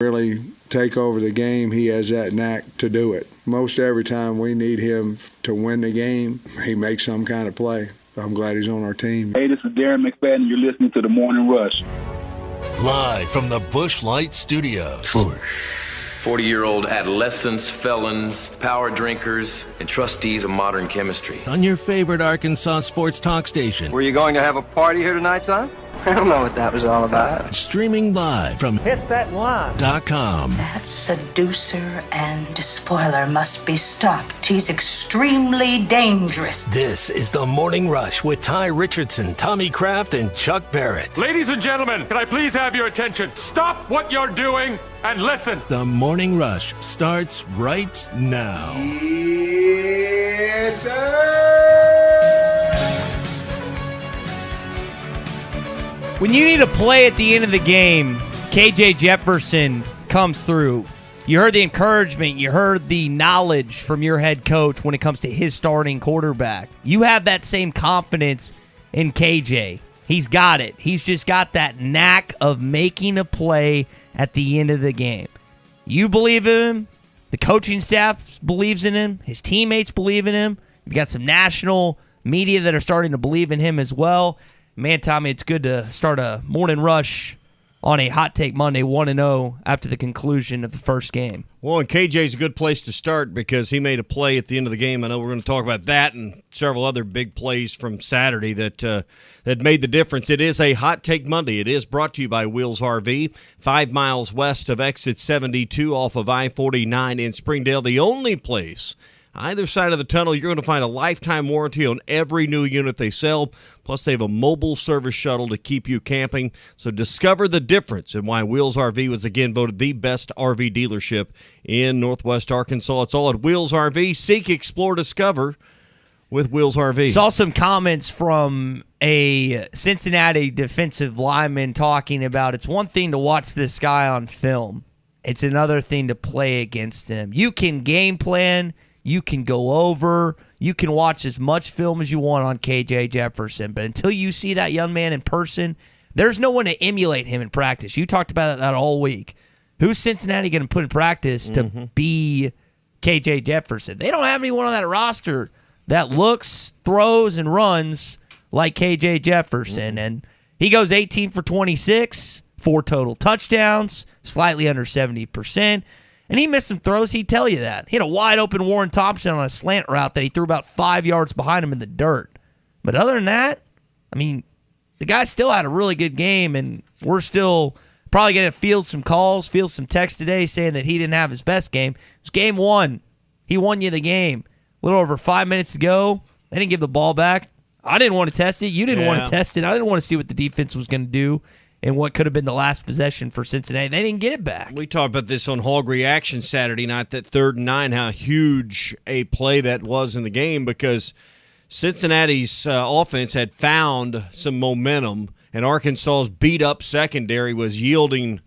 really take over the game, he has that knack to do it. Most every time we need him to win the game, he makes some kind of play. I'm glad he's on our team. Hey, this is Darren McFadden, and you're listening to The Morning Rush. Live from the Busch Light Studios. 40-year-old adolescents, felons, power drinkers, and trustees of modern chemistry. On your favorite Arkansas sports talk station. Were you going to have a party here tonight, son? I don't know what that was all about. Streaming live from HitThatLine.com. That seducer and spoiler must be stopped. He's extremely dangerous. This is The Morning Rush with Ty Richardson, Tommy Kraft, and Chuck Barrett. Ladies and gentlemen, can I please have your attention? Stop what you're doing and listen. The Morning Rush starts right now. Yes, sir! When you need a play at the end of the game, KJ Jefferson comes through. You heard the encouragement. You heard the knowledge from your head coach when it comes to his starting quarterback. You have that same confidence in KJ. He's got it. He's just got that knack of making a play at the end of the game. You believe in him. The coaching staff believes in him. His teammates believe in him. You've got some national media that are starting to believe in him as well. Man, Tommy, it's good to start a morning rush on a Hot Take Monday 1-0 after the conclusion of the first game. Well, and KJ's a good place to start because he made a play at the end of the game. I know we're going to talk about that and several other big plays from Saturday that made the difference. It is a Hot Take Monday. It is brought to you by Wheels RV, 5 miles west of exit 72 off of I-49 in Springdale, the only place either side of the tunnel, you're going to find a lifetime warranty on every new unit they sell. Plus, they have a mobile service shuttle to keep you camping. So discover the difference and why Wheels RV was again voted the best RV dealership in Northwest Arkansas. It's all at Wheels RV. Seek, explore, discover with Wheels RV. Saw some comments from a Cincinnati defensive lineman talking about it's one thing to watch this guy on film. It's another thing to play against him. You can game plan. You can go over. You can watch as much film as you want on KJ Jefferson. But until you see that young man in person, there's no one to emulate him in practice. You talked about that all week. Who's Cincinnati going to put in practice to be KJ Jefferson? They don't have anyone on that roster that looks, throws, and runs like KJ Jefferson. And he goes 18 for 26, 4 total touchdowns, slightly under 70%. And he missed some throws, he'd tell you that. He had a wide-open Warren Thompson on a slant route that he threw about 5 yards behind him in the dirt. But other than that, I mean, the guy still had a really good game, and we're still probably going to field some calls, field some texts today saying that he didn't have his best game. It was game one. He won you the game. A little over 5 minutes to go. They didn't give the ball back. I didn't want to test it. You didn't want to test it. I didn't want to see what the defense was going to do and what could have been the last possession for Cincinnati. They didn't get it back. We talked about this on Hog Reaction Saturday night, that 3rd and 9, how huge a play that was in the game because Cincinnati's offense had found some momentum, and Arkansas's beat-up secondary was yielding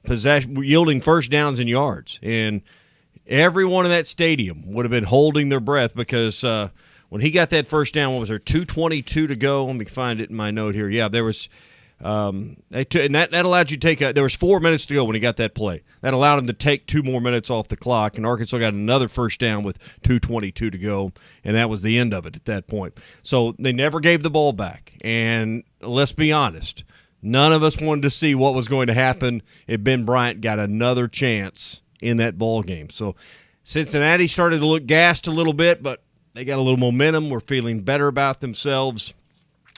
first downs and yards. And everyone in that stadium would have been holding their breath because when he got that first down, what was there, 2:22 to go? Let me find it in my note here. Yeah, there was and that allowed you to take there was 4 minutes to go when he got that play. That allowed him to take 2 more minutes off the clock, and Arkansas got another first down with 2:22 to go, and that was the end of it at that point. So they never gave the ball back, and let's be honest, none of us wanted to see what was going to happen if Ben Bryant got another chance in that ball game. So Cincinnati started to look gassed a little bit, but they got a little momentum. We're feeling better about themselves,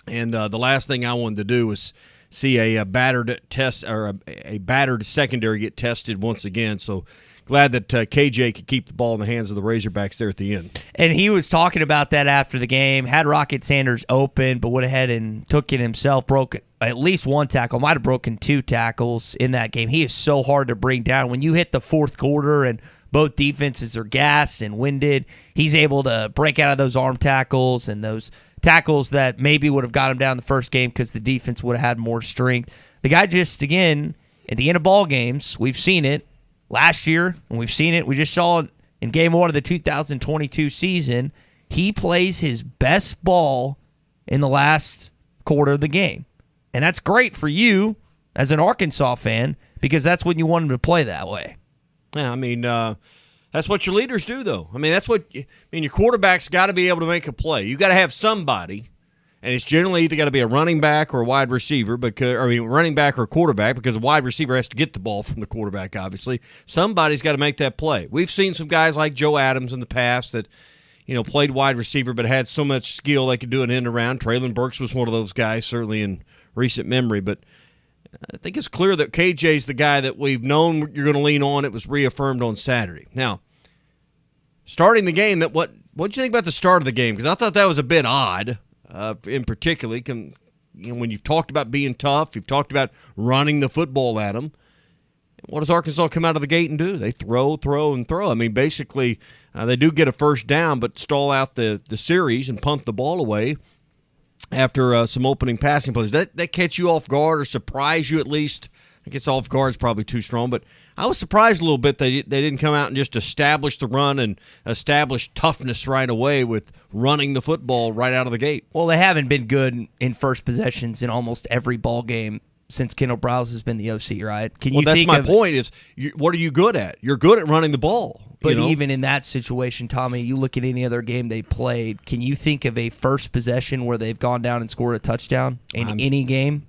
and the last thing I wanted to do was see a battered secondary get tested once again. So glad that KJ could keep the ball in the hands of the Razorbacks there at the end. And he was talking about that after the game. Had Rocket Sanders open, but went ahead and took it himself. Broke at least 1 tackle. Might have broken 2 tackles in that game. He is so hard to bring down. When you hit the 4th quarter and both defenses are gassed and winded, he's able to break out of those arm tackles and those tackles that maybe would have got him down the first game because the defense would have had more strength. The guy just, again, at the end of ball games, we've seen it last year, and we've seen it. We just saw it in game 1 of the 2022 season. He plays his best ball in the last quarter of the game. And that's great for you as an Arkansas fan because that's when you want them to play that way. Yeah, I mean, that's what your leaders do, though. I mean, your quarterback's got to be able to make a play. You got to have somebody, and it's generally either got to be a running back or a wide receiver, running back or a quarterback, because a wide receiver has to get the ball from the quarterback, obviously. Somebody's got to make that play. We've seen some guys like Joe Adams in the past that, played wide receiver but had so much skill they could do an end around. Traylon Burks was one of those guys, certainly in recent memory. But I think it's clear that KJ's the guy that we've known you're going to lean on. It was reaffirmed on Saturday. Now, starting the game, what did you think about the start of the game? Because I thought that was a bit odd, in particular. When you've talked about being tough, you've talked about running the football at them. What does Arkansas come out of the gate and do? They throw, and throw. I mean, basically, they do get a first down, but stall out the series and punt the ball away after some opening passing plays. That catch you off guard or surprise you at least? I guess off guard is probably too strong, but I was surprised a little bit they didn't come out and just establish the run and establish toughness right away with running the football right out of the gate. Well, they haven't been good in first possessions in almost every ball game since Kendall Browse has been the OC, right? That's my point is, what are you good at? You're good at running the ball. But even in that situation, Tommy, you look at any other game they played, can you think of a first possession where they've gone down and scored a touchdown in any game?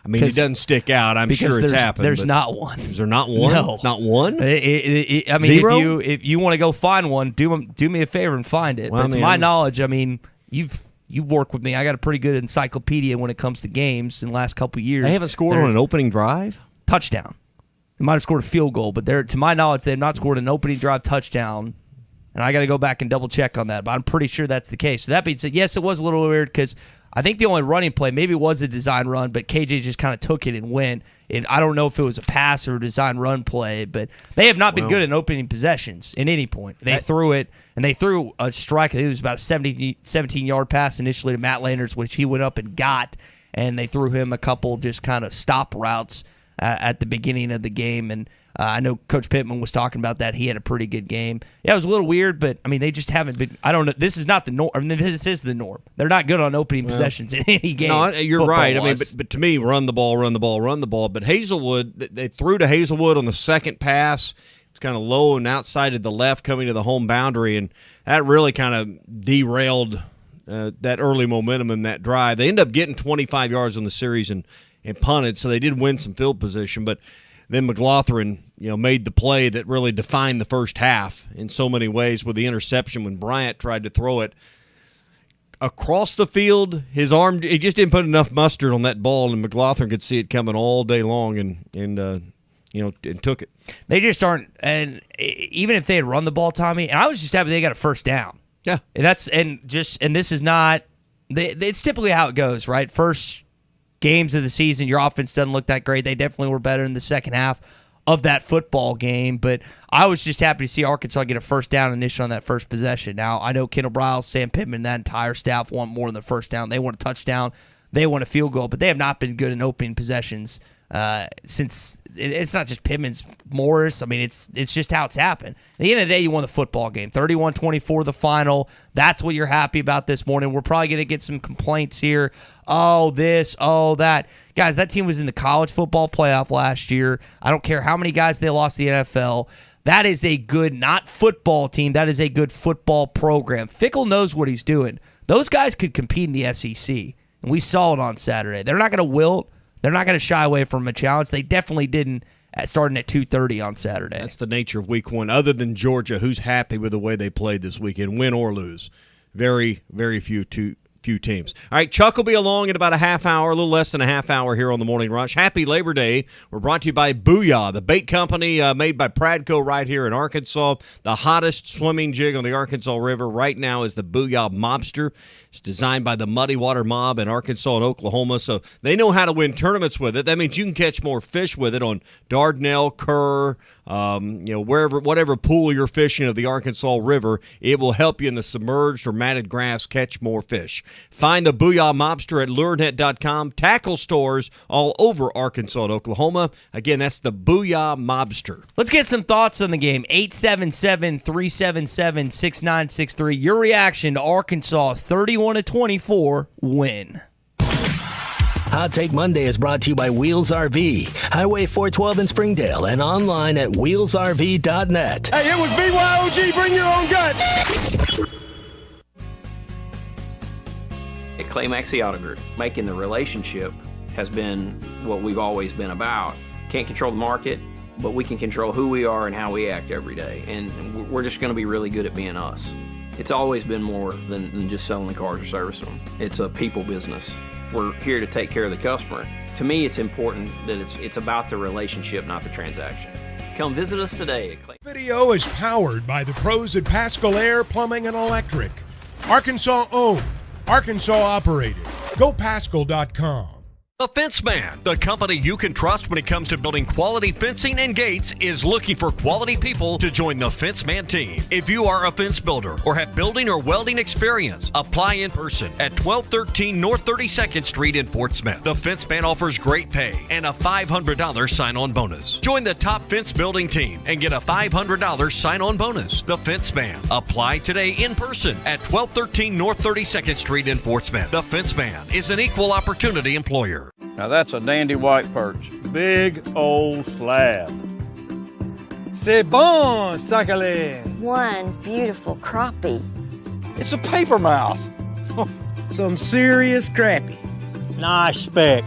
I mean, it doesn't stick out. I'm sure it's happened. There's not one. Is there not one? No. Not one? I mean, Zero? if you want to go find one, do me a favor and find it. Well, but to my knowledge, I mean, you've worked with me. I got a pretty good encyclopedia when it comes to games in the last couple of years. They haven't scored on an opening drive? Touchdown. They might have scored a field goal, but to my knowledge, they have not scored an opening drive touchdown. And I got to go back and double check on that, but I'm pretty sure that's the case. So that being said, yes, it was a little weird because I think the only running play maybe was a design run, but KJ just kind of took it and went. And I don't know if it was a pass or a design run play, but they have not been good in opening possessions at any point. They threw it, and they threw a strike. It was about a 17-yard pass initially to Matt Landers, which he went up and got, and they threw him a couple just kind of stop routes at the beginning of the game. And I know Coach Pittman was talking about that. He had a pretty good game. Yeah, it was a little weird, but, I mean, they just haven't been – I don't know. This is not the norm. I mean, this is the norm. They're not good on opening possessions in any game. No, you're right. I mean, but to me, run the ball. But Hazelwood, they threw to Hazelwood on the second pass. It's kind of low and outside of the left coming to the home boundary, and that really kind of derailed that early momentum in that drive. They ended up getting 25 yards on the series and punted, so they did win some field position, but then McLaughlin, made the play that really defined the first half in so many ways with the interception when Bryant tried to throw it across the field. His arm, he just didn't put enough mustard on that ball, and McLaughlin could see it coming all day long and took it. They just aren't, and even if they had run the ball, Tommy, and I was just happy they got a first down. Yeah, and this is not. It's typically how it goes, right? First games of the season, your offense doesn't look that great. They definitely were better in the second half of that football game, but I was just happy to see Arkansas get a first down initially on that first possession. Now, I know Kendall Briles, Sam Pittman, that entire staff want more than the first down. They want a touchdown. They want a field goal, but they have not been good in opening possessions since it's not just Pittman's Morris. I mean, it's just how it's happened. At the end of the day, you won the football game. 31-24 the final. That's what you're happy about this morning. We're probably going to get some complaints here. Oh, this, oh, that. Guys, that team was in the college football playoff last year. I don't care how many guys they lost to the NFL. That is a good, not football team. That is a good football program. Fickle knows what he's doing. Those guys could compete in the SEC, and we saw it on Saturday. They're not going to wilt. They're not going to shy away from a challenge. They definitely didn't starting at 2:30 on Saturday. That's the nature of week one. Other than Georgia, who's happy with the way they played this weekend, win or lose. Very, very few teams. All right, Chuck will be along in about a half hour, a little less than a half hour here on the Morning Rush. Happy Labor Day. We're brought to you by Booyah, the bait company made by Pradco right here in Arkansas. The hottest swimming jig on the Arkansas River right now is the Booyah Mobster. It's designed by the Muddy Water Mob in Arkansas and Oklahoma, so they know how to win tournaments with it. That means you can catch more fish with it on Dardanelle, Kerr, whatever pool you're fishing of the Arkansas River. It will help you in the submerged or matted grass catch more fish. Find the Booyah Mobster at lurenet.com. Tackle stores all over Arkansas and Oklahoma. Again, that's the Booyah Mobster. Let's get some thoughts on the game. 877-377-6963. Your reaction to Arkansas 31-24 win. Hot Take Monday is brought to you by Wheels RV, Highway 412 in Springdale, and online at wheelsrv.net. Hey, it was BYOG, bring your own guts! At Clay Maxey Auto Group, making the relationship has been what we've always been about. Can't control the market, but we can control who we are and how we act every day. And we're just going to be really good at being us. It's always been more than just selling the cars or servicing them. It's a people business. We're here to take care of the customer. To me, it's important that it's about the relationship, not the transaction. Come visit us today at Clay. Video is powered by the pros at Pascal Air Plumbing and Electric. Arkansas owned, Arkansas operated. GoPascal.com. The Fence Man, the company you can trust when it comes to building quality fencing and gates, is looking for quality people to join the Fence Man team. If you are a fence builder or have building or welding experience, apply in person at 1213 North 32nd Street in Fort Smith. The Fence Man offers great pay and a $500 sign-on bonus. Join the top fence building team and get a $500 sign-on bonus. The Fence Man. Apply today in person at 1213 North 32nd Street in Fort Smith. The Fence Man is an equal opportunity employer. Now that's a dandy white perch. Big old slab. C'est bon, sacale. One beautiful crappie. It's a paper mouse. Some serious crappie. Nice speck.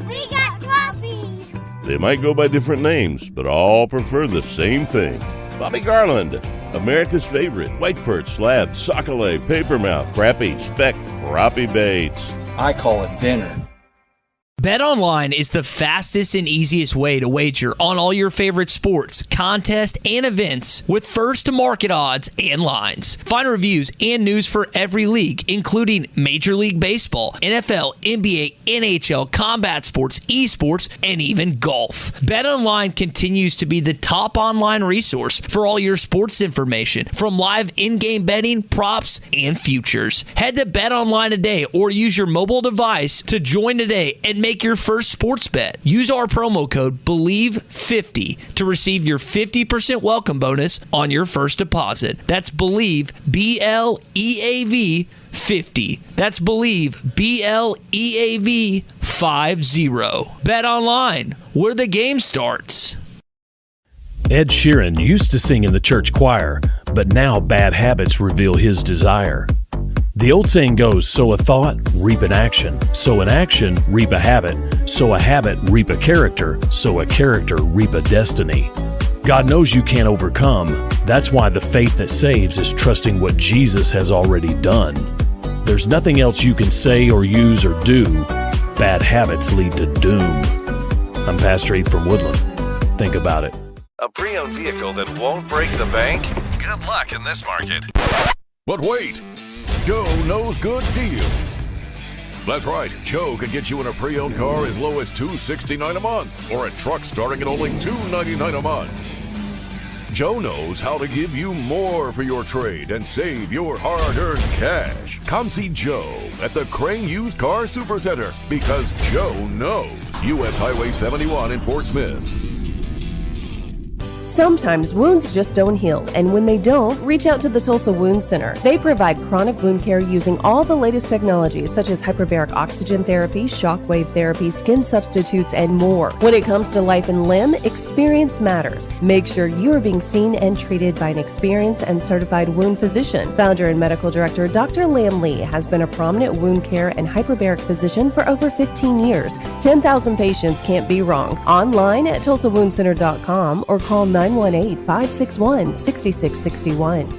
We got crappies. They might go by different names, but all prefer the same thing. Bobby Garland, America's favorite white perch, slab, sacale, papermouth, crappie, speck, crappie baits. I call it dinner. BetOnline is the fastest and easiest way to wager on all your favorite sports, contests, and events with first-to-market odds and lines. Find reviews and news for every league, including Major League Baseball, NFL, NBA, NHL, combat sports, esports, and even golf. BetOnline continues to be the top online resource for all your sports information, from live in-game betting, props, and futures. Head to BetOnline today or use your mobile device to join today and make your first sports bet. Use our promo code BELIEVE50 to receive your 50% welcome bonus on your first deposit. That's BELIEVE, BLEAV 50. That's BELIEVE, BLEAV 50. Bet online, where the game starts. Ed Sheeran used to sing in the church choir, but now bad habits reveal his desire. The old saying goes, sow a thought, reap an action. Sow an action, reap a habit. Sow a habit, reap a character. Sow a character, reap a destiny. God knows you can't overcome. That's why the faith that saves is trusting what Jesus has already done. There's nothing else you can say or use or do. Bad habits lead to doom. I'm Pastor Heath from Woodland. Think about it. A pre-owned vehicle that won't break the bank? Good luck in this market. But wait! Joe knows good deals. That's right, Joe can get you in a pre-owned car as low as $269 a month, or a truck starting at only $299 a month. Joe knows how to give you more for your trade and save your hard-earned cash. Come see Joe at the Crane Used Car Supercenter, because Joe knows. U.S. Highway 71 in Fort Smith. Sometimes wounds just don't heal, and when they don't, reach out to the Tulsa Wound Center. They provide chronic wound care using all the latest technologies such as hyperbaric oxygen therapy, shockwave therapy, skin substitutes, and more. When it comes to life and limb, experience matters. Make sure you are being seen and treated by an experienced and certified wound physician. Founder and medical director Dr. Lam Lee has been a prominent wound care and hyperbaric physician for over 15 years. 10,000 patients can't be wrong. Online at TulsaWoundCenter.com or call 918-561-6661.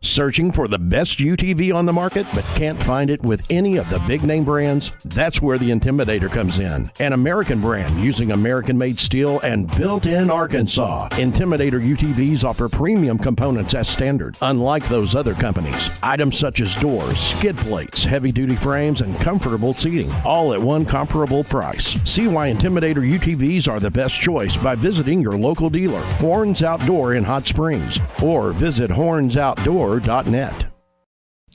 Searching for the best UTV on the market but can't find it with any of the big name brands? That's where the Intimidator comes in. An American brand using American-made steel and built in Arkansas. Intimidator UTVs offer premium components as standard, unlike those other companies. Items such as doors, skid plates, heavy-duty frames, and comfortable seating, all at one comparable price. See why Intimidator UTVs are the best choice by visiting your local dealer, Horns Outdoor in Hot Springs, or visit hornsoutdoor.net.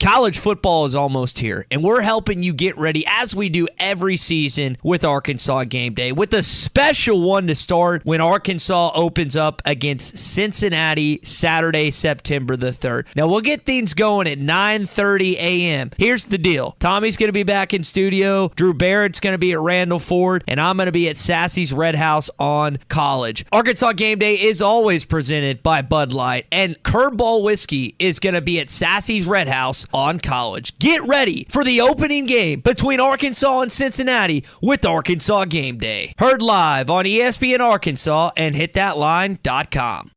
College football is almost here, and we're helping you get ready, as we do every season, with Arkansas Game Day, with a special one to start when Arkansas opens up against Cincinnati Saturday, September the 3rd. Now, we'll get things going at 9:30 a.m. Here's the deal. Tommy's going to be back in studio. Drew Barrett's going to be at Randall Ford, and I'm going to be at Sassy's Red House on College. Arkansas Game Day is always presented by Bud Light, and Curveball Whiskey is going to be at Sassy's Red House on College. Get ready for the opening game between Arkansas and Cincinnati with Arkansas Game Day. Heard live on ESPN Arkansas and hitthatline.com.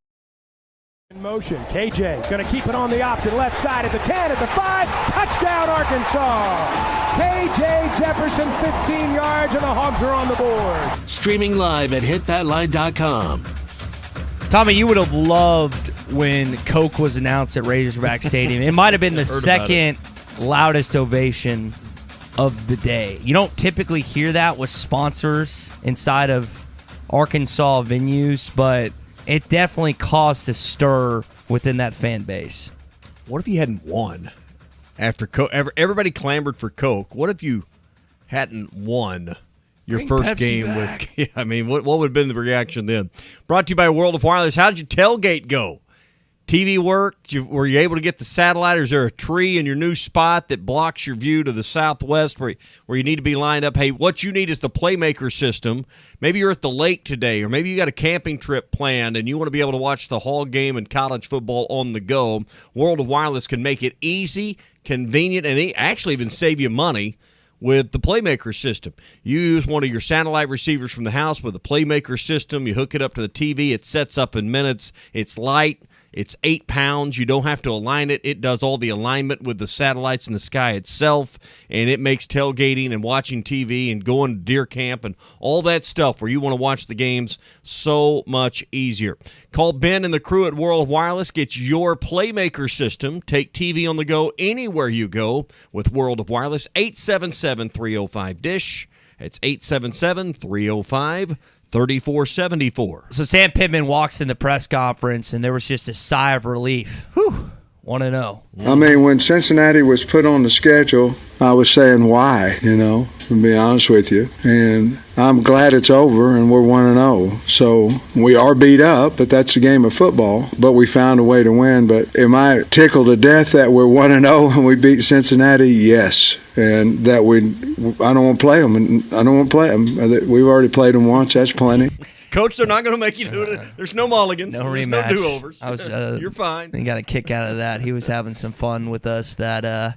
In motion, KJ going to keep it on the option left side at the 10, at the 5, touchdown Arkansas! KJ Jefferson, 15 yards, and the Hogs are on the board. Streaming live at hitthatline.com. Tommy, you would have loved when Coke was announced at Razorback Stadium. It might have been the second loudest ovation of the day. You don't typically hear that with sponsors inside of Arkansas venues, but it definitely caused a stir within that fan base. What if you hadn't won after Coke? Everybody clamored for Coke. What if you hadn't won your first Pepsi game back. with? I mean, what would have been the reaction then? Brought to you by World of Wireless. How'd your tailgate go? TV worked? Were you able to get the satellite? Or is there a tree in your new spot that blocks your view to the southwest where you need to be lined up? Hey, what you need is the Playmaker system. Maybe you're at the lake today, or maybe you got a camping trip planned and you want to be able to watch the Hog game and college football on the go. World of Wireless can make it easy, convenient, and actually even save you money with the Playmaker system. You use one of your satellite receivers from the house with the Playmaker system. You hook it up to the TV. It sets up in minutes. It's light. It's 8 pounds. You don't have to align it. It does all the alignment with the satellites in the sky itself, and it makes tailgating and watching TV and going to deer camp and all that stuff where you want to watch the games so much easier. Call Ben and the crew at World of Wireless. Get your Playmaker system. Take TV on the go anywhere you go with World of Wireless. 877-305-DISH. It's 877-305-3474. So Sam Pittman walks in the press conference, and there was just a sigh of relief. Whew. 1-0. I mean, when Cincinnati was put on the schedule, I was saying why, to be honest with you. And I'm glad it's over and we're 1-0. So we are beat up, but that's a game of football. But we found a way to win. But am I tickled to death that we're 1-0 and we beat Cincinnati? Yes. And that I don't want to play them. And I don't want to play them. We've already played them once. That's plenty. Coach, they're not going to make you do it. There's no mulligans. No There's rematch. No do-overs. You're fine. He got a kick out of that. He was having some fun with us that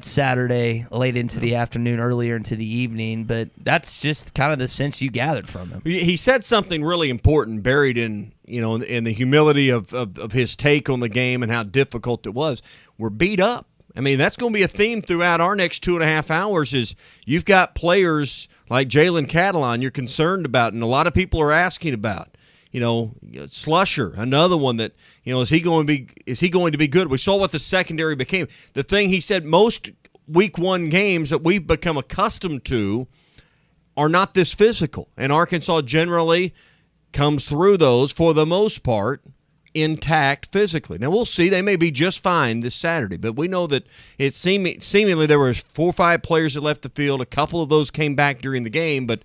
Saturday, late into the afternoon, earlier into the evening. But that's just kind of the sense you gathered from him. He said something really important, buried in the humility of his take on the game and how difficult it was. We're beat up. I mean, that's going to be a theme throughout our next 2.5 hours. Is you've got players like Jalen Catalon you're concerned about, and a lot of people are asking about. Slusher, another one that, is he going to be good? We saw what the secondary became. The thing he said, most week one games that we've become accustomed to are not this physical, and Arkansas generally comes through those for the most part intact physically. Now we'll see; they may be just fine this Saturday, but we know that it seemingly there were 4 or 5 players that left the field. A couple of those came back during the game, but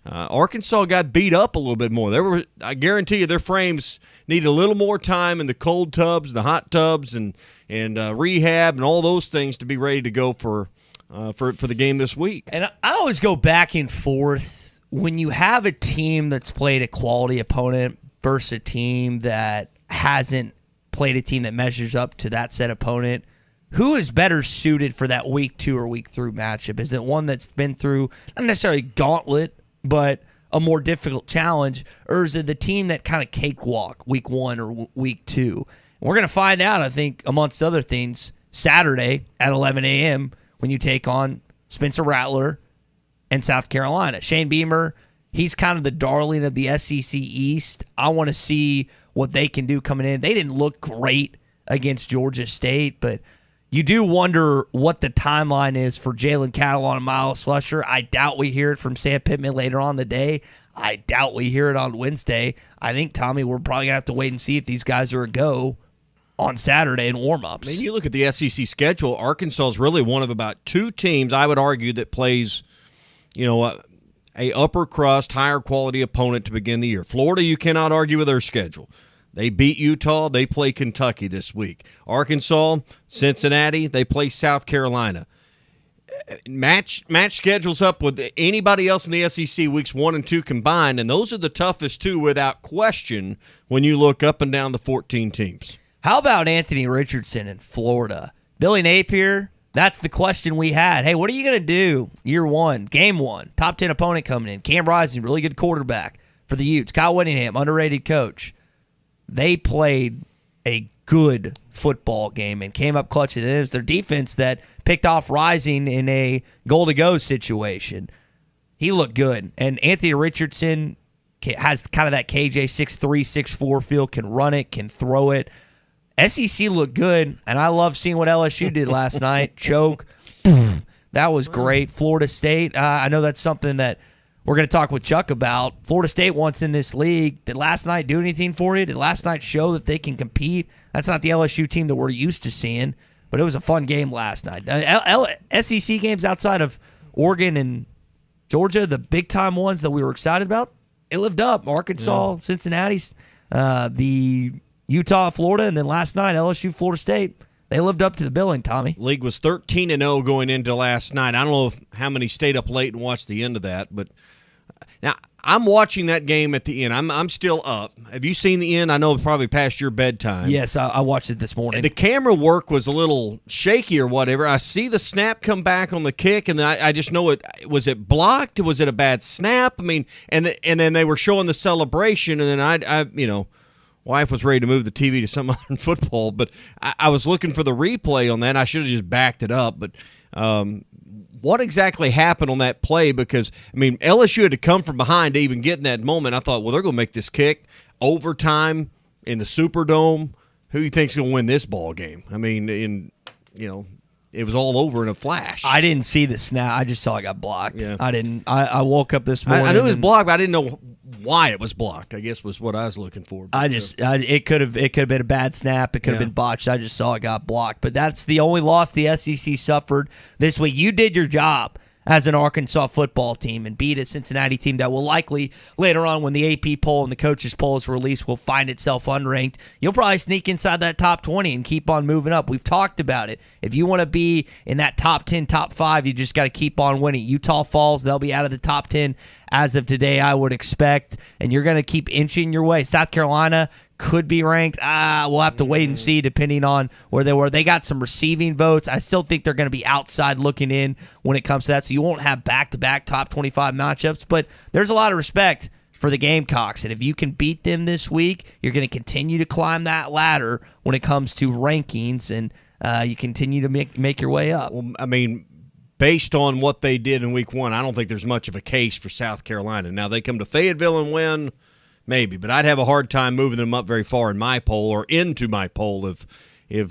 Arkansas got beat up a little bit more. I guarantee you, their frames need a little more time in the cold tubs, the hot tubs, and rehab and all those things to be ready to go for the game this week. And I always go back and forth when you have a team that's played a quality opponent versus a team that hasn't played a team that measures up to that said opponent. Who is better suited for that week 2 or week 3 matchup? Is it one that's been through not necessarily gauntlet, but a more difficult challenge, or is it the team that kind of cakewalk week 1 or week 2? We're going to find out, I think, amongst other things, Saturday at 11 a.m. when you take on Spencer Rattler and South Carolina. Shane Beamer, he's kind of the darling of the SEC East. I want to see what they can do coming in. They didn't look great against Georgia State, but you do wonder what the timeline is for Jalen Catalon and Miles Slusher. I doubt we hear it from Sam Pittman later on today. I doubt we hear it on Wednesday. I think, Tommy, we're probably going to have to wait and see if these guys are a go on Saturday in warm-ups. I mean, you look at the SEC schedule, Arkansas is really one of about 2 teams, I would argue, that plays, a upper crust, higher quality opponent to begin the year. Florida, you cannot argue with their schedule. They beat Utah. They play Kentucky this week. Arkansas, Cincinnati, they play South Carolina. Match schedules up with anybody else in the SEC weeks 1 and 2 combined, and those are the toughest 2 without question when you look up and down the 14 teams. How about Anthony Richardson in Florida? Billy Napier, that's the question we had. Hey, what are you going to do year 1, game 1, top 10 opponent coming in? Cam Rising, really good quarterback for the Utes. Kyle Whittingham, underrated coach. They played a good football game and came up clutch. It was their defense that picked off Rising in a goal-to-go situation. He looked good. And Anthony Richardson has kind of that KJ 6'3", 6'4 feel, can run it, can throw it. SEC looked good, and I love seeing what LSU did last night. Choke. That was great. Florida State, I know that's something that we're going to talk with Chuck about. Florida State wants in this league. Did last night do anything for you? Did last night show that they can compete? That's not the LSU team that we're used to seeing, but it was a fun game last night. SEC games outside of Oregon and Georgia, the big-time ones that we were excited about, it lived up. Arkansas, Cincinnati, the Utah, Florida, and then last night, LSU, Florida State. They lived up to the billing, Tommy. League was 13-0 going into last night. I don't know how many stayed up late and watched the end of that, but now I'm watching that game at the end. I'm still up. Have you seen the end? I know it's probably past your bedtime. Yes, I watched it this morning. The camera work was a little shaky or whatever. I see the snap come back on the kick, and I just know it. Was it blocked? Was it a bad snap? I mean, and then they were showing the celebration, and then I wife was ready to move the TV to some other football, but I was looking for the replay on that. I should have just backed it up. But what exactly happened on that play? Because, I mean, LSU had to come from behind to even get in that moment. I thought, well, they're going to make this kick. Overtime in the Superdome. Who do you think's going to win this ball game? I mean, it was all over in a flash. I didn't see the snap. I just saw it got blocked. Yeah. I didn't. I woke up this morning. I knew it was blocked, but I didn't know why it was blocked, I guess was what I was looking for. But, it could have been a bad snap. It could have been botched. I just saw it got blocked. But that's the only loss the SEC suffered this week. You did your job as an Arkansas football team and beat a Cincinnati team that will likely later on when the AP poll and the coaches poll is released will find itself unranked. You'll probably sneak inside that top 20 and keep on moving up. We've talked about it. If you want to be in that top 10, top 5, you just got to keep on winning. Utah Falls, they'll be out of the top 10 as of today, I would expect, and you're going to keep inching your way. South Carolina could be ranked. We'll have to wait and see depending on where they were. They got some receiving votes. I still think they're going to be outside looking in when it comes to that, so you won't have back-to-back top 25 matchups, but there's a lot of respect for the Gamecocks, and if you can beat them this week, you're going to continue to climb that ladder when it comes to rankings, and you continue to make your way up. Well, I mean, based on what they did in week 1, I don't think there's much of a case for South Carolina. Now, they come to Fayetteville and win, maybe, but I'd have a hard time moving them up very far in my poll or into my poll if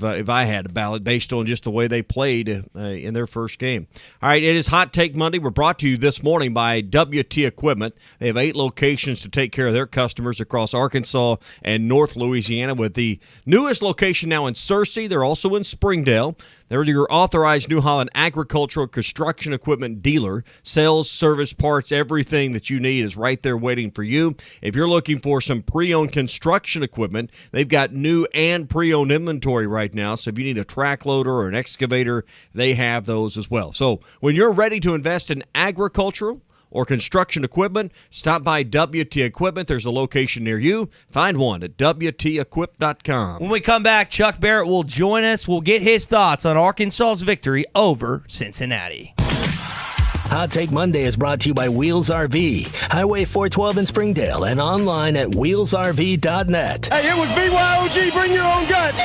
I had a ballot based on just the way they played in their first game. All right, it is Hot Take Monday. We're brought to you this morning by WT Equipment. They have 8 locations to take care of their customers across Arkansas and North Louisiana, with the newest location now in Searcy. They're also in Springdale. They're your authorized New Holland agricultural construction equipment dealer. Sales, service, parts, everything that you need is right there waiting for you. If you're looking for some pre-owned construction equipment, they've got new and pre-owned inventory right now. So if you need a track loader or an excavator, they have those as well. So when you're ready to invest in agricultural or construction equipment, stop by WT Equipment. There's a location near you. Find one at WTEquip.com. When we come back, Chuck Barrett will join us. We'll get his thoughts on Arkansas's victory over Cincinnati. Hot Take Monday is brought to you by Wheels RV, Highway 412 in Springdale, and online at wheelsrv.net. Hey, it was BYOG. Bring your own guts.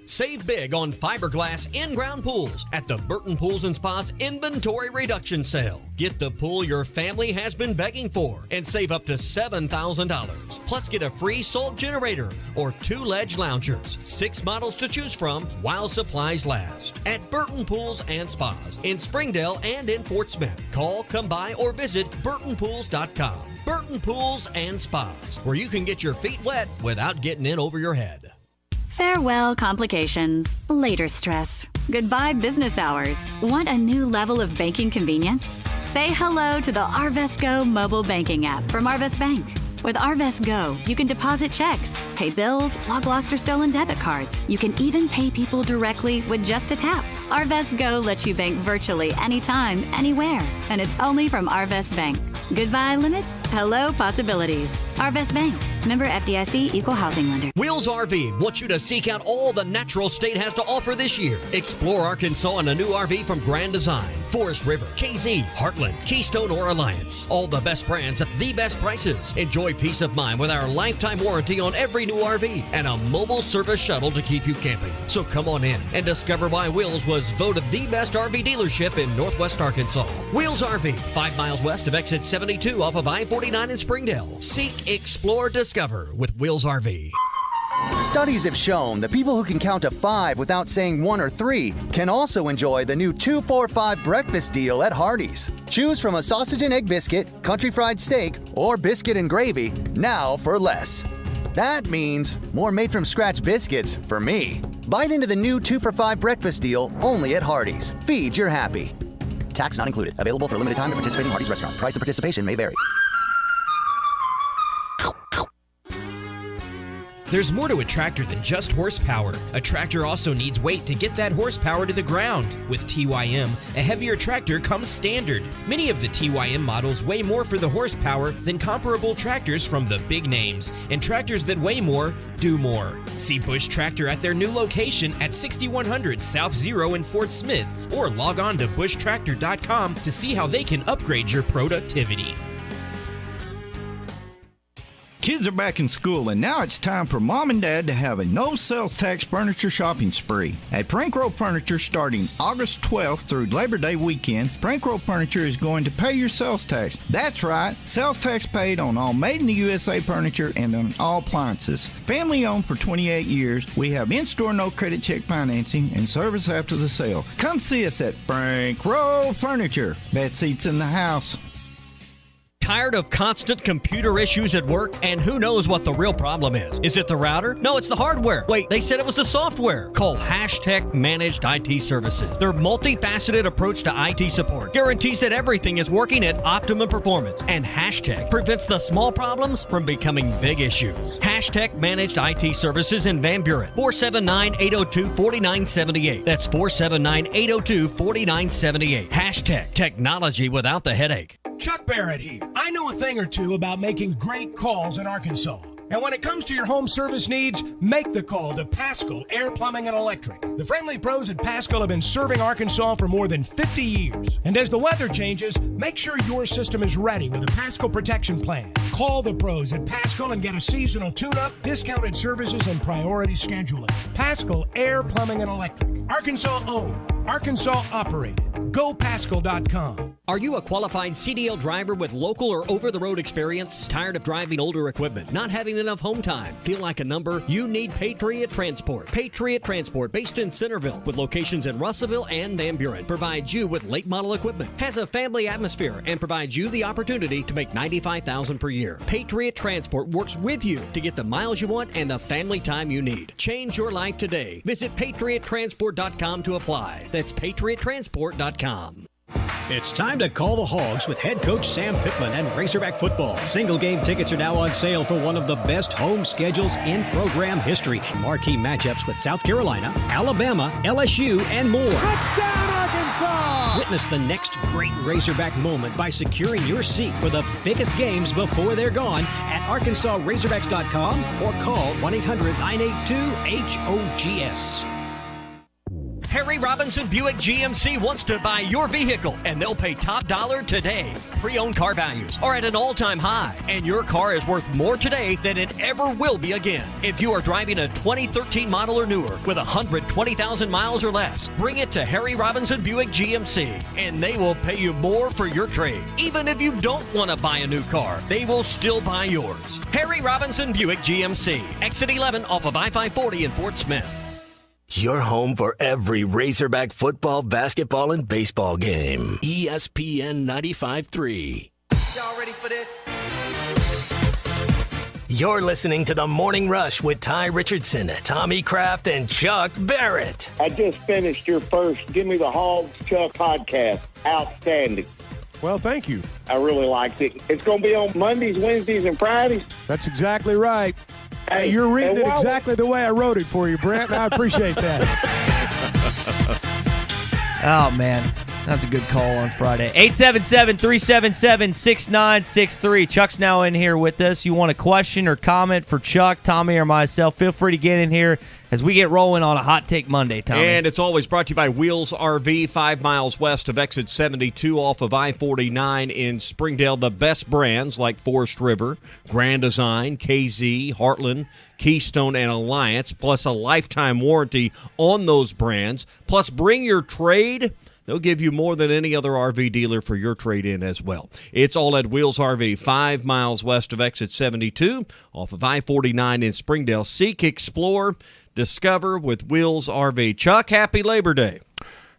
Save big on fiberglass in-ground pools at the Burton Pools & Spa's Inventory Reduction Sale. Get the pool your family has been begging for and save up to $7,000. Plus, get a free salt generator or 2 ledge loungers. 6 models to choose from while supplies last. At Burton Pools & Spas in Springdale and in Fort Smith. Call, come by, or visit burtonpools.com. Burton Pools & Spas, where you can get your feet wet without getting in over your head. Farewell complications. Later stress. Goodbye business hours. Want a new level of banking convenience? Say hello to the Arvest Go mobile banking app from Arvest Bank. With Arvest Go, you can deposit checks, pay bills, log lost or stolen debit cards. You can even pay people directly with just a tap. Arvest Go lets you bank virtually anytime, anywhere. And it's only from Arvest Bank. Goodbye limits, hello possibilities. Arvest Bank. Member FDIC, Equal Housing Lender. Wheels RV wants you to seek out all the natural state has to offer this year. Explore Arkansas in a new RV from Grand Design, Forest River, KZ, Heartland, Keystone, or Alliance. All the best brands at the best prices. Enjoy peace of mind with our lifetime warranty on every new RV and a mobile service shuttle to keep you camping. So come on in and discover why Wheels was voted the best RV dealership in Northwest Arkansas. Wheels RV, 5 miles west of exit 72 off of I-49 in Springdale. Seek, explore, discover with Wheels RV. Studies have shown that people who can count to 5 without saying 1 or 3 can also enjoy the new 2-4-5 breakfast deal at Hardee's. Choose from a sausage and egg biscuit, country fried steak, or biscuit and gravy, now for less. That means more made-from-scratch biscuits for me. Bite into the new 2-for-5 breakfast deal only at Hardee's. Feed your happy. Tax not included. Available for a limited time at participating Hardee's restaurants. Price of participation may vary. There's more to a tractor than just horsepower. A tractor also needs weight to get that horsepower to the ground. With TYM, a heavier tractor comes standard. Many of the TYM models weigh more for the horsepower than comparable tractors from the big names. And tractors that weigh more do more. See Bush Tractor at their new location at 6100 South Zero in Fort Smith, or log on to bushtractor.com to see how they can upgrade your productivity. Kids are back in school, and now it's time for Mom and Dad to have a no sales tax furniture shopping spree. At Prank Row Furniture, starting August 12th through Labor Day weekend, Prank Row Furniture is going to pay your sales tax. That's right, sales tax paid on all made in the USA furniture and on all appliances. Family owned for 28 years, we have in-store no credit check financing and service after the sale. Come see us at Prank Row Furniture. Best seats in the house. Tired of constant computer issues at work? And who knows what the real problem is? Is it the router? No, it's the hardware. Wait, they said it was the software. Call Hashtag Managed IT Services. Their multifaceted approach to IT support guarantees that everything is working at optimum performance. And Hashtag prevents the small problems from becoming big issues. Hashtag Managed IT Services in Van Buren. 479-802-4978. That's 479-802-4978. Hashtag Technology without the headache. Chuck Barrett here. I know a thing or two about making great calls in Arkansas. And when it comes to your home service needs, make the call to Paschal Air Plumbing and Electric. The friendly pros at Paschal have been serving Arkansas for more than 50 years. And as the weather changes, make sure your system is ready with a Paschal protection plan. Call the pros at Paschal and get a seasonal tune-up, discounted services, and priority scheduling. Paschal Air Plumbing and Electric. Arkansas owned. Arkansas operated. GoPaschal.com. Are you a qualified CDL driver with local or over-the-road experience? Tired of driving older equipment? Not having enough home time? Feel like a number? You need Patriot Transport. Patriot Transport, based in Centerville, with locations in Russellville and Van Buren, provides you with late model equipment, has a family atmosphere, and provides you the opportunity to make $95,000 per year. Patriot Transport works with you to get the miles you want and the family time you need. Change your life today. Visit PatriotTransport.com to apply. That's PatriotTransport.com. It's time to call the Hogs with head coach Sam Pittman and Razorback football. Single game tickets are now on sale for one of the best home schedules in program history. Marquee matchups with South Carolina, Alabama, LSU, and more. Touchdown, Arkansas! Witness the next great Razorback moment by securing your seat for the biggest games before they're gone at ArkansasRazorbacks.com or call 1-800-982-HOGS. Harry Robinson Buick GMC wants to buy your vehicle, and they'll pay top dollar today. Pre-owned car values are at an all-time high, and your car is worth more today than it ever will be again. If you are driving a 2013 model or newer with 120,000 miles or less, bring it to Harry Robinson Buick GMC, and they will pay you more for your trade. Even if you don't want to buy a new car, they will still buy yours. Harry Robinson Buick GMC, exit 11 off of I-540 in Fort Smith. Your home for every Razorback football, basketball, and baseball game. ESPN 95.3. Y'all ready for this? You're listening to The Morning Rush with Ty Richardson, Tommy Kraft, and Chuck Barrett. I just finished your first Give Me the Hogs, Chuck podcast. Outstanding. Well, thank you. I really liked it. It's going to be on Mondays, Wednesdays, and Fridays. That's exactly right. Hey, you're reading it exactly the way I wrote it for you, Brent, and I appreciate that. Oh, man. That was a good call on Friday. 877-377-6963. Chuck's now in here with us. You want a question or comment for Chuck, Tommy, or myself, feel free to get in here as we get rolling on a Hot Take Monday, Tommy. And it's always brought to you by Wheels RV, 5 miles west of exit 72 off of I-49 in Springdale. The best brands like Forest River, Grand Design, KZ, Heartland, Keystone, and Alliance, plus a lifetime warranty on those brands. Plus, bring your trade. They'll give you more than any other RV dealer for your trade-in as well. It's all at Wheels RV, 5 miles west of exit 72 off of I-49 in Springdale. Seek, explore, discover with Wheels RV. Chuck, happy Labor Day.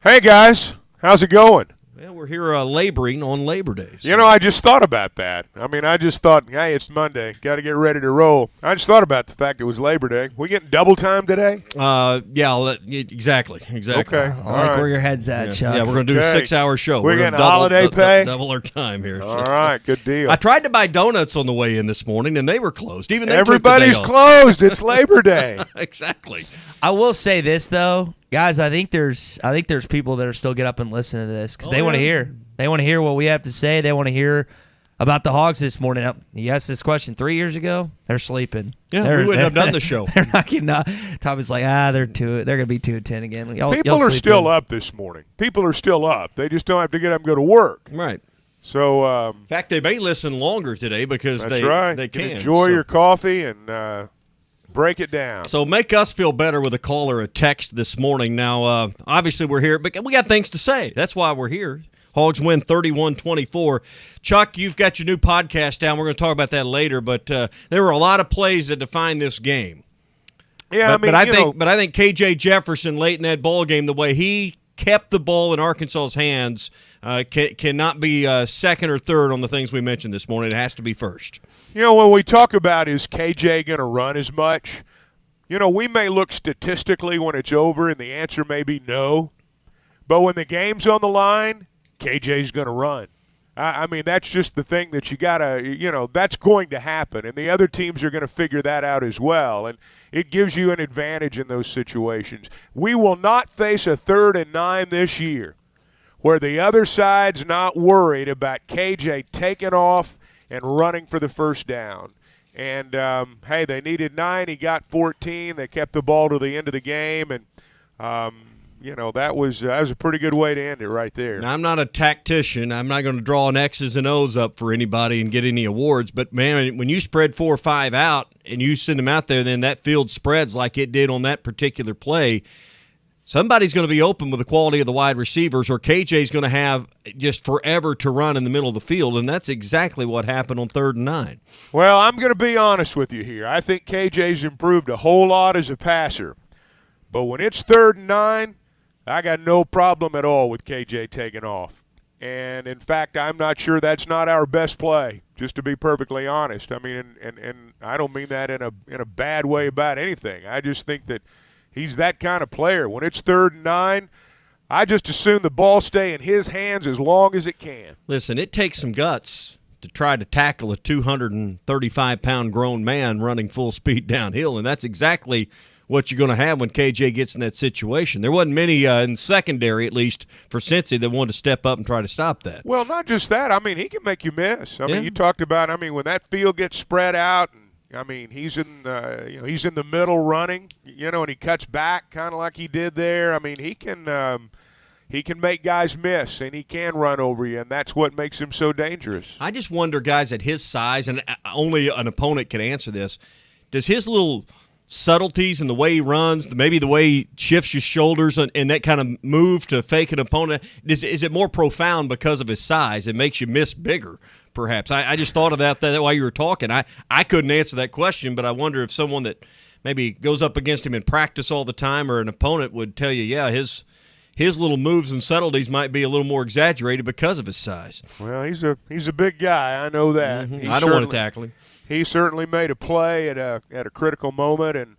Hey, guys. How's it going? Well, we're here laboring on Labor Day. So. You know, I just thought about that. I mean, I just thought, hey, it's Monday. Got to get ready to roll. I just thought about the fact it was Labor Day. We getting double time today? Yeah, exactly. Okay. I like where your head's at, Chuck. Yeah, we're going to do a 6-hour show. We're getting holiday pay? Double our time here. All right, good deal. I tried to buy donuts on the way in this morning, and they were closed. Even they Everybody's took the day off. closed. It's Labor Day. Exactly. I will say this, though. Guys, I think there's people that are still get up and listen to this because they want to hear. They want to hear what we have to say. They want to hear about the Hogs this morning. You asked this question 3 years ago. They're sleeping. Yeah, we wouldn't have done the show. They're not getting up. Tommy's like, they're going to be 2-10 again. People are still up this morning. People are still up. They just don't have to get up and go to work. Right. So, in fact, they may listen longer today because that's right. They can. Enjoy your coffee and break it down. So make us feel better with a call or a text this morning. Now, obviously we're here, but we got things to say. That's why we're here. Hogs win 31-24. Chuck, you've got your new podcast down. We're going to talk about that later, but there were a lot of plays that defined this game. Yeah, but I think KJ Jefferson late in that ball game, the way he kept the ball in Arkansas's hands, cannot be second or third on the things we mentioned this morning. It has to be first. You know, when we talk about is KJ going to run as much, you know, we may look statistically when it's over, and the answer may be no. But when the game's on the line, KJ's going to run. I mean, that's just the thing that you got to, that's going to happen. And the other teams are going to figure that out as well. And it gives you an advantage in those situations. We will not face a 3rd and 9 this year where the other side's not worried about KJ taking off and running for the first down. And, hey, they needed 9. He got 14. They kept the ball to the end of the game. And, that was a pretty good way to end it right there. Now, I'm not a tactician. I'm not going to draw an X's and O's up for anybody and get any awards. But, man, when you spread 4 or 5 out and you send them out there, then that field spreads like it did on that particular play, somebody's going to be open with the quality of the wide receivers, or KJ's going to have just forever to run in the middle of the field, and that's exactly what happened on 3rd and 9. Well, I'm going to be honest with you here. I think KJ's improved a whole lot as a passer. But when it's 3rd and 9, I got no problem at all with KJ taking off. And, in fact, I'm not sure that's not our best play, just to be perfectly honest. I mean, and I don't mean that in a bad way about anything. I just think that he's that kind of player. When it's 3rd and 9, I just assume the ball stay in his hands as long as it can. Listen, it takes some guts to try to tackle a 235-pound grown man running full speed downhill, and that's exactly what you're going to have when KJ gets in that situation. There wasn't many in secondary, at least for Cincy, that wanted to step up and try to stop that. Well, not just that. I mean, he can make you miss. I mean, you talked about. I mean, when that field gets spread out, and I mean, he's in the middle running, and he cuts back kind of like he did there. I mean, he can make guys miss, and he can run over you, and that's what makes him so dangerous. I just wonder, guys, at his size, and only an opponent can answer this, does his little subtleties in the way he runs, maybe the way he shifts his shoulders and that kind of move to fake an opponent, is it more profound because of his size? It makes you miss bigger, perhaps. I just thought of that while you were talking. I couldn't answer that question, but I wonder if someone that maybe goes up against him in practice all the time, or an opponent would tell you, yeah, his little moves and subtleties might be a little more exaggerated because of his size. Well, he's a big guy. I know that. Mm-hmm. I don't want to tackle him. he certainly made a play at a critical moment, and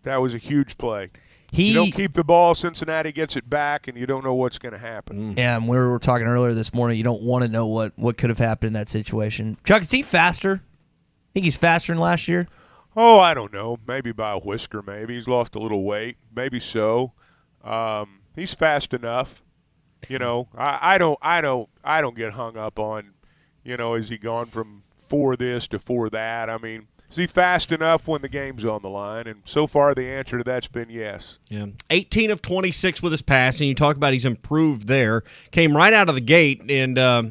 that was a huge play. You don't keep the ball, Cincinnati gets it back, and you don't know what's going to happen. Yeah, and we were talking earlier this morning. You don't want to know what could have happened in that situation. Chuck, is he faster? Think he's faster than last year? Oh, I don't know. Maybe by a whisker. Maybe he's lost a little weight. Maybe so. He's fast enough. You know, I don't get hung up on, you know, is he gone from 4 this to 4 that? I mean, is he fast enough when the game's on the line? And so far, the answer to that's been yes. Yeah, 18 of 26 with his passing. You talk about he's improved there. Came right out of the gate, and I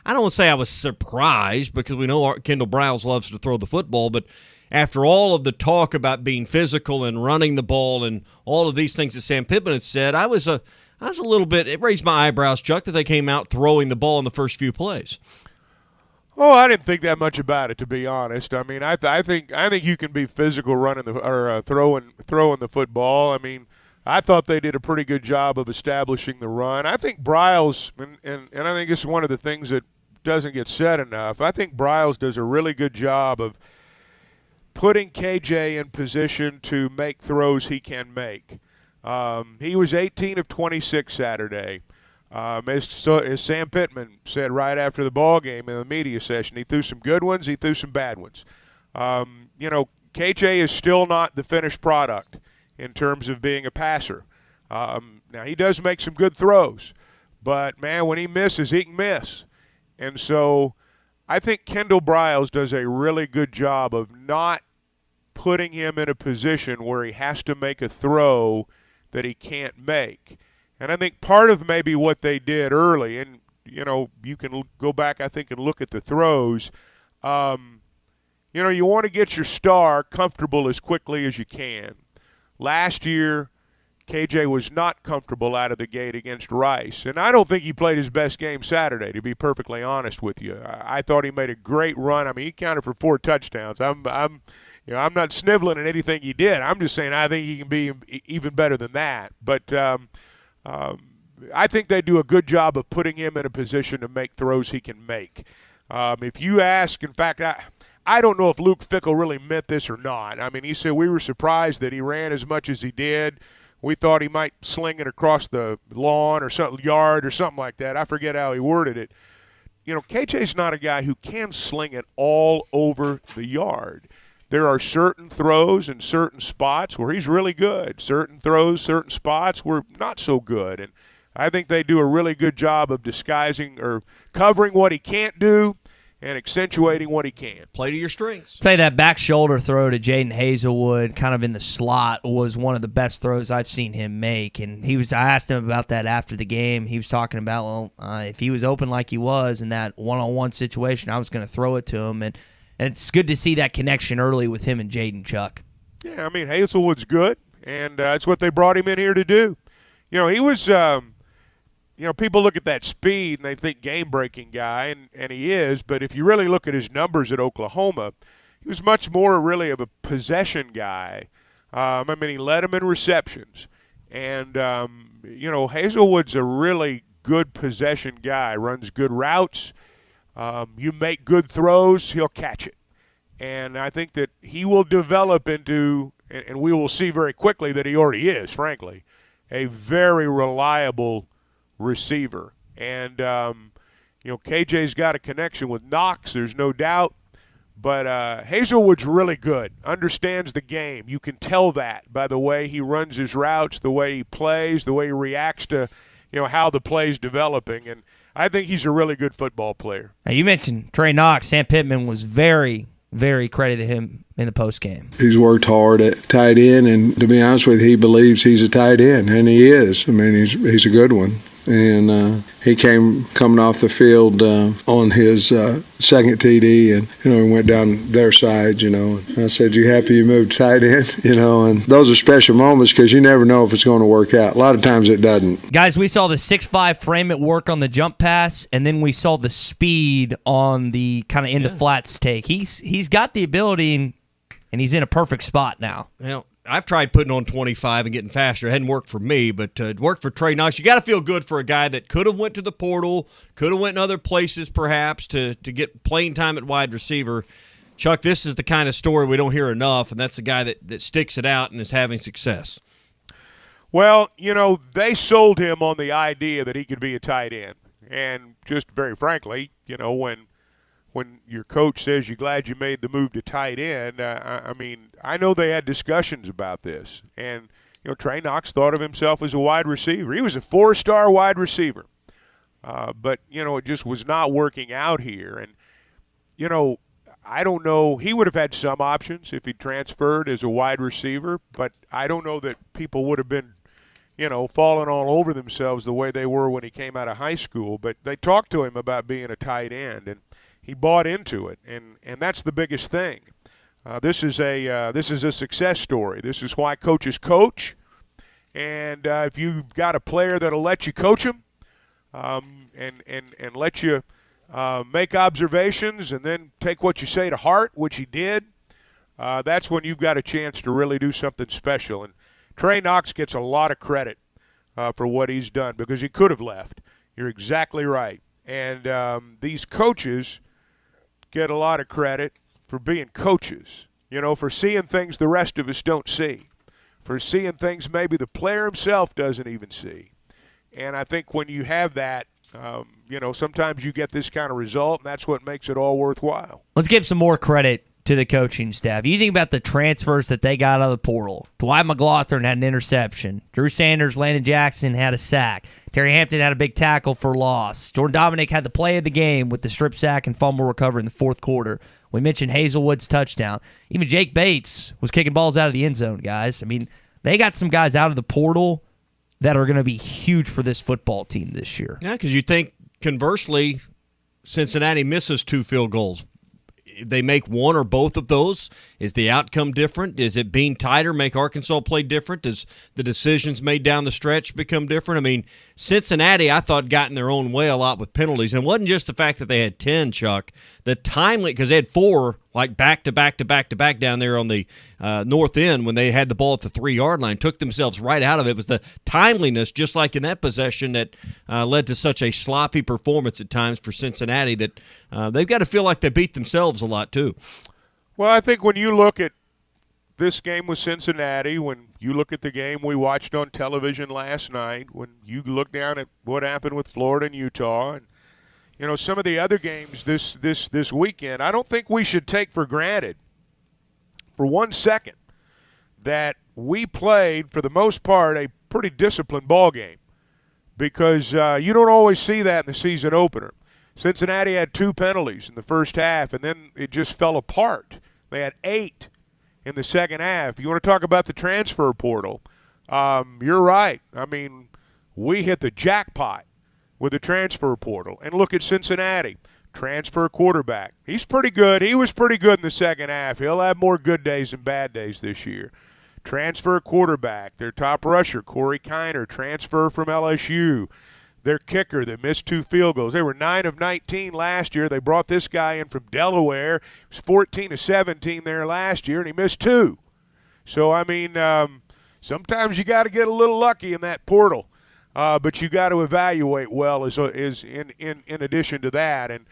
don't want to say I was surprised because we know Kendall Briles loves to throw the football, but after all of the talk about being physical and running the ball and all of these things that Sam Pittman had said, I was a little bit – it raised my eyebrows, Chuck, that they came out throwing the ball in the first few plays. Oh, I didn't think that much about it, to be honest. I mean, I think you can be physical running throwing the football. I mean, I thought they did a pretty good job of establishing the run. I think Briles, and I think this is one of the things that doesn't get said enough. I think Briles does a really good job of putting KJ in position to make throws he can make. He was 18 of 26 Saturday. As Sam Pittman said right after the ball game in the media session, he threw some good ones, he threw some bad ones. You know, KJ is still not the finished product in terms of being a passer. Now, he does make some good throws, but, man, when he misses, he can miss. And so I think Kendall Briles does a really good job of not putting him in a position where he has to make a throw that he can't make. And I think part of maybe what they did early, and, you know, you can go back, I think, and look at the throws. You know, you want to get your star comfortable as quickly as you can. Last year, KJ was not comfortable out of the gate against Rice. And I don't think he played his best game Saturday, to be perfectly honest with you. I thought he made a great run. I mean, he counted for 4 touchdowns. I'm not sniveling at anything he did. I'm just saying I think he can be even better than that. But I think they do a good job of putting him in a position to make throws he can make. If you ask, in fact, I don't know if Luke Fickell really meant this or not. I mean, he said we were surprised that he ran as much as he did. We thought he might sling it across the lawn or something, yard or something like that. I forget how he worded it. You know, KJ's not a guy who can sling it all over the yard. There are certain throws and certain spots where he's really good. Certain throws, certain spots were not so good. And I think they do a really good job of disguising or covering what he can't do and accentuating what he can. Play to your strengths. Say that back shoulder throw to Jaden Hazelwood, kind of in the slot, was one of the best throws I've seen him make. And I asked him about that after the game. He was talking about, well, if he was open like he was in that one-on-one situation, I was going to throw it to him. And it's good to see that connection early with him and Jaden, Chuck. Yeah, I mean, Hazelwood's good, and that's what they brought him in here to do. You know, he was you know, people look at that speed and they think game-breaking guy, and he is, but if you really look at his numbers at Oklahoma, he was much more really of a possession guy. I mean, he led them in receptions. And, you know, Hazelwood's a really good possession guy, runs good routes. You make good throws, he'll catch it. And I think that he will develop into, and we will see very quickly that he already is, frankly, a very reliable receiver. And, you know, KJ's got a connection with Knox, there's no doubt. But Hazelwood's really good, understands the game. You can tell that by the way he runs his routes, the way he plays, the way he reacts to, you know, how the play's developing. And I think he's a really good football player. Now, you mentioned Trey Knox. Sam Pittman was very, very credited him in the postgame. He's worked hard at tight end, and to be honest with you, he believes he's a tight end, and he is. I mean, he's a good one. And he came coming off the field on his second TD, and, you know, he went down their side, you know. And I said, you happy you moved tight end? You know, and those are special moments because you never know if it's going to work out. A lot of times it doesn't. Guys, we saw the 6'5" frame at work on the jump pass, and then we saw the speed on the kind of into flats take. He's got the ability, and he's in a perfect spot now. Well, I've tried putting on 25 and getting faster. It hadn't worked for me, but it worked for Trey Knox. You got to feel good for a guy that could have went to the portal, could have went in other places perhaps to get playing time at wide receiver. Chuck, this is the kind of story we don't hear enough, and that's the guy that sticks it out and is having success. Well, they sold him on the idea that he could be a tight end. And just very frankly, when your coach says you're glad you made the move to tight end, I know they had discussions about this. And, Trey Knox thought of himself as a wide receiver. He was a 4-star wide receiver. But, it just was not working out here. And, I don't know. He would have had some options if he transferred as a wide receiver, but I don't know that people would have been, falling all over themselves the way they were when he came out of high school. But they talked to him about being a tight end, and he bought into it, and that's the biggest thing. This is a success story. This is why coaches coach, and if you've got a player that'll let you coach him, and let you make observations and then take what you say to heart, which he did, that's when you've got a chance to really do something special. And Trey Knox gets a lot of credit for what he's done because he could have left. You're exactly right. And these coaches get a lot of credit for being coaches, for seeing things the rest of us don't see, for seeing things maybe the player himself doesn't even see. And I think when you have that, sometimes you get this kind of result, and that's what makes it all worthwhile. Let's give some more credit to the coaching staff. You think about the transfers that they got out of the portal. Dwight McLaughlin had an interception. Drew Sanders, Landon Jackson had a sack. Terry Hampton had a big tackle for loss. Jordan Dominic had the play of the game with the strip sack and fumble recovery in the fourth quarter. We mentioned Hazelwood's touchdown. Even Jake Bates was kicking balls out of the end zone, guys. They got some guys out of the portal that are going to be huge for this football team this year. Yeah, because you think, conversely, Cincinnati misses 2 field goals. They make one or both of those. Is the outcome different? Is it being tighter make Arkansas play different? Does the decisions made down the stretch become different? Cincinnati, I thought, got in their own way a lot with penalties. And it wasn't just the fact that they had 10, Chuck. The timely, because they had 4, back to back down there on the north end when they had the ball at the 3-yard line, took themselves right out of it. It was the timeliness, just like in that possession, that led to such a sloppy performance at times for Cincinnati that they've got to feel like they beat themselves a lot too. Well, I think when you look at this game with Cincinnati, when you look at the game we watched on television last night, when you look down at what happened with Florida and Utah, and some of the other games this weekend, I don't think we should take for granted for 1 second that we played, for the most part, a pretty disciplined ball game, because you don't always see that in the season opener. Cincinnati had 2 penalties in the first half, and then it just fell apart. They had 8 in the second half. You want to talk about the transfer portal? You're right. We hit the jackpot with the transfer portal. And look at Cincinnati. Transfer quarterback. He's pretty good. He was pretty good in the second half. He'll have more good days than bad days this year. Transfer quarterback. Their top rusher, Corey Kiner, transfer from LSU. Their kicker that missed 2 field goals. They were 9 of 19 last year. They brought this guy in from Delaware. He was 14 of 17 there last year, and he missed 2. So, sometimes you got to get a little lucky in that portal. But you got to evaluate well as in addition to that. And,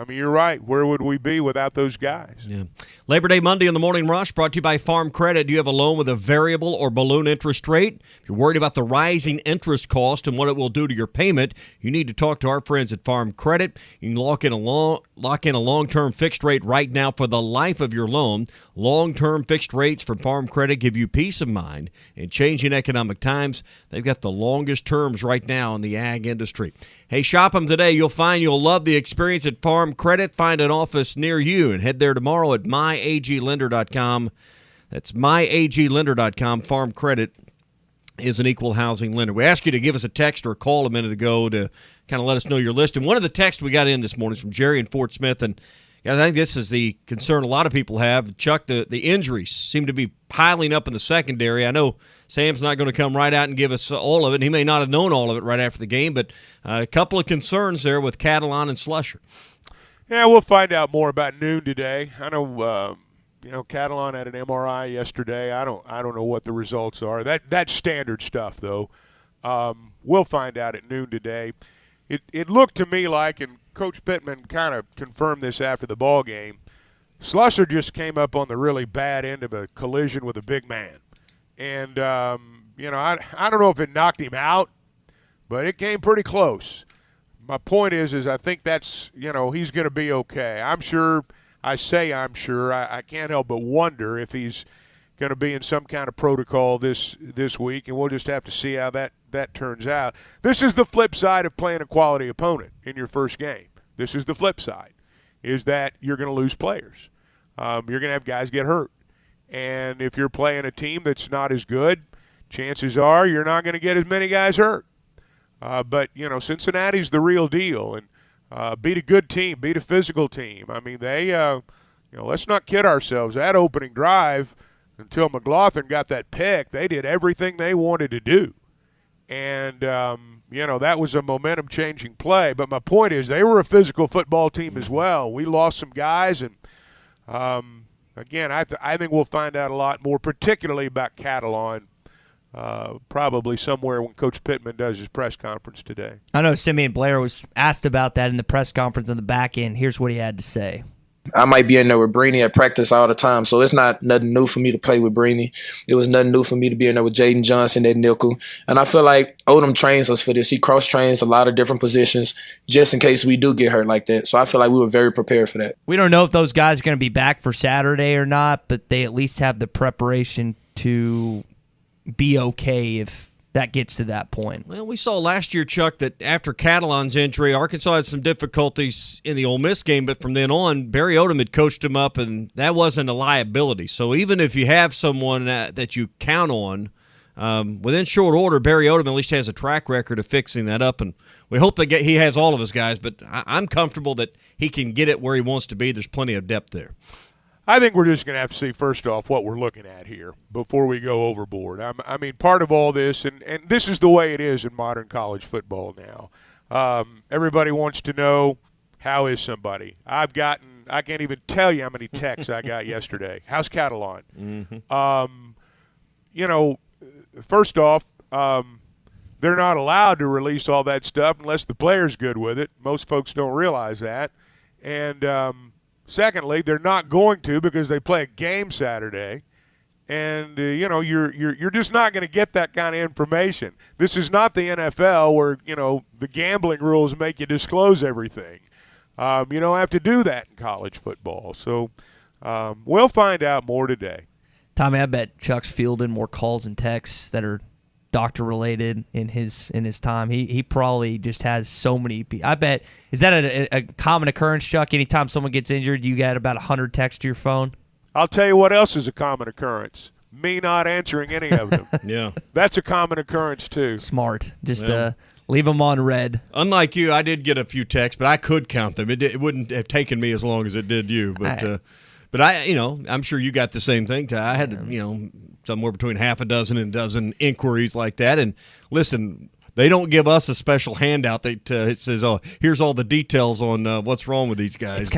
you're right. Where would we be without those guys? Yeah. Labor Day Monday in the Morning Rush brought to you by Farm Credit. Do you have a loan with a variable or balloon interest rate? If you're worried about the rising interest cost and what it will do to your payment, you need to talk to our friends at Farm Credit. You can lock in a long-term fixed rate right now for the life of your loan. Long-term fixed rates from Farm Credit give you peace of mind. In changing economic times, they've got the longest terms right now in the ag industry. Hey, shop them today. You'll find you'll love the experience at Farm Credit. Find an office near you and head there tomorrow at myaglender.com. That's myaglender.com. Farm Credit is an equal housing lender. We asked you to give us a text or a call a minute ago to kind of let us know your list. And one of the texts we got in this morning is from Jerry in Fort Smith. And guys, I think this is the concern a lot of people have. Chuck, the injuries seem to be piling up in the secondary. I know Sam's not going to come right out and give us all of it, and he may not have known all of it right after the game, but a couple of concerns there with Catalon and Slusher. Yeah, we'll find out more about noon today. I know, Catalon had an MRI yesterday. I don't know what the results are. That's standard stuff, though. We'll find out at noon today. It looked to me like, and Coach Pittman kind of confirmed this after the ball game, Slusser just came up on the really bad end of a collision with a big man. And, I don't know if it knocked him out, but it came pretty close. My point is I think that's, he's going to be okay. I'm sure, I can't help but wonder if he's going to be in some kind of protocol this week, and we'll just have to see how that turns out. This is the flip side of playing a quality opponent in your first game. This is the flip side, is that you're going to lose players. You're going to have guys get hurt. And if you're playing a team that's not as good, chances are you're not going to get as many guys hurt. But Cincinnati's the real deal. And beat a good team, beat a physical team. I mean, they, let's not kid ourselves. That opening drive, until McLaughlin got that pick, they did everything they wanted to do. And, that was a momentum-changing play. But my point is they were a physical football team as well. We lost some guys, and again, I think we'll find out a lot more, particularly about Catalon, probably somewhere when Coach Pittman does his press conference today. I know Simeon Blair was asked about that in the press conference on the back end. Here's what he had to say. I might be in there with Breeny at practice all the time, so it's not nothing new for me to play with Breeny. It was nothing new for me to be in there with Jaden Johnson at nickel. And I feel like Odom trains us for this. He cross-trains a lot of different positions just in case we do get hurt like that. So I feel like we were very prepared for that. We don't know if those guys are going to be back for Saturday or not, but they at least have the preparation to be okay if that gets to that point. Well, we saw last year, Chuck, that after Catalon's injury, Arkansas had some difficulties in the Ole Miss game, but from then on, Barry Odom had coached him up, and that wasn't a liability. So even if you have someone that you count on, within short order, Barry Odom at least has a track record of fixing that up, and we hope that he has all of his guys, but I'm comfortable that he can get it where he wants to be. There's plenty of depth there. I think we're just going to have to see, first off, what we're looking at here before we go overboard. I mean, part of all this, and this is the way it is in modern college football now. Everybody wants to know, how is somebody? I can't even tell you how many texts I got yesterday. How's Catalon? Mm-hmm. First off, they're not allowed to release all that stuff unless the player's good with it. Most folks don't realize that. And secondly, they're not going to because they play a game Saturday, and you're just not going to get that kind of information. This is not the NFL where the gambling rules make you disclose everything. You don't have to do that in college football. So we'll find out more today. Tommy, I bet Chuck's fielding more calls and texts that are doctor related in his time. He probably just has so many. I bet, is that a common occurrence, Chuck? Anytime someone gets injured, you get about 100 texts to your phone? I'll tell you what else is a common occurrence. Me not answering any of them. Yeah, that's a common occurrence too. Smart. Just leave them on red. Unlike you, I did get a few texts, but I could count them. It wouldn't have taken me as long as it did you. But I'm sure you got the same thing. I had somewhere between half a dozen and a dozen inquiries like that. And listen, they don't give us a special handout that it says, "Oh, here's all the details on what's wrong with these guys."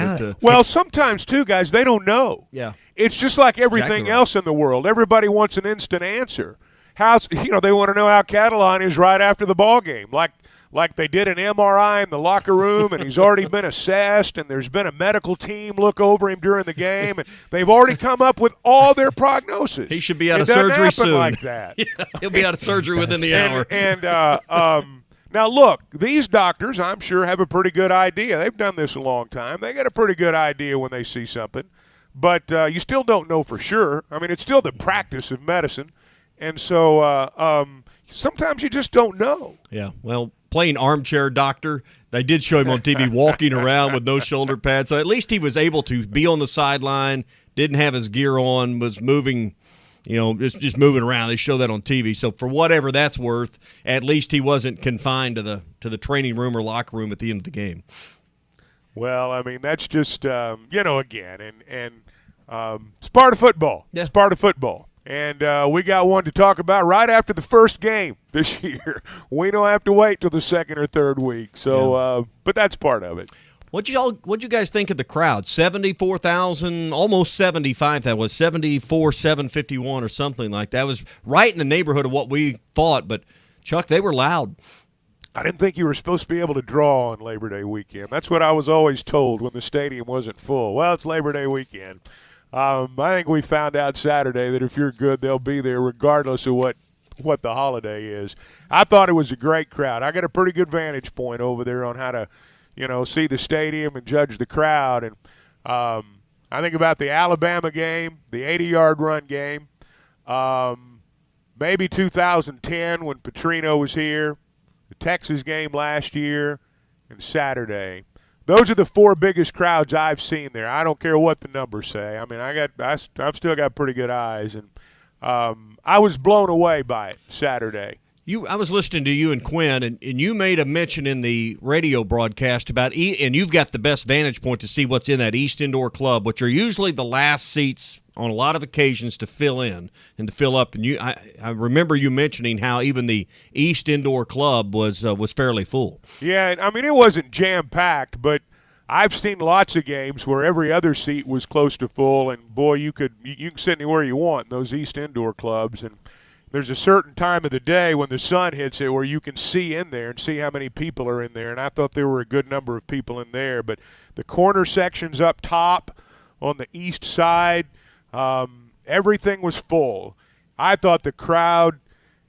Well, sometimes too, guys, they don't know. Yeah, it's just like everything else in the world. Everybody wants an instant answer. They want to know how Catalon is right after the ball game, like they did an MRI in the locker room, and he's already been assessed, and there's been a medical team look over him during the game, and they've already come up with all their prognosis. He should be out of surgery soon. Like that. Yeah, he'll be out of surgery within the hour. And now, look, these doctors, I'm sure, have a pretty good idea. They've done this a long time. They got a pretty good idea when they see something, but you still don't know for sure. I mean, it's still the practice of medicine, and so sometimes you just don't know. Yeah, well, playing armchair doctor, they did show him on TV walking around with no shoulder pads. So at least he was able to be on the sideline, didn't have his gear on, was moving, just moving around. They show that on TV. So for whatever that's worth, at least he wasn't confined to the training room or locker room at the end of the game. Well, I mean, that's just, again, and it's part of football. Yeah. It's part of football. And we got one to talk about right after the first game this year. We don't have to wait till the second or third week. So, but that's part of it. What'd you guys think of the crowd? 74,000, almost 75,000. That was 74,751 or something like that. It was right in the neighborhood of what we thought. But Chuck, they were loud. I didn't think you were supposed to be able to draw on Labor Day weekend. That's what I was always told when the stadium wasn't full. Well, it's Labor Day weekend. I think we found out Saturday that if you're good, they'll be there regardless of what the holiday is. I thought it was a great crowd. I got a pretty good vantage point over there on how to, see the stadium and judge the crowd. And I think about the Alabama game, the 80-yard run game, maybe 2010 when Petrino was here, the Texas game last year, and Saturday. Those are the 4 biggest crowds I've seen there. I don't care what the numbers say. I mean, I've still got pretty good eyes, and I was blown away by it Saturday. I was listening to you and Quinn, and you made a mention in the radio broadcast about, and you've got the best vantage point to see what's in that East Indoor Club, which are usually the last seats on a lot of occasions to fill in and to fill up. And I remember you mentioning how even the East Indoor Club was fairly full. Yeah, I mean, it wasn't jam-packed, but I've seen lots of games where every other seat was close to full, and boy, you can sit anywhere you want in those East Indoor Clubs. And there's a certain time of the day when the sun hits it where you can see in there and see how many people are in there. And I thought there were a good number of people in there. But the corner sections up top on the east side, everything was full. I thought the crowd,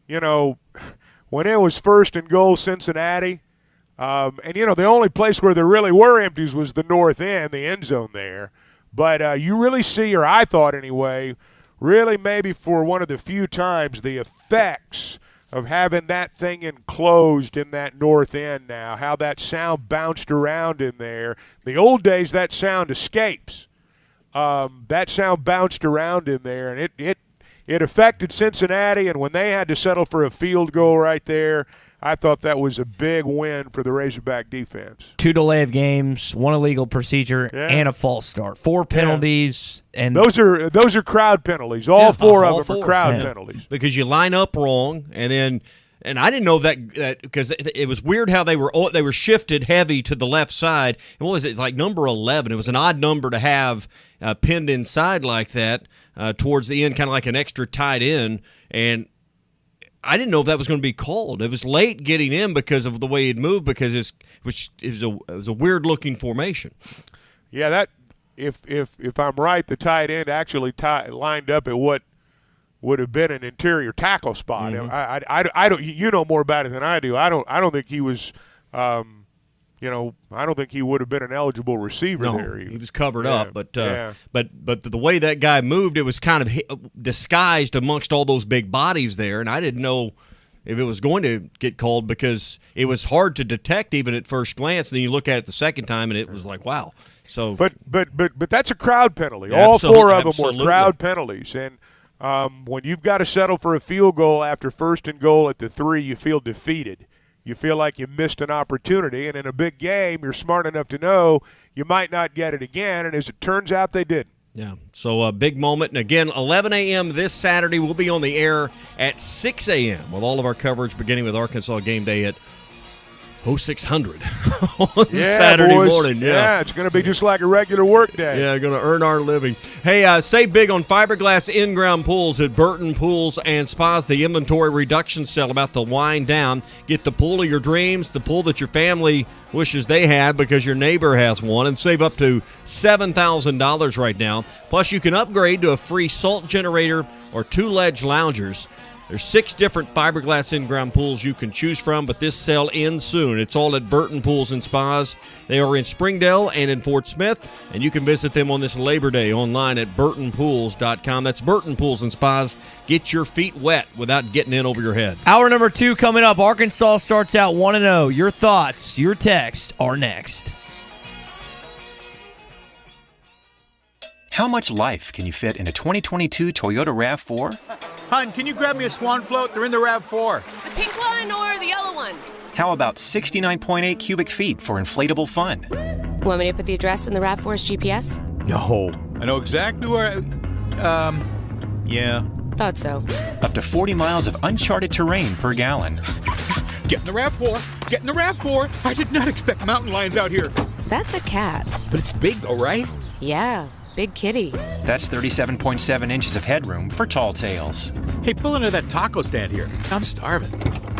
when it was 1st and goal Cincinnati, and the only place where there really were empties was the north end, the end zone there. But you really see, or I thought anyway, really maybe for one of the few times, the effects of having that thing enclosed in that north end now, how that sound bounced around in there. The old days, that sound escapes. That sound bounced around in there, and it affected Cincinnati, and when they had to settle for a field goal right there, I thought that was a big win for the Razorback defense. 2 delay of games, 1 illegal procedure, and a false start. 4 penalties. And those are crowd penalties. All 4 of them are crowd penalties. Because you line up wrong, and I didn't know that because it was weird how they were shifted heavy to the left side. And what was it? It's like number 11. It was an odd number to have pinned inside like that towards the end, kind of like an extra tight end. And I didn't know if that was going to be called. It was late getting in because of the way he'd moved, because it was a weird looking formation. Yeah, that if I'm right, the tight end actually lined up at what would have been an interior tackle spot. Mm-hmm. I don't. You know more about it than I do. I don't think he was. I don't think he would have been an eligible receiver there. He was covered up, but the way that guy moved, it was kind of disguised amongst all those big bodies there, and I didn't know if it was going to get called because it was hard to detect even at first glance. And then you look at it the second time, and it was like, wow. So, but that's a crowd penalty. Yeah, all 4 of them were crowd penalties, and when you've got to settle for a field goal after 1st and goal at the 3, you feel defeated. You feel like you missed an opportunity, and in a big game, you're smart enough to know you might not get it again, and as it turns out, they didn't. Yeah, so a big moment. And again, 11 a.m. this Saturday. We'll be on the air at 6 a.m. with all of our coverage beginning with Arkansas game day at 0600 on Saturday morning. Yeah, it's going to be just like a regular work day. Yeah, going to earn our living. Hey, save big on fiberglass in-ground pools at Burton Pools and Spas. The inventory reduction sale about to wind down. Get the pool of your dreams, the pool that your family wishes they had because your neighbor has one, and save up to $7,000 right now. Plus, you can upgrade to a free salt generator or 2 ledge loungers. There's 6 different fiberglass in-ground pools you can choose from, but this sale ends soon. It's all at Burton Pools and Spas. They are in Springdale and in Fort Smith, and you can visit them on this Labor Day online at burtonpools.com. That's Burton Pools and Spas. Get your feet wet without getting in over your head. Hour number 2 coming up. Arkansas starts out 1-0. Your thoughts, your text are next. How much life can you fit in a 2022 Toyota RAV4? Hun, can you grab me a swan float? They're in the RAV4. The pink one or the yellow one? How about 69.8 cubic feet for inflatable fun? Want me to put the address in the RAV4's GPS? No. I know exactly where yeah. Thought so. Up to 40 miles of uncharted terrain per gallon. Get in the RAV4. Get in the RAV4. I did not expect mountain lions out here. That's a cat. But it's big though, right? Yeah. Big kitty. That's 37.7 inches of headroom for tall tales. Hey, pull into that taco stand here. I'm starving.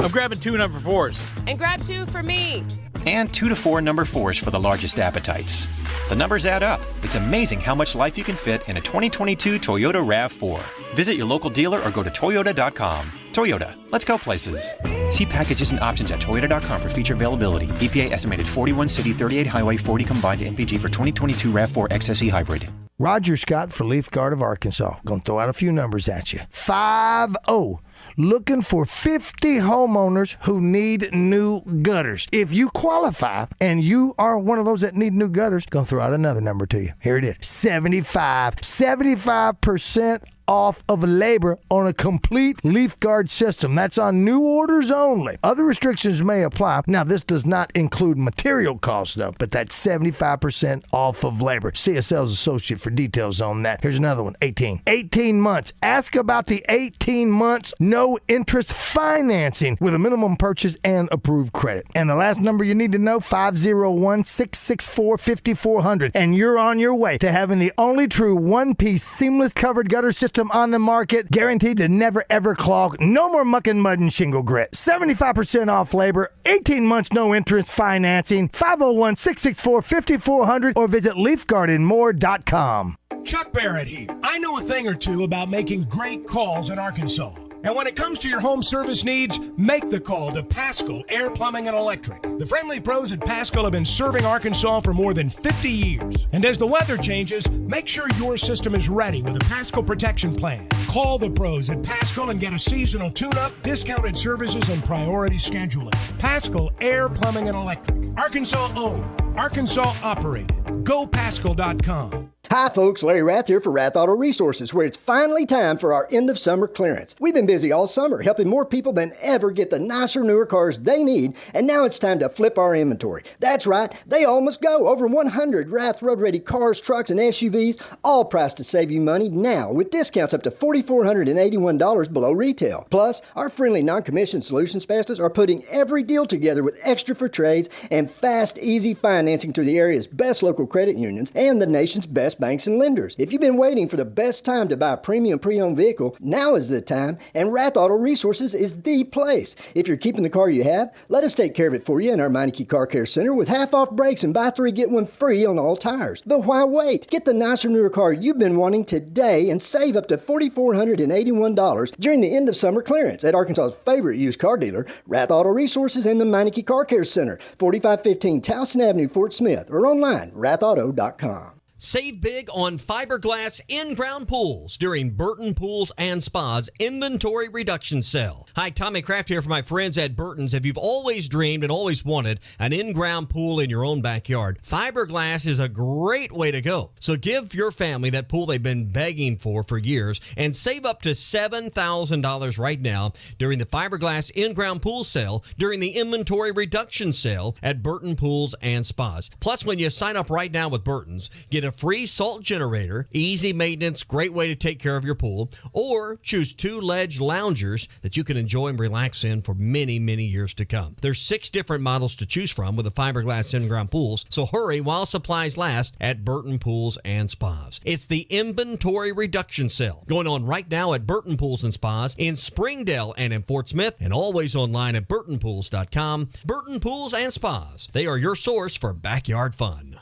I'm grabbing 2 number 4s. And grab 2 for me. And 2 to 4 number 4s for the largest appetites. The numbers add up. It's amazing how much life you can fit in a 2022 Toyota RAV4. Visit your local dealer or go to Toyota.com. Toyota, let's go places. See packages and options at Toyota.com for feature availability. EPA estimated 41 city, 38 highway, 40 combined NVG for 2022 RAV4 XSE hybrid. Roger Scott for Leaf Guard of Arkansas. Gonna throw out a few numbers at you. 5-0. Looking for 50 homeowners who need new gutters. If you qualify and you are one of those that need new gutters, gonna throw out another number to you. Here it is. 75% off of labor on a complete Leaf Guard system. That's on new orders only. Other restrictions may apply. Now, this does not include material costs, though, but that's 75% off of labor. See a sales associate for details on that. Here's another one, 18 months. Ask about the 18 months no interest financing with a minimum purchase and approved credit. And the last number you need to know, 501-664-5400. And you're on your way to having the only true one-piece seamless covered gutter system on the market, guaranteed to never ever clog. No more muck and mud and shingle grit. 75% off labor, 18 months no interest financing. 501-664-5400 or visit leafgardenmore.com. Chuck Barrett here. I know a thing or two about making great calls in Arkansas. And when it comes to your home service needs, make the call to Paschal Air Plumbing and Electric. The friendly pros at Paschal have been serving Arkansas for more than 50 years. And as the weather changes, make sure your system is ready with a Paschal protection plan. Call the pros at Paschal and get a seasonal tune-up, discounted services, and priority scheduling. Paschal Air Plumbing and Electric. Arkansas owned. Arkansas operated. GoPaschal.com. Hi folks, Larry Rath here for Rath Auto Resources, where it's finally time for our end of summer clearance. We've been busy all summer helping more people than ever get the nicer, newer cars they need, and now it's time to flip our inventory. That's right, they all must go. Over 100 Rath road-ready cars, trucks, and SUVs, all priced to save you money now with discounts up to $4,481 below retail. Plus, our friendly non-commissioned solution specialists are putting every deal together with extra for trades and fast, easy financing through the area's best local credit unions and the nation's best banks and lenders. If you've been waiting for the best time to buy a premium pre-owned vehicle, now is the time, and Rath Auto Resources is the place. If you're keeping the car you have, let us take care of it for you in our Meineke Car Care Center with half-off brakes and buy 3, get 1 free on all tires. But why wait? Get the nicer, newer car you've been wanting today and save up to $4,481 during the end of summer clearance at Arkansas's favorite used car dealer, Rath Auto Resources and the Meineke Car Care Center, 4515 Towson Avenue, Fort Smith, or online, rathauto.com. Save big on fiberglass in-ground pools during Burton Pools and Spa's inventory reduction sale. Hi, Tommy Kraft here for my friends at Burton's. If you've always dreamed and always wanted an in-ground pool in your own backyard, fiberglass is a great way to go. So give your family that pool they've been begging for years and save up to $7,000 right now during the fiberglass in-ground pool sale during the inventory reduction sale at Burton Pools and Spas. Plus, when you sign up right now with Burton's, get a free salt generator, easy maintenance, great way to take care of your pool, or choose 2 ledge loungers that you can enjoy and relax in for many, many years to come. There's 6 different models to choose from with the fiberglass in-ground pools, so hurry while supplies last at Burton Pools and Spas. It's the inventory reduction sale going on right now at Burton Pools and Spas in Springdale and in Fort Smith, and always online at burtonpools.com. Burton Pools and Spas. They are your source for backyard fun.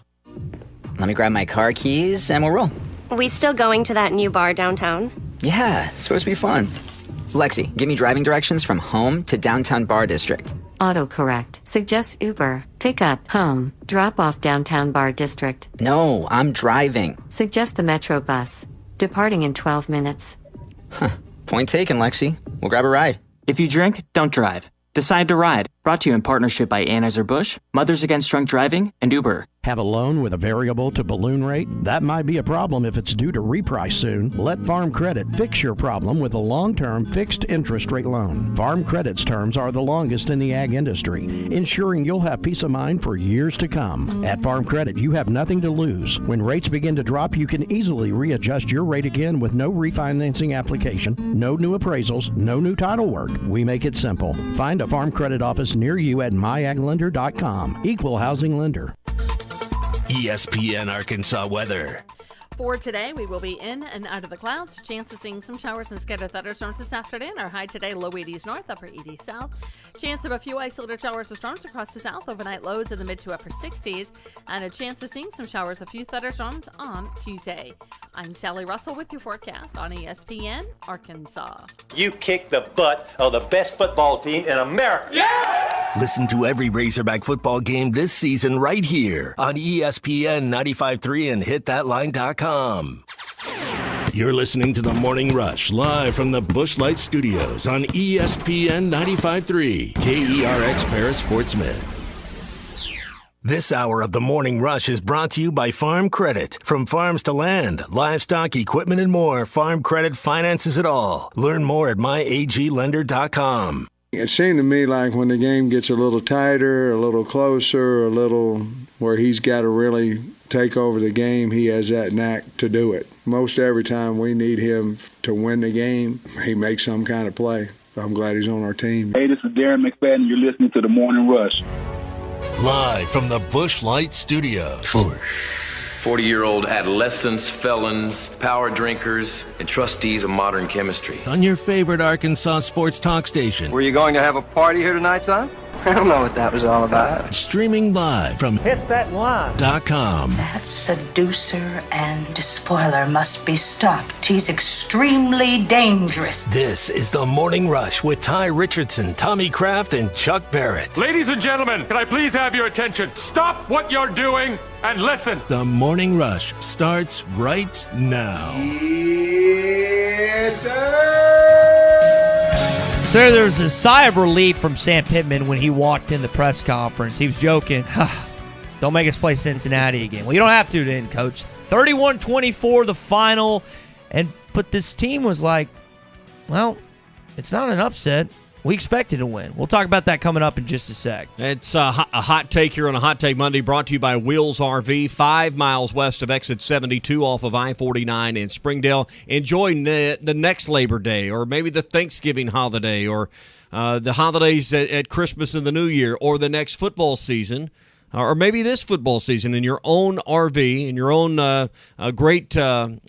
Let me grab my car keys and we'll roll. We still going to that new bar downtown? Yeah, it's supposed to be fun. Lexi, give me driving directions from home to downtown Bar District. Autocorrect. Suggest Uber. Pick up, home. Drop off downtown Bar District. No, I'm driving. Suggest the Metro bus. Departing in 12 minutes. Huh. Point taken, Lexi. We'll grab a ride. If you drink, don't drive. Decide to ride. Brought to you in partnership by Anheuser-Busch, Mothers Against Drunk Driving, and Uber. Have a loan with a variable to balloon rate? That might be a problem if it's due to reprice soon. Let Farm Credit fix your problem with a long-term fixed interest rate loan. Farm Credit's terms are the longest in the ag industry, ensuring you'll have peace of mind for years to come. At Farm Credit, you have nothing to lose. When rates begin to drop, you can easily readjust your rate again with no refinancing application, no new appraisals, no new title work. We make it simple. Find a Farm Credit office near you at myaglender.com. Equal housing lender. ESPN Arkansas weather. For today, we will be in and out of the clouds. Chance of seeing some showers and scattered thunderstorms this afternoon. Our high today, low 80s north, upper 80s south. Chance of a few isolated showers or storms across the south. Overnight lows in the mid to upper 60s. And a chance of seeing some showers, a few thunderstorms on Tuesday. I'm Sally Russell with your forecast on ESPN Arkansas. You kick the butt of the best football team in America. Yeah! Listen to every Razorback football game this season right here on ESPN 95.3 and hitthatline.com. You're listening to The Morning Rush live from the Busch Light Studios on ESPN 95.3 KERX Paris Fort Smith. This hour of The Morning Rush is brought to you by Farm Credit. From farms to land, livestock, equipment, and more, Farm Credit finances it all. Learn more at myaglender.com. It seemed to me like when the game gets a little tighter, a little closer, a little where he's got to really take over the game, he has that knack to do it. Most every time we need him to win the game, he makes some kind of play. I'm glad he's on our team. Hey, this is Darren McFadden, and you're listening to The Morning Rush. Live from the Busch Light Studios. 40-year-old adolescents, felons, power drinkers, and trustees of modern chemistry. On your favorite Arkansas sports talk station. Were you going to have a party here tonight, son? I don't know what that was all about. Streaming live from hitthatline.com. That seducer and spoiler must be stopped. He's extremely dangerous. This is The Morning Rush with Ty Richardson, Tommy Kraft, and Chuck Barrett. Ladies and gentlemen, can I please have your attention? Stop what you're doing and listen. The Morning Rush starts right now. Yes, sir. So there was a sigh of relief from Sam Pittman when he walked in the press conference. He was joking, don't make us play Cincinnati again. Well, you don't have to then, Coach. 31-24 the final. But this team was like, well, it's not an upset. We expected to win. We'll talk about that coming up in just a sec. It's a hot take here on a Hot Take Monday, brought to you by Wheels RV, 5 miles west of exit 72 off of I-49 in Springdale. Enjoy the next Labor Day, or maybe the Thanksgiving holiday, or the holidays at Christmas and the New Year, or the next football season, or maybe this football season in your own RV, in your own great time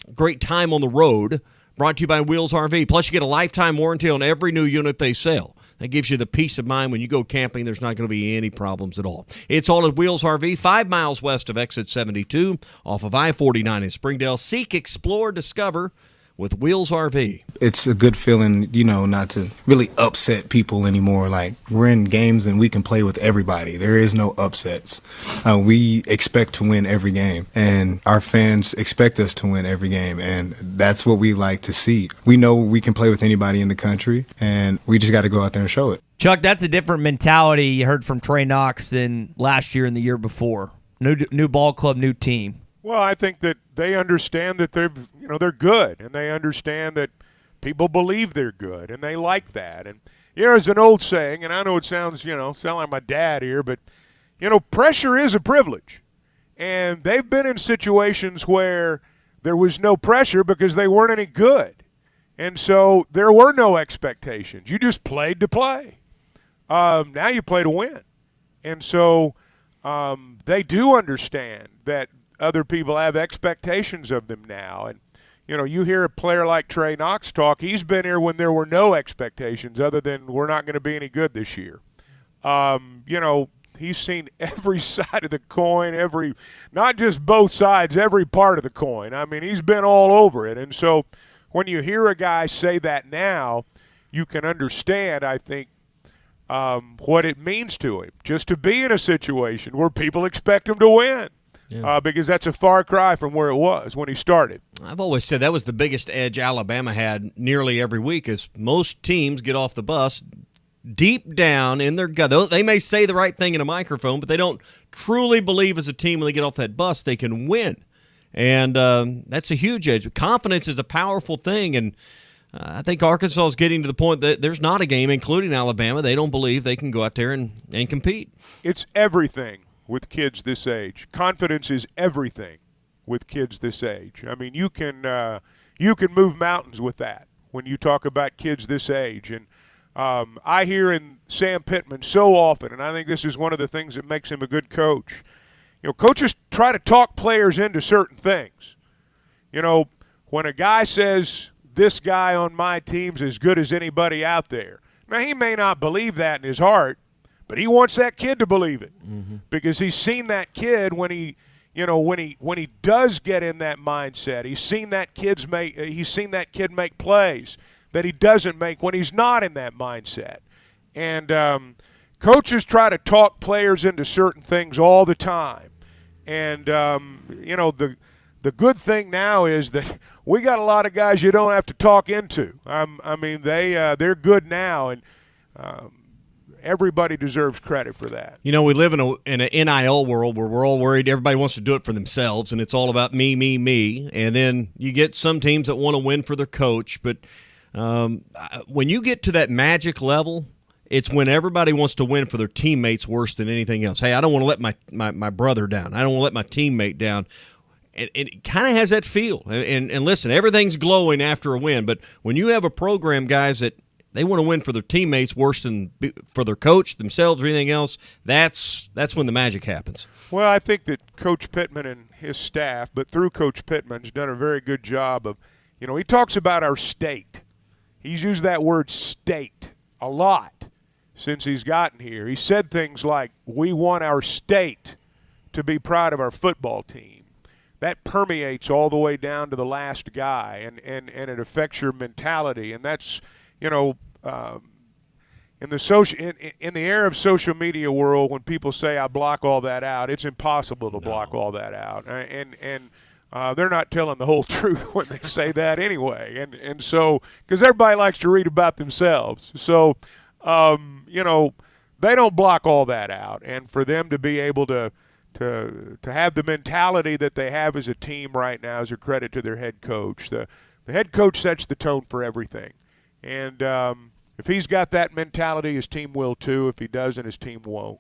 on the road. Brought to you by Wheels RV. Plus, you get a lifetime warranty on every new unit they sell. That gives you the peace of mind when you go camping. There's not going to be any problems at all. It's all at Wheels RV, 5 miles west of exit 72 off of I-49 in Springdale. Seek, explore, discover with Wheels RV. It's a good feeling, not to really upset people anymore. Like, we're in games and we can play with everybody. There is no upsets. We expect to win every game, and our fans expect us to win every game, and that's what we like to see. We know we can play with anybody in the country, and we just got to go out there and show it. Chuck, that's a different mentality you heard from Trey Knox than last year and the year before. New ball club, new team. Well, I think that they understand that they're good, and they understand that people believe they're good, and they like that. And there's an old saying, and I know it sound like my dad here, but pressure is a privilege. And they've been in situations where there was no pressure because they weren't any good, and so there were no expectations. You just played to play. Now you play to win, and so they do understand that other people have expectations of them now. And, you hear a player like Trey Knox talk. He's been here when there were no expectations other than we're not going to be any good this year. He's seen every side of the coin, not just both sides, every part of the coin. I mean, he's been all over it. And so when you hear a guy say that now, you can understand, I think, what it means to him just to be in a situation where people expect him to win. Yeah. Because that's a far cry from where it was when he started. I've always said that was the biggest edge Alabama had nearly every week, is most teams get off the bus deep down in their gut. They may say the right thing in a microphone, but they don't truly believe as a team when they get off that bus they can win. And that's a huge edge. Confidence is a powerful thing, and I think Arkansas is getting to the point that there's not a game, including Alabama, they don't believe they can go out there and compete. It's everything with kids this age. Confidence is everything with kids this age. I mean, you can move mountains with that when you talk about kids this age. And I hear in Sam Pittman so often, and I think this is one of the things that makes him a good coach. Coaches try to talk players into certain things. You know, when a guy says this guy on my team's as good as anybody out there, now he may not believe that in his heart, but he wants that kid to believe it because he's seen that kid when he does get in that mindset. He's seen that kid make plays that he doesn't make when he's not in that mindset. And coaches try to talk players into certain things all the time. And the good thing now is that we got a lot of guys you don't have to talk into. They're good now, and everybody deserves credit for that. You know, we live in an NIL world where we're all worried everybody wants to do it for themselves, and it's all about me, me, me. And then you get some teams that want to win for their coach. But when you get to that magic level, it's when everybody wants to win for their teammates worse than anything else. Hey, I don't want to let my brother down. I don't want to let my teammate down. And it kind of has that feel. And listen, everything's glowing after a win. But when you have a program, guys, that they want to win for their teammates worse than for their coach, themselves, or anything else, that's when the magic happens. Well, I think that Coach Pittman and his staff, but through Coach Pittman, has done a very good job of, he talks about our state. He's used that word state a lot since he's gotten here. He said things like, we want our state to be proud of our football team. That permeates all the way down to the last guy, and it affects your mentality. And that's, in the era of social media world, when people say I block all that out, it's impossible to block all that out. And they're not telling the whole truth when they say that anyway. And so, because everybody likes to read about themselves. So, they don't block all that out. And for them to be able to have the mentality that they have as a team right now is a credit to their head coach. The head coach sets the tone for everything. And if he's got that mentality, his team will too. If he doesn't, his team won't.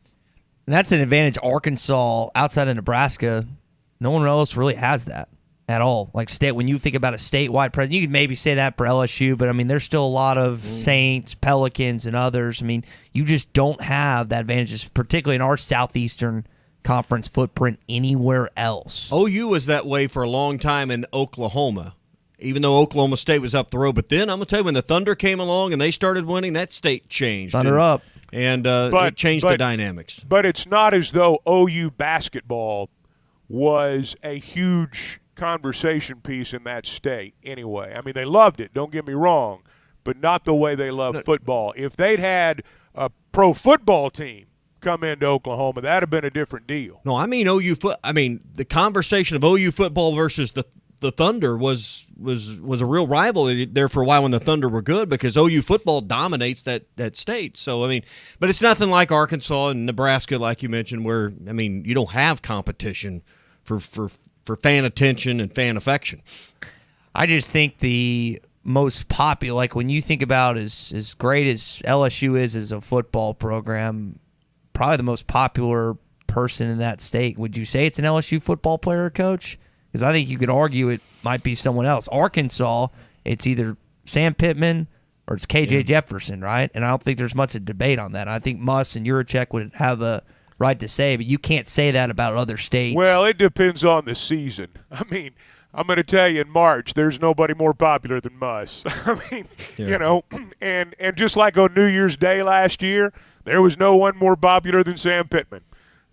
And that's an advantage Arkansas, outside of Nebraska, no one else really has that at all. Like when you think about a statewide president, you could maybe say that for LSU, but there's still a lot of Saints, Pelicans, and others. You just don't have that advantage, particularly in our Southeastern Conference footprint anywhere else. OU was that way for a long time in Oklahoma, even though Oklahoma State was up the road. But then I'm going to tell you, when the Thunder came along and they started winning, that state changed. Thunder up. And it changed the dynamics. But it's not as though OU basketball was a huge conversation piece in that state anyway. They loved it, don't get me wrong, but not the way they love football. If they'd had a pro football team come into Oklahoma, that'd have been a different deal. No, the conversation of OU football versus the Thunder was a real rivalry there for a while when the Thunder were good, because OU football dominates that state. So but it's nothing like Arkansas and Nebraska, like you mentioned, where you don't have competition for fan attention and fan affection. I just think the most popular, like when you think about as great as LSU is as a football program, probably the most popular person in that state, would you say it's an LSU football player or coach? Because I think you could argue it might be someone else. Arkansas, it's either Sam Pittman or it's KJ Jefferson, right? And I don't think there's much of debate on that. I think Muss and Juracek would have a right to say, but you can't say that about other states. Well, it depends on the season. I'm going to tell you, in March, there's nobody more popular than Muss. And just like on New Year's Day last year, there was no one more popular than Sam Pittman.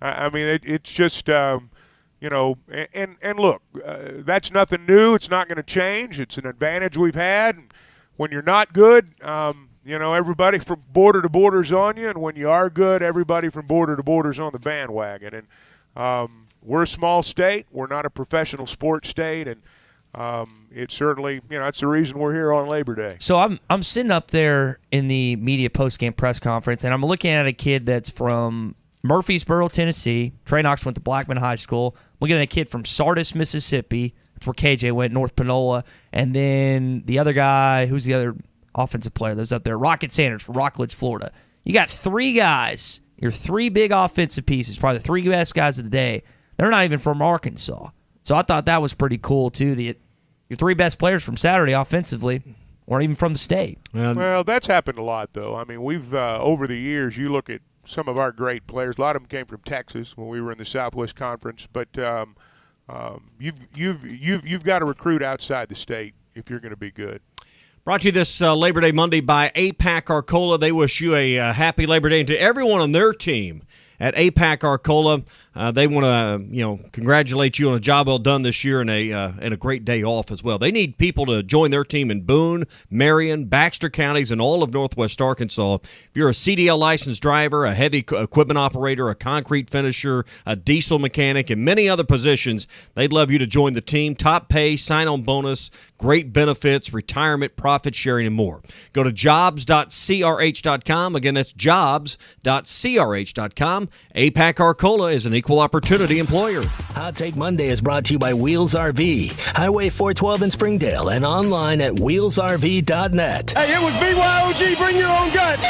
It's just, and look, that's nothing new. It's not going to change. It's an advantage we've had. When you're not good, everybody from border to border's on you, and when you are good, everybody from border to border's on the bandwagon. And we're a small state. We're not a professional sports state, and it's certainly, that's the reason we're here on Labor Day. So I'm sitting up there in the media post-game press conference, and I'm looking at a kid that's from Murfreesboro, Tennessee. Trey Knox went to Blackman High School. I'm looking at a kid from Sardis, Mississippi. That's where KJ went, North Panola. And then the other guy, who's the other offensive player that's up there? Rocket Sanders from Rockledge, Florida. You got three guys, your three big offensive pieces, probably the three best guys of the day. They're not even from Arkansas. So I thought that was pretty cool, too. Your three best players from Saturday offensively weren't even from the state. Well, that's happened a lot, though. We've, over the years, you look at some of our great players. A lot of them came from Texas when we were in the Southwest Conference. But You've got to recruit outside the state if you're going to be good. Brought to you this Labor Day Monday by APAC Arcola. They wish you a happy Labor Day, and to everyone on their team at APAC Arcola. They want to, congratulate you on a job well done this year and a great day off as well. They need people to join their team in Boone, Marion, Baxter counties, and all of Northwest Arkansas. If you're a CDL licensed driver, a heavy equipment operator, a concrete finisher, a diesel mechanic, and many other positions, they'd love you to join the team. Top pay, sign-on bonus, great benefits, retirement, profit sharing, and more. Go to jobs.crh.com. Again, that's jobs.crh.com. APAC Arcola is an equal opportunity employer. Hot Take Monday is brought to you by Wheels RV, Highway 412 in Springdale, and online at wheelsrv.net. Hey, it was BYOG, bring your own guts.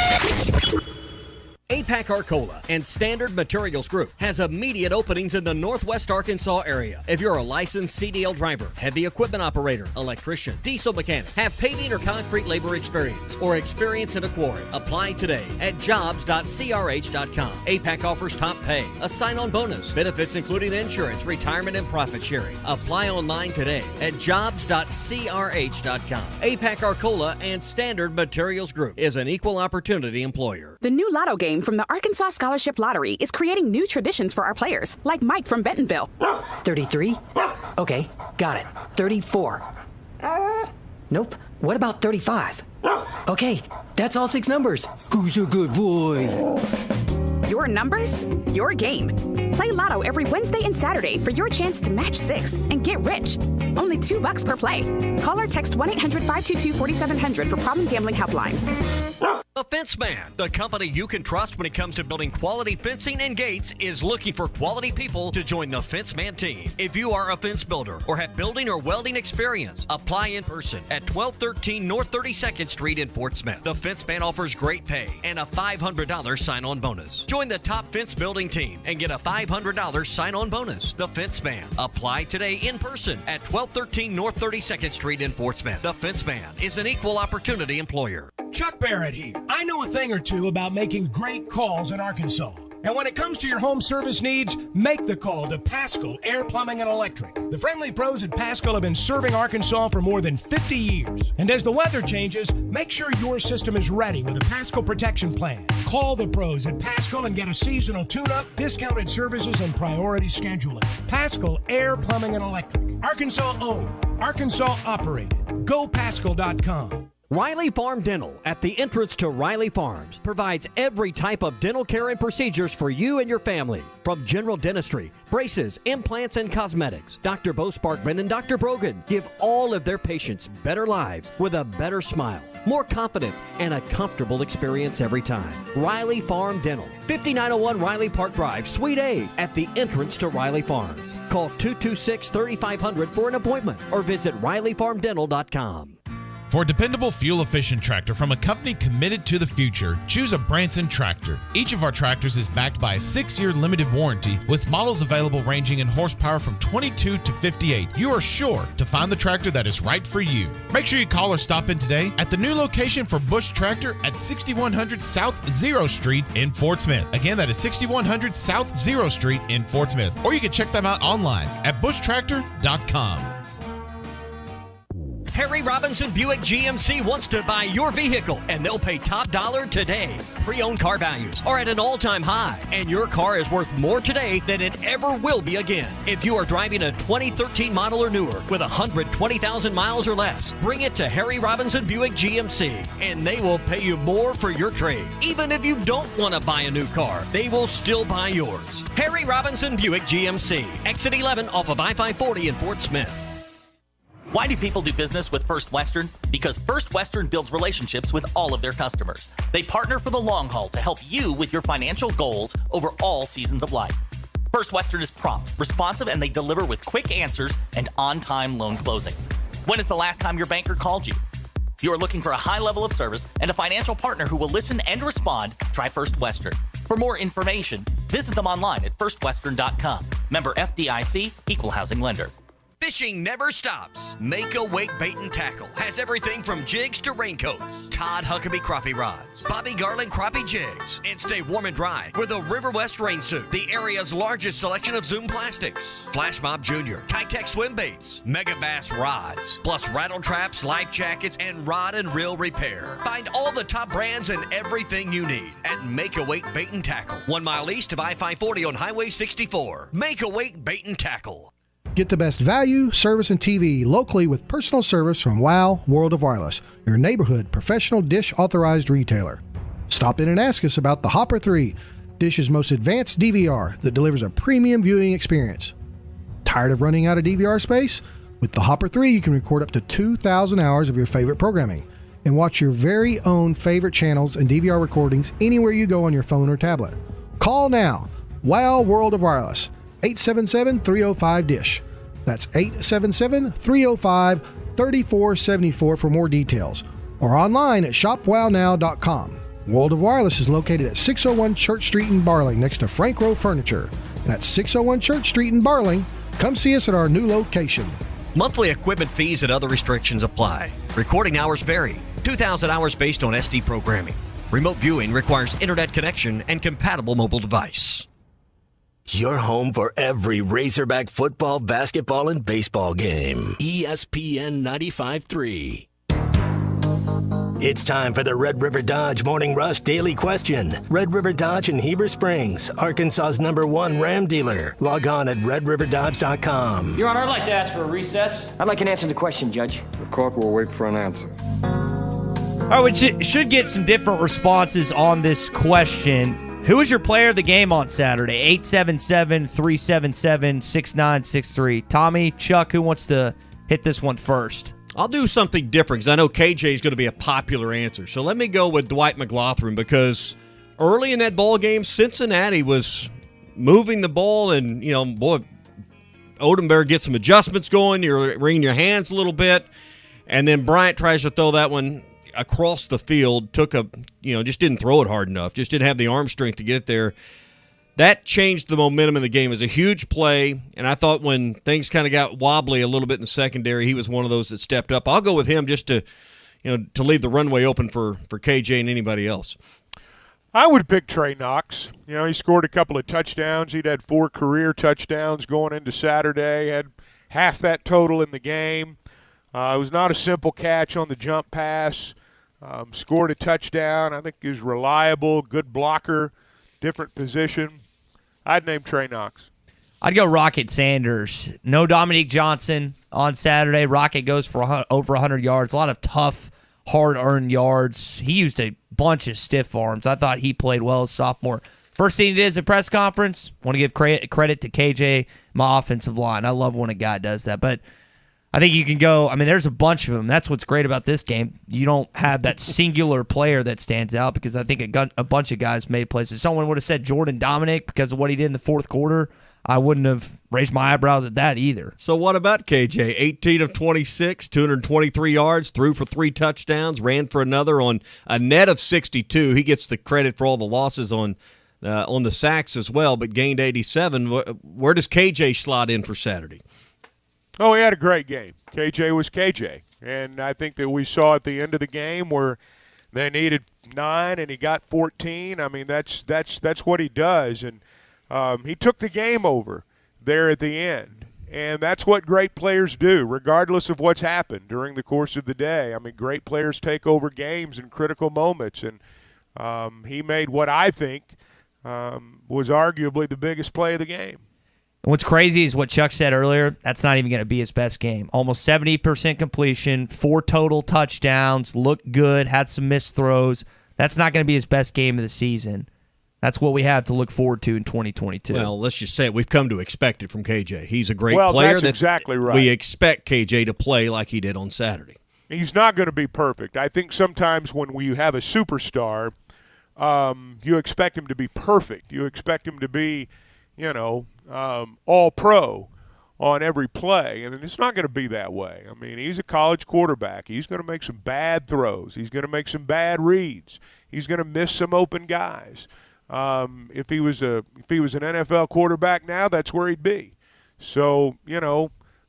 APAC Arcola and Standard Materials Group has immediate openings in the Northwest Arkansas area. If you're a licensed CDL driver, heavy equipment operator, electrician, diesel mechanic, have paving or concrete labor experience, or experience in a quarry, apply today at jobs.crh.com. APAC offers top pay, a sign-on bonus, benefits including insurance, retirement, and profit sharing. Apply online today at jobs.crh.com. APAC Arcola and Standard Materials Group is an equal opportunity employer. The new Lotto game from the Arkansas Scholarship Lottery is creating new traditions for our players, like Mike from Bentonville. 33? Okay, got it. 34. Nope. What about 35? Okay, that's all 6 numbers. Who's a good boy? Your numbers, your game. Play Lotto every Wednesday and Saturday for your chance to match 6 and get rich. Only $2 per play. Call or text 1-800-522-4700 for Problem Gambling Helpline. The Fence Man, the company you can trust when it comes to building quality fencing and gates, is looking for quality people to join the Fence Man team. If you are a fence builder or have building or welding experience, apply in person at 1213 North 32nd Street in Fort Smith. The Fence Man offers great pay and a $500 sign-on bonus. Join the top fence building team and get a $500 sign-on bonus. The Fence Man. Apply today in person at 1213 North 32nd Street in Fort Smith. The Fence Man is an equal opportunity employer. Chuck Barrett here. I know a thing or two about making great calls in Arkansas. And when it comes to your home service needs, make the call to Pascal Air Plumbing and Electric. The friendly pros at Pascal have been serving Arkansas for more than 50 years. And as the weather changes, make sure your system is ready with a Pascal protection plan. Call the pros at Pascal and get a seasonal tune-up, discounted services, and priority scheduling. Pascal Air Plumbing and Electric. Arkansas owned. Arkansas operated. GoPascal.com. Riley Farm Dental, at the entrance to Riley Farms, provides every type of dental care and procedures for you and your family. From general dentistry, braces, implants, and cosmetics, Dr. Bo Sparkman and Dr. Brogan give all of their patients better lives with a better smile, more confidence, and a comfortable experience every time. Riley Farm Dental, 5901 Riley Park Drive, Suite A, at the entrance to Riley Farms. Call 226-3500 for an appointment or visit RileyFarmDental.com. For a dependable, fuel-efficient tractor from a company committed to the future, choose a Branson tractor. Each of our tractors is backed by a 6-year limited warranty with models available ranging in horsepower from 22 to 58. You are sure to find the tractor that is right for you. Make sure you call or stop in today at the new location for Bush Tractor at 6100 South 0 Street in Fort Smith. Again, that is 6100 South 0 Street in Fort Smith. Or you can check them out online at bushtractor.com. Harry Robinson Buick GMC wants to buy your vehicle, and they'll pay top dollar today. Pre-owned car values are at an all-time high, and your car is worth more today than it ever will be again. If you are driving a 2013 model or newer with 120,000 miles or less, bring it to Harry Robinson Buick GMC, and they will pay you more for your trade. Even if you don't want to buy a new car, they will still buy yours. Harry Robinson Buick GMC, exit 11 off of I-540 in Fort Smith. Why do people do business with First Western? Because First Western builds relationships with all of their customers. They partner for the long haul to help you with your financial goals over all seasons of life. First Western is prompt, responsive, and they deliver with quick answers and on-time loan closings. When is the last time your banker called you? If you are looking for a high level of service and a financial partner who will listen and respond, try First Western. For more information, visit them online at firstwestern.com. Member FDIC, Equal Housing Lender. Fishing never stops. Make a Wake Bait and Tackle has everything from jigs to raincoats, Todd Huckabee crappie rods, Bobby Garland crappie jigs, and stay warm and dry with a River West rain suit, the area's largest selection of Zoom plastics, Flash Mob Jr., Kitech swim baits, Mega Bass rods, plus rattle traps, life jackets, and rod and reel repair. Find all the top brands and everything you need at Make a Wake Bait and Tackle, 1 mile east of I-540 on Highway 64. Make a Wake Bait and Tackle. Get the best value, service, and TV locally with personal service from WOW World of Wireless, your neighborhood professional Dish authorized retailer. Stop in and ask us about the Hopper 3, Dish's most advanced DVR that delivers a premium viewing experience. Tired of running out of DVR space? With the Hopper 3, you can record up to 2,000 hours of your favorite programming and watch your very own favorite channels and DVR recordings anywhere you go on your phone or tablet. Call now. WOW World of Wireless, 877-305-DISH. That's 877-305-3474 for more details, or online at shopwownow.com. World of Wireless is located at 601 Church Street in Barling, next to Frank Rowe Furniture. That's 601 Church Street in Barling. Come see us at our new location. Monthly equipment fees and other restrictions apply. Recording hours vary. 2,000 hours based on SD programming. Remote viewing requires internet connection and compatible mobile device. Your home for every Razorback football, basketball, and baseball game. ESPN 95.3. It's time for the Red River Dodge Morning Rush Daily Question. Red River Dodge in Heber Springs, Arkansas's #1 Ram dealer. Log on at redriverdodge.com. Your Honor, I'd like to ask for a recess. I'd like an answer to the question, Judge. The court will wait for an answer. All right, we should get some different responses on this question. Who was your player of the game on Saturday? 877-377-6963. Tommy, Chuck, who wants to hit this one first? I'll do something different because I know KJ is going to be a popular answer. So let me go with Dwight McLaughlin because early in that ball game, Cincinnati was moving the ball and, Odenberg gets some adjustments going. You're wringing your hands a little bit. And then Bryant tries to throw that one across the field, just didn't throw it hard enough, just didn't have the arm strength to get it there. That changed the momentum of the game. It was a huge play, and I thought when things kind of got wobbly a little bit in the secondary, he was one of those that stepped up. I'll go with him just to leave the runway open for KJ and anybody else. I would pick Trey Knox. He scored a couple of touchdowns. He'd had 4 career touchdowns going into Saturday, had half that total in the game. It was not a simple catch on the jump pass. Scored a touchdown. I think he was reliable, good blocker, different position. I'd name Trey Knox. I'd go Rocket Sanders. No Dominique Johnson on Saturday. Rocket goes for over 100 yards. A lot of tough, hard-earned yards. He used a bunch of stiff arms. I thought he played well as sophomore. First thing he did is a press conference. Want to give credit to KJ, my offensive line. I love when a guy does that. But I think you can go, there's a bunch of them. That's what's great about this game. You don't have that singular player that stands out because I think a bunch of guys made plays. If someone would have said Jordan Dominic because of what he did in the fourth quarter, I wouldn't have raised my eyebrows at that either. So what about KJ? 18 of 26, 223 yards, threw for 3 touchdowns, ran for another on a net of 62. He gets the credit for all the losses on the sacks as well, but gained 87. Where does KJ slot in for Saturday? Oh, he had a great game. KJ was KJ. And I think that we saw at the end of the game where they needed 9 and he got 14. That's what he does. And he took the game over there at the end. And that's what great players do, regardless of what's happened during the course of the day. Great players take over games in critical moments. And he made what I think was arguably the biggest play of the game. And what's crazy is what Chuck said earlier, that's not even going to be his best game. Almost 70% completion, 4 total touchdowns, looked good, had some missed throws. That's not going to be his best game of the season. That's what we have to look forward to in 2022. Well, let's just say it. We've come to expect it from KJ. He's a great player. Well, that's exactly right. We expect KJ to play like he did on Saturday. He's not going to be perfect. I think sometimes when you have a superstar, you expect him to be perfect. You expect him to be, all pro on every play, and it's not going to be that way. He's a college quarterback. He's going to make some bad throws. He's going to make some bad reads. He's going to miss some open guys. If he was an NFL quarterback now, that's where he'd be. So,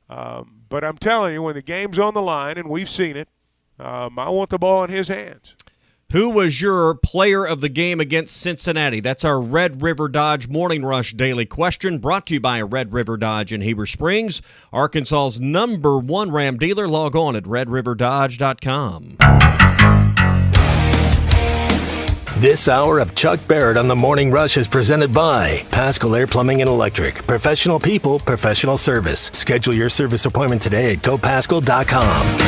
But I'm telling you, when the game's on the line, and we've seen it, I want the ball in his hands. Who was your player of the game against Cincinnati? That's our Red River Dodge Morning Rush Daily Question, brought to you by Red River Dodge in Heber Springs, Arkansas's #1 Ram dealer. Log on at redriverdodge.com. This hour of Chuck Barrett on the Morning Rush is presented by Paschal Air Plumbing and Electric. Professional people, professional service. Schedule your service appointment today at gopaschal.com.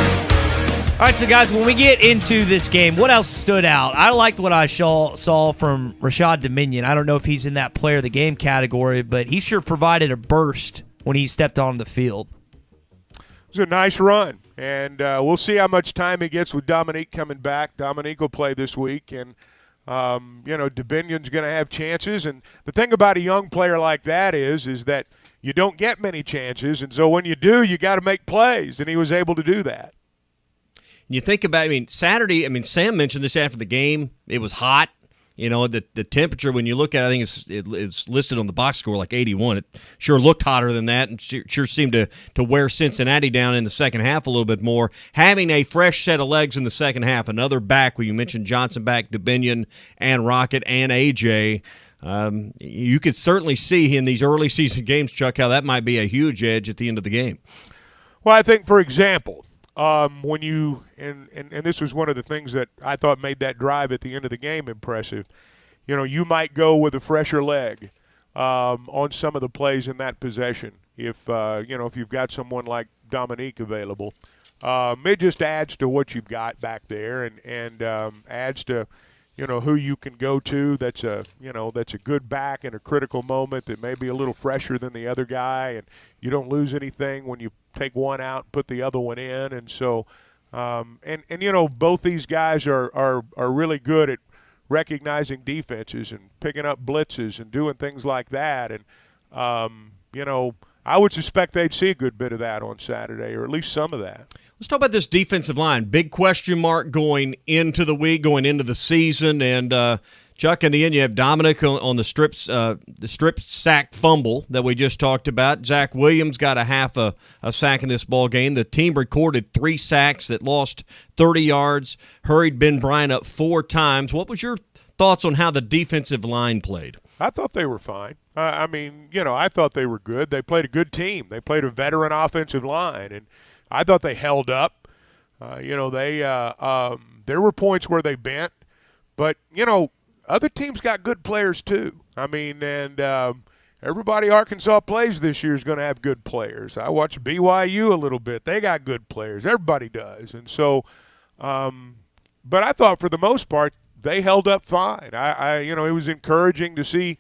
All right, so guys, when we get into this game, what else stood out? I liked what I saw from Rashad Dominion. I don't know if he's in that player of the game category, but he sure provided a burst when he stepped on the field. It was a nice run, and we'll see how much time he gets with Dominique coming back. Dominique will play this week, and Dominion's going to have chances. And the thing about a young player like that is that you don't get many chances, and so when you do, you got to make plays, and he was able to do that. You think about, Saturday, Sam mentioned this after the game. It was hot. The temperature, when you look at it, I think it's listed on the box score like 81. It sure looked hotter than that and sure seemed to wear Cincinnati down in the second half a little bit more. Having a fresh set of legs in the second half, another back, where you mentioned Johnson back, Dominion and Rocket and A.J., you could certainly see in these early season games, Chuck, how that might be a huge edge at the end of the game. Well, I think, for example, when you and this was one of the things that I thought made that drive at the end of the game impressive. You might go with a fresher leg on some of the plays in that possession if you've got someone like Dominique available. It just adds to what you've got back there and adds to who you can go to. That's a good back in a critical moment that may be a little fresher than the other guy, and you don't lose anything when you take one out and put the other one in. And so both these guys are really good at recognizing defenses and picking up blitzes and doing things like that. And I would suspect they'd see a good bit of that on Saturday, or at least some of that. Let's talk about this defensive line. Big question mark going into the week, going into the season. And, Chuck, in the end, you have Dominic on the strip sack fumble that we just talked about. Zach Williams got a half a sack in this ball game. The team recorded 3 sacks that lost 30 yards, hurried Ben Bryant up 4 times. What was your thoughts on how the defensive line played? I thought they were fine. I thought they were good. They played a good team. They played a veteran offensive line, and I thought they held up. There were points where they bent, but other teams got good players too. Everybody Arkansas plays this year is going to have good players. I watched BYU a little bit. They got good players. Everybody does, and so. But I thought for the most part they held up fine. It was encouraging to see.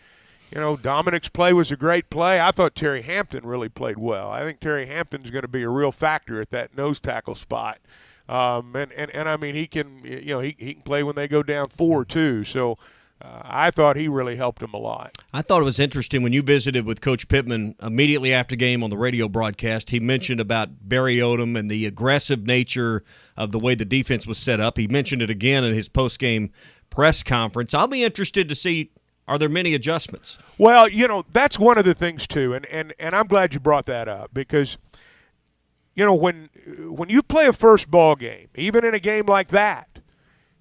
Dominic's play was a great play. I thought Terry Hampton really played well. I think Terry Hampton's going to be a real factor at that nose tackle spot. He can, he can play when they go down 4 too. So I thought he really helped him a lot. I thought it was interesting when you visited with Coach Pittman immediately after game on the radio broadcast. He mentioned about Barry Odom and the aggressive nature of the way the defense was set up. He mentioned it again in his post-game press conference. I'll be interested to see, are there many adjustments? Well, that's one of the things too, and I'm glad you brought that up because, when you play a first ball game, even in a game like that,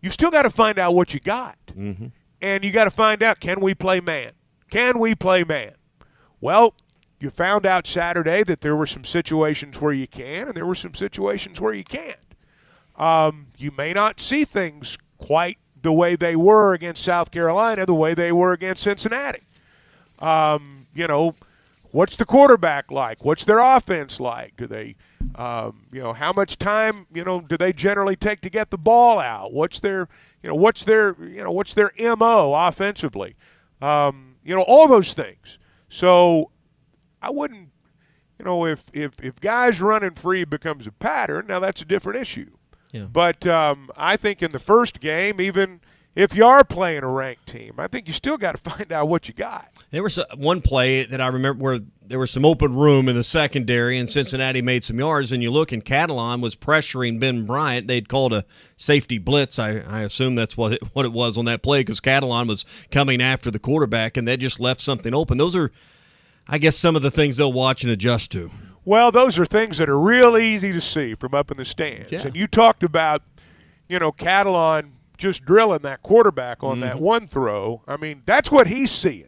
you still got to find out what you got. Mm-hmm. And you got to find out, can we play man? Can we play man? Well, you found out Saturday that there were some situations where you can and there were some situations where you can't. You may not see things quite the way they were against South Carolina, the way they were against Cincinnati. What's the quarterback like? What's their offense like? Do they, how much time, do they generally take to get the ball out? What's their MO offensively? All those things. So I wouldn't, if guys running free becomes a pattern, now that's a different issue. Yeah. But I think in the first game, even if you are playing a ranked team, I think you still got to find out what you got. There was one play that I remember where there was some open room in the secondary, and Cincinnati made some yards, and you look, and Catalan was pressuring Ben Bryant. They'd called a safety blitz. I assume that's what it was on that play because Catalan was coming after the quarterback, and they just left something open. Those are, I guess, some of the things they'll watch and adjust to. Well, those are things that are real easy to see from up in the stands. Yeah. And you talked about, Catalon just drilling that quarterback on that one throw. I mean, that's what he's seeing.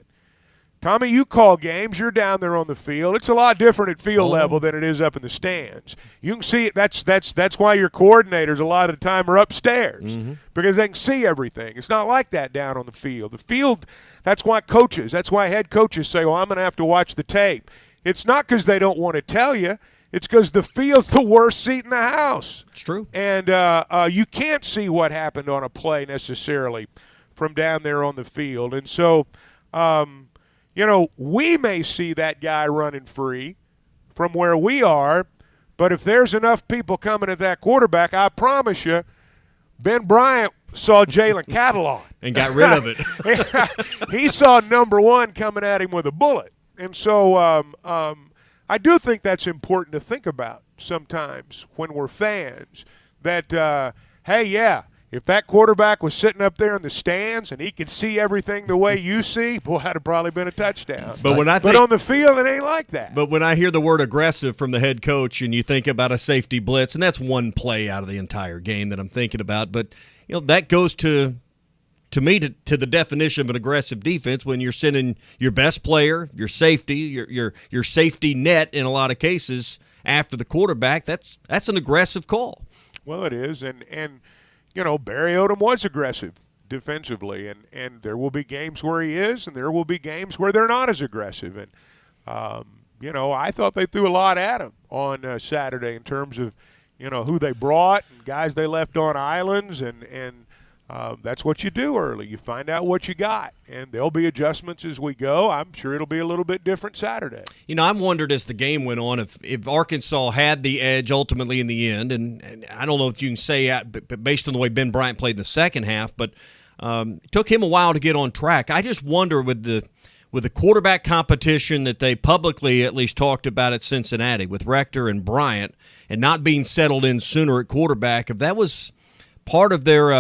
Tommy, you call games. You're down there on the field. It's a lot different at field level than it is up in the stands. You can see it. That's why your coordinators a lot of the time are upstairs because they can see everything. It's not like that down on the field. The field, that's why head coaches say, well, I'm going to have to watch the tape. It's not because they don't want to tell you. It's because the field's the worst seat in the house. It's true. And you can't see what happened on a play necessarily from down there on the field. And so, we may see that guy running free from where we are, but if there's enough people coming at that quarterback, I promise you, Ben Bryant saw Jalen Catalon. And got rid of it. He saw number one coming at him with a bullet. And so I do think that's important to think about sometimes when we're fans that, if that quarterback was sitting up there in the stands and he could see everything the way you see, boy, that'd have probably been a touchdown. But on the field, it ain't like that. But when I hear the word aggressive from the head coach and you think about a safety blitz, and that's one play out of the entire game that I'm thinking about, but that goes to me to the definition of an aggressive defense when you're sending your best player, your safety, your safety net in a lot of cases after the quarterback. That's an aggressive call. Well, it is, and Barry Odom was aggressive defensively, and there will be games where he is, and there will be games where they're not as aggressive. And, I thought they threw a lot at him on Saturday in terms of, who they brought and guys they left on islands, and that's what you do early. You find out what you got, and there'll be adjustments as we go. I'm sure it'll be a little bit different Saturday. I'm wondered as the game went on if Arkansas had the edge ultimately in the end, and I don't know if you can say that based on the way Ben Bryant played in the second half, but it took him a while to get on track. I just wonder with the quarterback competition that they publicly at least talked about at Cincinnati with Rector and Bryant and not being settled in sooner at quarterback, if that was part of their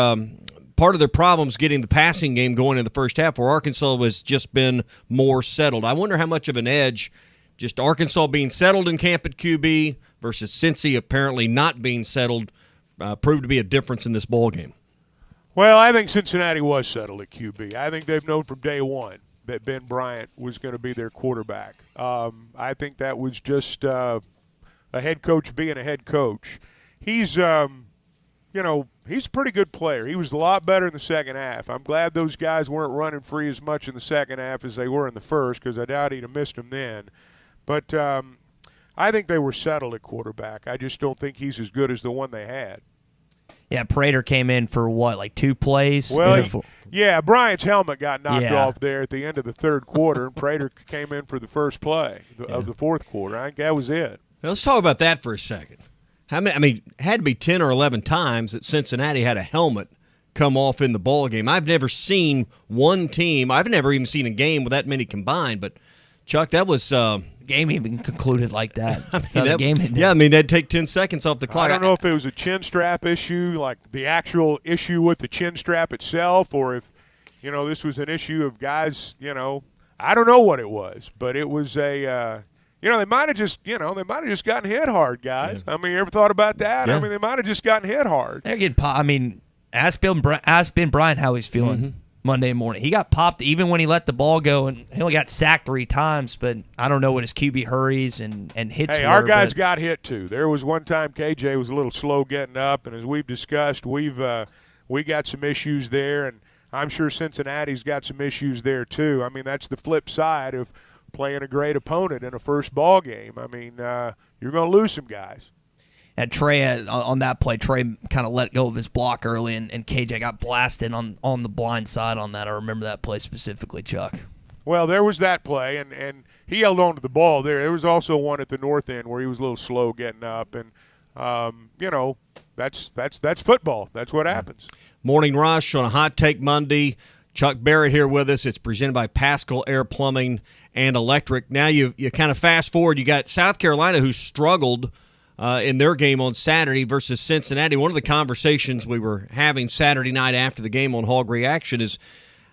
problems getting the passing game going in the first half, where Arkansas has just been more settled. I wonder how much of an edge just Arkansas being settled in camp at QB versus Cincy apparently not being settled proved to be a difference in this ball game. Well, I think Cincinnati was settled at QB. I think they've known from day one that Ben Bryant was going to be their quarterback. I think that was just a head coach being a head coach. He's he's a pretty good player. He was a lot better in the second half. I'm glad those guys weren't running free as much in the second half as they were in the first, because I doubt he'd have missed them then. But I think they were settled at quarterback. I just don't think he's as good as the one they had. Yeah, Prater came in for what, 2 plays? Well, Bryant's helmet got knocked off there at the end of the third quarter, and Prater came in for the first play of the fourth quarter. I think that was it. Now, let's talk about that for a second. It had to be 10 or 11 times that Cincinnati had a helmet come off in the ball game. I've never seen one team. I've never even seen a game with that many combined. But, Chuck, that was the game even concluded like that. That'd take 10 seconds off the clock. I don't know if it was a chin strap issue, like the actual issue with the chin strap itself, or if, this was an issue of guys, I don't know what it was. But it was a they might have just, gotten hit hard, guys. Yeah. You ever thought about that? Yeah. They might have just gotten hit hard. They're getting ask Ben Bryant how he's feeling Monday morning. He got popped even when he let the ball go, and he only got sacked 3 times, but I don't know what his QB hurries and hits were. Our guys got hit, too. There was one time KJ was a little slow getting up, and as we've discussed, we got some issues there, and I'm sure Cincinnati's got some issues there, too. That's the flip side of playing a great opponent in a first ball game. You're going to lose some guys. And Trey, on that play, Trey kind of let go of his block early, and KJ got blasted on the blind side on that. I remember that play specifically, Chuck. Well, there was that play, and he held on to the ball there. There was also one at the north end where he was a little slow getting up, and that's football. That's what happens. Morning Rush on a Hot Take Monday. Chuck Barrett here with us. It's presented by Pascal Air Plumbing and Electric. Now you kind of fast forward. You got South Carolina, who struggled in their game on Saturday versus Cincinnati. One of the conversations we were having Saturday night after the game on Hog Reaction is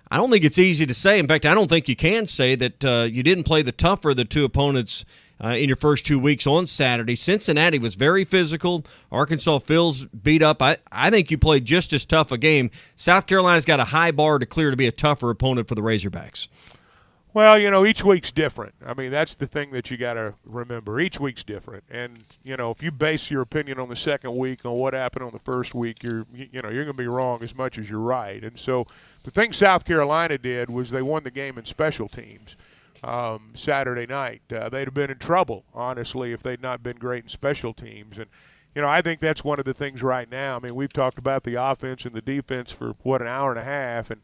I don't think it's easy to say. In fact, I don't think you can say that you didn't play the tougher of the two opponents in your first 2 weeks on Saturday. Cincinnati was very physical. Arkansas feels beat up. I think you played just as tough a game. South Carolina's got a high bar to clear to be a tougher opponent for the Razorbacks. Well, each week's different. I mean, that's the thing that you got to remember. Each week's different. And, if you base your opinion on the second week on what happened on the first week, you're going to be wrong as much as you're right. And so the thing South Carolina did was they won the game in special teams Saturday night. They'd have been in trouble, honestly, if they'd not been great in special teams. And, I think that's one of the things right now. I mean, we've talked about the offense and the defense for, an hour and a half, and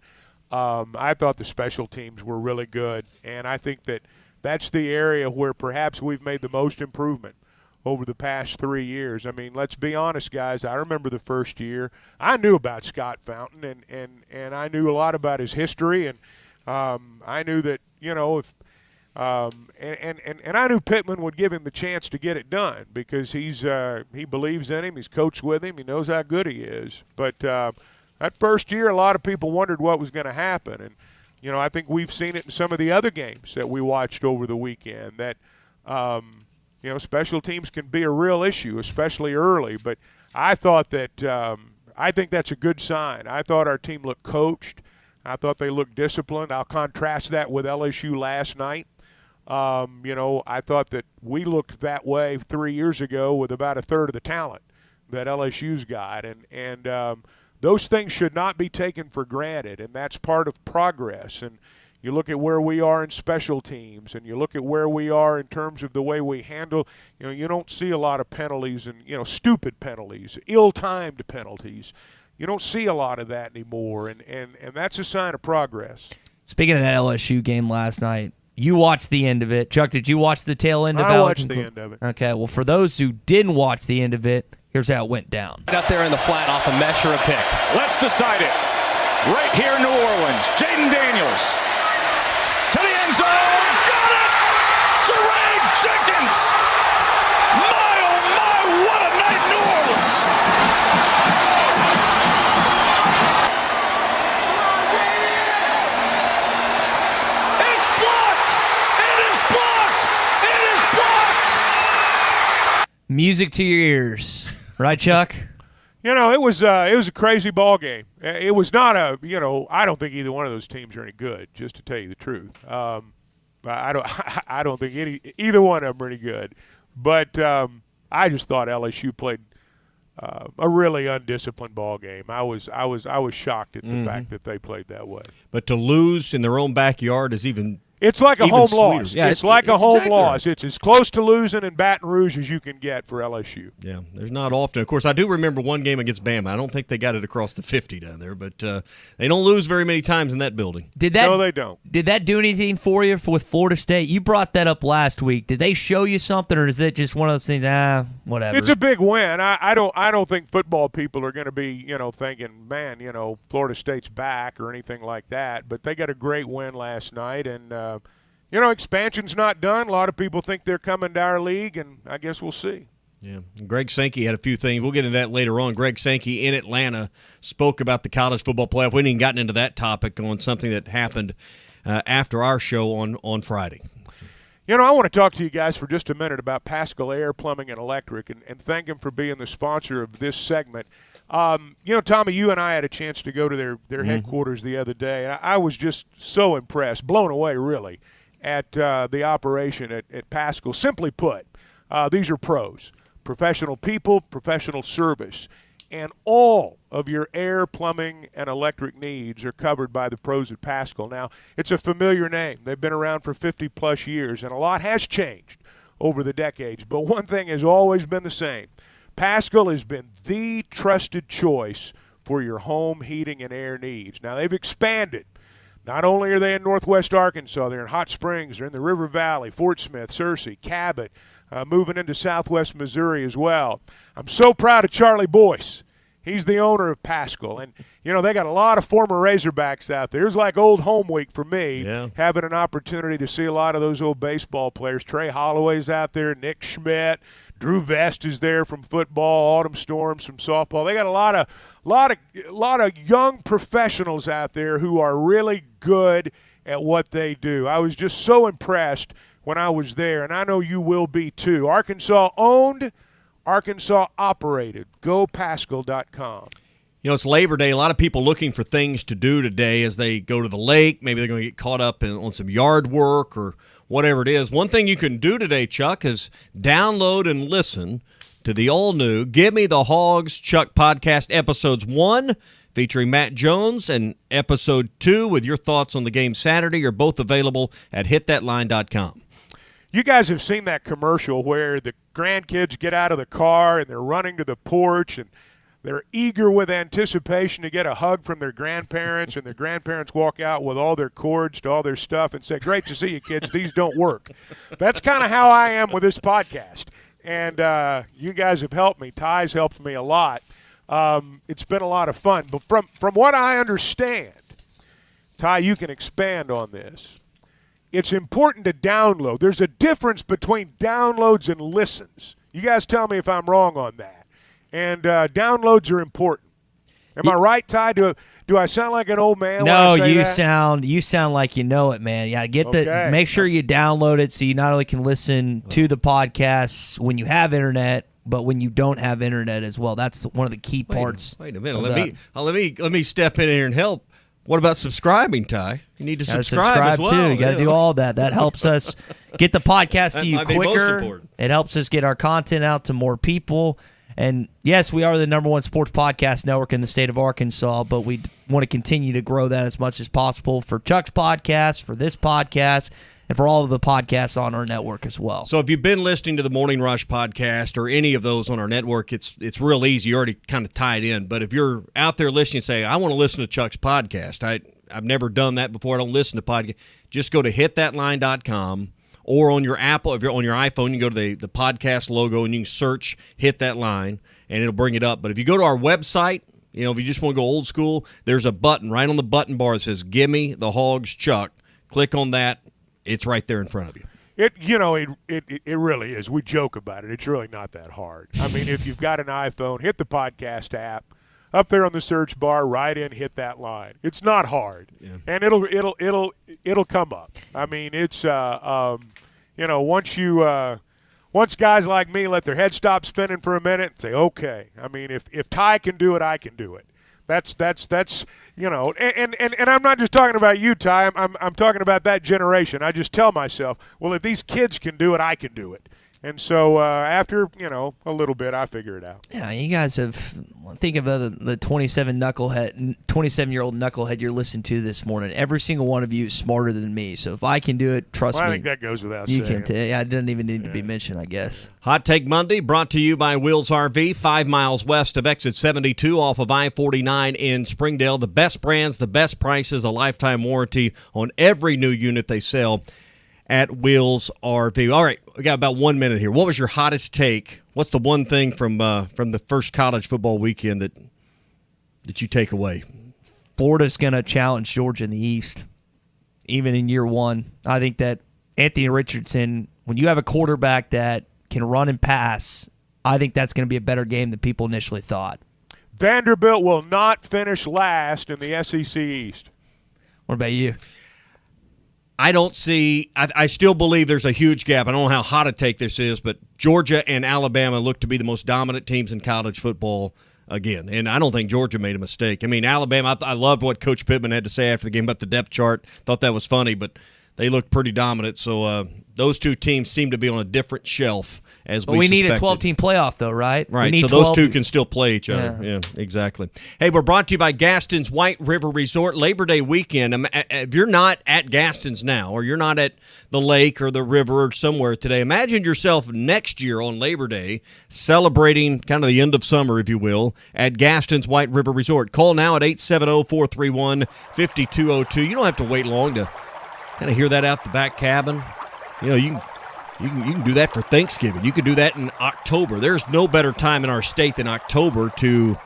I thought the special teams were really good, and I think that's the area where perhaps we've made the most improvement over the past 3 years. I mean, let's be honest, guys. I remember the first year. I knew about Scott Fountain, and I knew a lot about his history, and I knew that, if and I knew Pittman would give him the chance to get it done because he believes in him. He's coached with him. He knows how good he is. But that first year, a lot of people wondered what was going to happen. And, I think we've seen it in some of the other games that we watched over the weekend that, special teams can be a real issue, especially early. But I thought that I think that's a good sign. I thought our team looked coached. I thought they looked disciplined. I'll contrast that with LSU last night. I thought that we looked that way 3 years ago with about a third of the talent that LSU's got. And those things should not be taken for granted, and that's part of progress. And you look at where we are in special teams, and you look at where we are in terms of the way we handle, you don't see a lot of penalties and, stupid penalties, ill-timed penalties. You don't see a lot of that anymore, and that's a sign of progress. Speaking of that LSU game last night, you watched the end of it. Chuck, did you watch the tail end of it? I watched the end of it. Okay, well, for those who didn't watch the end of it, here's how it went down. Out there in the flat off a mesh or a pick. Let's decide it. Right here in New Orleans, Jaden Daniels to the end zone. Got it! Jermaine Jenkins! My, oh my, what a night in New Orleans! It's blocked! It is blocked! It is blocked! Music to your ears. Right, Chuck? It was a crazy ball game. It was not a, I don't think either one of those teams are any good, just to tell you the truth. I don't think either one of them are any good. But I just thought LSU played a really undisciplined ball game. I was shocked at the fact that they played that way. But to lose in their own backyard is even It's like a home sweeter. loss. Yeah, it's like a home exactly loss. right. It's as close to losing in Baton Rouge as you can get for LSU. Yeah, there's not often. Of course, I do remember one game against Bama. I don't think they got it across the 50 down there, but they don't lose very many times in that building. No, they don't. Did that do anything for you with Florida State? You brought that up last week. Did they show you something, or is it just one of those things, whatever? It's a big win. I don't think football people are going to be, thinking, man, Florida State's back or anything like that. But they got a great win last night, and expansion's not done. A lot of people think they're coming to our league, and I guess we'll see. Yeah, Greg Sankey had a few things. We'll get into that later on. Greg Sankey in Atlanta spoke about the college football playoff. We hadn't even gotten into that topic on something that happened after our show on Friday. I want to talk to you guys for just a minute about Pascal Air Plumbing and Electric and thank them for being the sponsor of this segment. Tommy, you and I had a chance to go to their headquarters the other day. I was just so impressed, blown away, really, at the operation at Pascal. Simply put, these are pros, professional people, professional service, and all of your air, plumbing, and electric needs are covered by the pros at Pascal. Now, it's a familiar name. They've been around for 50-plus years, and a lot has changed over the decades. But one thing has always been the same. Pascal has been the trusted choice for your home heating and air needs. Now, they've expanded. Not only are they in northwest Arkansas, they're in Hot Springs, they're in the River Valley, Fort Smith, Searcy, Cabot, moving into southwest Missouri as well. I'm so proud of Charlie Boyce. He's the owner of Pascal. And, they got a lot of former Razorbacks out there. It was like old home week for me, having an opportunity to see a lot of those old baseball players. Trey Holloway's out there, Nick Schmidt, Drew Vest is there from football, Autumn Storms from softball. They got a lot of young professionals out there who are really good at what they do. I was just so impressed when I was there, and I know you will be too. Arkansas owned, Arkansas operated. GoPaschal.com. You know, it's Labor Day. A lot of people looking for things to do today as they go to the lake. Maybe they're going to get caught up on some yard work or whatever it is. One thing you can do today, Chuck, is download and listen to the all-new Give Me the Hogs Chuck podcast, episodes 1 featuring Matt Jones and episode 2 with your thoughts on the game Saturday are both available at hitthatline.com. You guys have seen that commercial where the grandkids get out of the car and they're running to the porch and they're eager with anticipation to get a hug from their grandparents, and their grandparents walk out with all their cords to all their stuff and say, "Great to see you, kids. These don't work." That's kind of how I am with this podcast. And you guys have helped me. Ty's helped me a lot. It's been a lot of fun. But from what I understand, Ty, you can expand on this. It's important to download. There's a difference between downloads and listens. You guys tell me if I'm wrong on that. And downloads are important. Am I right, Ty? Do I sound like an old man? No, when I say you sound like you know it, man. Yeah, make sure you download it so you not only can listen to the podcasts when you have internet, but when you don't have internet as well. That's one of the key parts. Wait a minute. Let me step in here and help. What about subscribing, Ty? You need to subscribe as well. Too. You got to do all that. That helps us get the podcast to you quicker. It helps us get our content out to more people. And, yes, we are the #1 sports podcast network in the state of Arkansas, but we want to continue to grow that as much as possible for Chuck's podcast, for this podcast, and for all of the podcasts on our network as well. So if you've been listening to the Morning Rush podcast or any of those on our network, it's real easy. You already kind of tied in. But if you're out there listening and say, I want to listen to Chuck's podcast, I've never done that before. I don't listen to podcasts. Just go to hitthatline.com. Or on your Apple, if you're on your iPhone, you can go to the podcast logo and you can search Hit That Line, and it'll bring it up. But if you go to our website, if you just want to go old school, there's a button right on the button bar that says Give Me the Hogs Chuck. Click on that. It's right there in front of you. It really is. We joke about it. It's really not that hard. I mean, if you've got an iPhone, hit the podcast app. Up there on the search bar, write in Hit That Line. It's not hard, and it'll come up. I mean, it's once guys like me let their head stop spinning for a minute and say, okay. I mean, if Ty can do it, I can do it. That's and I'm not just talking about you, Ty. I'm talking about that generation. I just tell myself, well, if these kids can do it, I can do it. And so after, a little bit, I figure it out. Yeah, you guys have think of the 27-year-old knucklehead you're listening to this morning. Every single one of you is smarter than me. So if I can do it, trust me. I think that goes without saying. You can. It doesn't even need to be mentioned, I guess. Hot Take Monday brought to you by Wheels RV, 5 miles west of exit 72 off of I-49 in Springdale. The best brands, the best prices, a lifetime warranty on every new unit they sell at Wheels RV. All right, we got about 1 minute here. What was your hottest take? What's the one thing from the first college football weekend that you take away? Florida's going to challenge Georgia in the East, even in year one. I think that Anthony Richardson, when you have a quarterback that can run and pass, I think that's going to be a better game than people initially thought. Vanderbilt will not finish last in the SEC East. What about you? I don't see – I still believe there's a huge gap. I don't know how hot a take this is, but Georgia and Alabama look to be the most dominant teams in college football again. And I don't think Georgia made a mistake. I mean, Alabama, I loved what Coach Pittman had to say after the game about the depth chart. Thought that was funny, but they looked pretty dominant. So those two teams seem to be on a different shelf as we need a 12-team plaff, though, right? Right, so those two can still play each other. Yeah, exactly. Hey, we're brought to you by Gaston's White River Resort. Labor Day weekend, if you're not at Gaston's now or you're not at the lake or the river or somewhere today, imagine yourself next year on Labor Day celebrating kind of the end of summer, if you will, at Gaston's White River Resort. Call now at 870-431-5202. You don't have to wait long to kind of hear that out the back cabin. You can do that for Thanksgiving. You could do that in October. There's no better time in our state than October to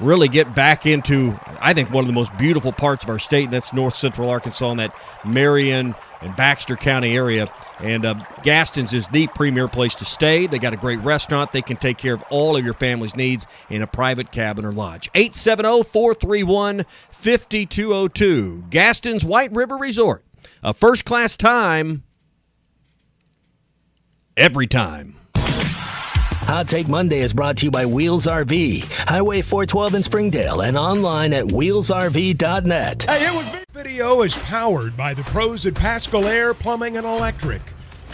really get back into, I think, one of the most beautiful parts of our state, and that's north central Arkansas in that Marion and Baxter County area. And Gaston's is the premier place to stay. They got a great restaurant. They can take care of all of your family's needs in a private cabin or lodge. 870-431-5202. Gaston's White River Resort. A first-class time every time. Hot Take Monday is brought to you by Wheels RV, Highway 412 in Springdale, and online at wheelsrv.net. Hey, Video is powered by the pros at Paschal Air Plumbing and Electric.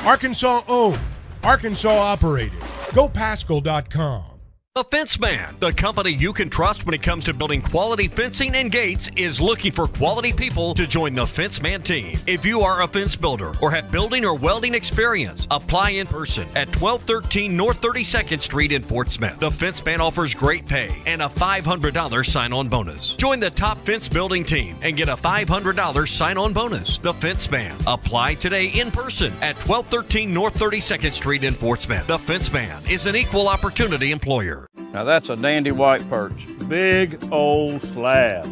Arkansas owned, Arkansas operated. GoPaschal.com. The Fence Man, the company you can trust when it comes to building quality fencing and gates, is looking for quality people to join the Fence Man team. If you are a fence builder or have building or welding experience, apply in person at 1213 North 32nd Street in Fort Smith. The Fence Man offers great pay and a $500 sign-on bonus. Join the top fence building team and get a $500 sign-on bonus. The Fence Man. Apply today in person at 1213 North 32nd Street in Fort Smith. The Fence Man is an equal opportunity employer. Now that's a dandy white perch. Big old slab.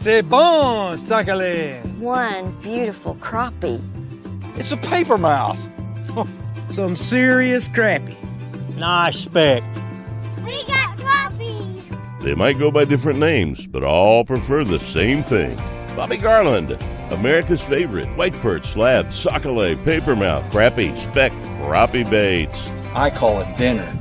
C'est bon, sacale. One beautiful crappie. It's a paper mouse. Some serious crappie. Nice speck. We got crappies. They might go by different names, but all prefer the same thing. Bobby Garland, America's favorite white perch, slab, sacale, paper mouth, crappie, speck, crappie baits. I call it dinner.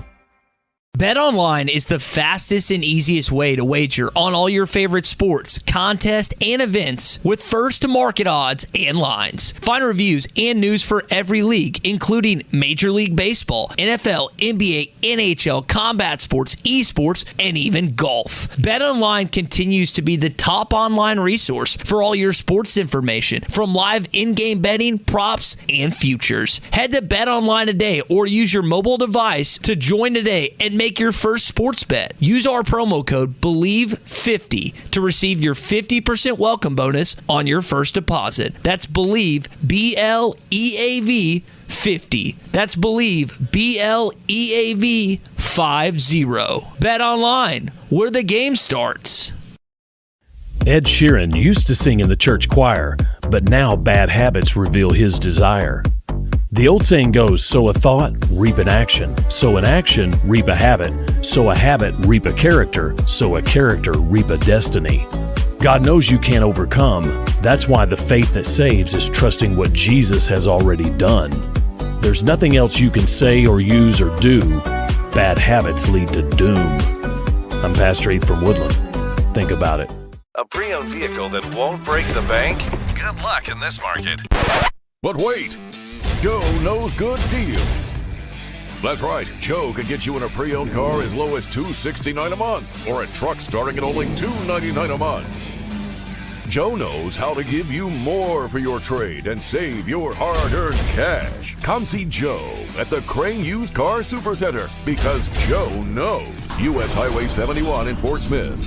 BetOnline is the fastest and easiest way to wager on all your favorite sports, contests, and events with first-to-market odds and lines. Find reviews and news for every league, including Major League Baseball, NFL, NBA, NHL, combat sports, esports, and even golf. BetOnline continues to be the top online resource for all your sports information, from live in-game betting, props, and futures. Head to BetOnline today or use your mobile device to join today and make your first sports bet. Use our promo code BELIEVE50 to receive your 50% welcome bonus on your first deposit. That's BELIEVE, BLEAV 50. That's BELIEVE, BLEAV 50. Bet online, where the game starts. Ed Sheeran used to sing in the church choir, but now bad habits reveal his desire. The old saying goes, sow a thought, reap an action. Sow an action, reap a habit. Sow a habit, reap a character. Sow a character, reap a destiny. God knows you can't overcome. That's why the faith that saves is trusting what Jesus has already done. There's nothing else you can say or use or do. Bad habits lead to doom. I'm Pastor Heath from Woodland. Think about it. A pre-owned vehicle that won't break the bank? Good luck in this market. But wait, Joe knows good deals. That's right, Joe can get you in a pre-owned car as low as $269 a month, or a truck starting at only $299 a month. Joe knows how to give you more for your trade and save your hard-earned cash. Come see Joe at the Crane Used Car Supercenter, because Joe knows. U.S. Highway 71 in Fort Smith.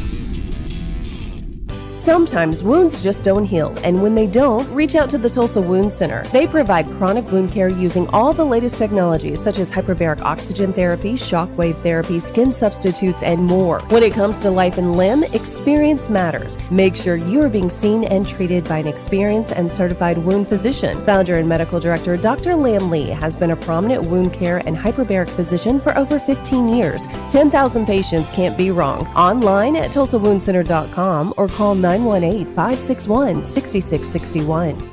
Sometimes wounds just don't heal, and when they don't, reach out to the Tulsa Wound Center. They provide chronic wound care using all the latest technologies such as hyperbaric oxygen therapy, shockwave therapy, skin substitutes, and more. When it comes to life and limb, experience matters. Make sure you are being seen and treated by an experienced and certified wound physician. Founder and medical director Dr. Lam Lee has been a prominent wound care and hyperbaric physician for over 15 years. 10,000 patients can't be wrong. Online at TulsaWoundCenter.com or call 918-561-6661.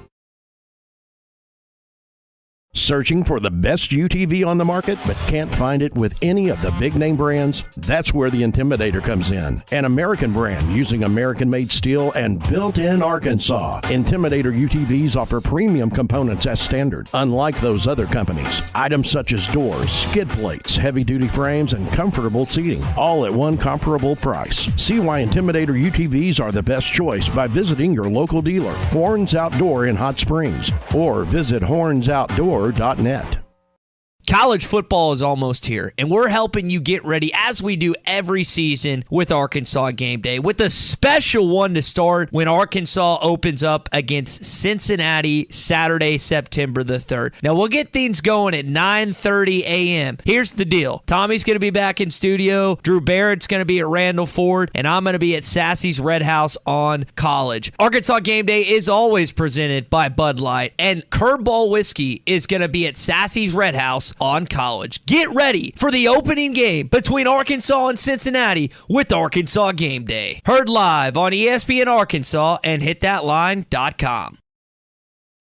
Searching for the best UTV on the market but can't find it with any of the big name brands? That's where the Intimidator comes in. An American brand using American-made steel and built in Arkansas. Intimidator UTVs offer premium components as standard, unlike those other companies. Items such as doors, skid plates, heavy-duty frames, and comfortable seating, all at one comparable price. See why Intimidator UTVs are the best choice by visiting your local dealer, Horns Outdoor in Hot Springs, or visit hornsoutdoor.net. College football is almost here, and we're helping you get ready, as we do every season, with Arkansas Game Day, with a special one to start when Arkansas opens up against Cincinnati Saturday, September the 3rd. Now, we'll get things going at 9:30 a.m. Here's the deal. Tommy's going to be back in studio, Drew Barrett's going to be at Randall Ford, and I'm going to be at Sassy's Red House on College. Arkansas Game Day is always presented by Bud Light, and Curveball Whiskey is going to be at Sassy's Red House on College. Get ready for the opening game between Arkansas and Cincinnati with Arkansas Game Day. Heard live on ESPN Arkansas and hitthatline.com.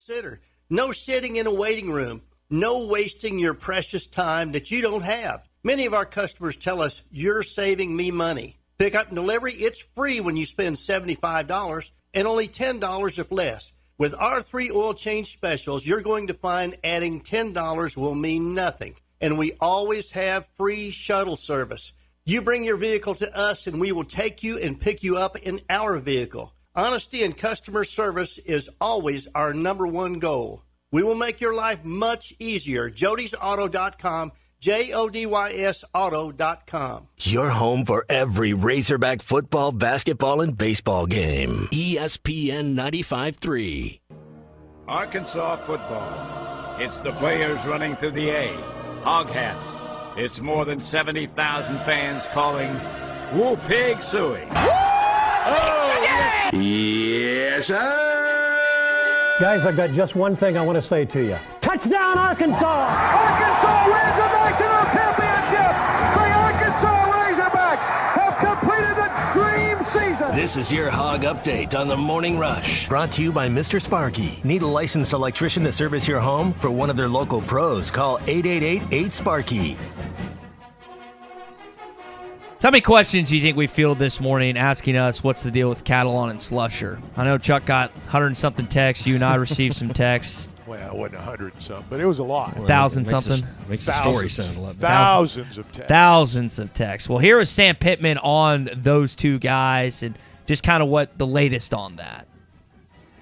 Consider no sitting in a waiting room, No wasting your precious time that you don't have. Many of our customers tell us, you're saving me money. Pickup and delivery, it's free when you spend $75 and only $10 if less. With our 3 oil change specials, you're going to find adding $10 will mean nothing. And we always have free shuttle service. You bring your vehicle to us and we will take you and pick you up in our vehicle. Honesty and customer service is always our #1 goal. We will make your life much easier. JodysAuto.com, JODYS Auto.com. Your home for every Razorback football, basketball, and baseball game. ESPN 95.3. Arkansas football. It's the players running through the A. Hog hats. It's more than 70,000 fans calling Woo Pig Suey. Yes, sir. Guys, I've got just one thing I want to say to you. Touchdown, Arkansas! Arkansas Razorbacks in our championship! The Arkansas Razorbacks have completed the dream season! This is your Hog Update on the Morning Rush. Brought to you by Mr. Sparky. Need a licensed electrician to service your home? For one of their local pros, call 888-8-SPARKY. So how many questions do you think we fielded this morning asking us what's the deal with Catalan and Slusher? I know Chuck got 100-something texts. You and I received some texts. Well, it wasn't 100-something, but it was a lot. 1,000-something. Makes the story sound a lot better. Thousands of texts. Thousands of texts. Well, here is Sam Pittman on those two guys and just kind of what the latest on that.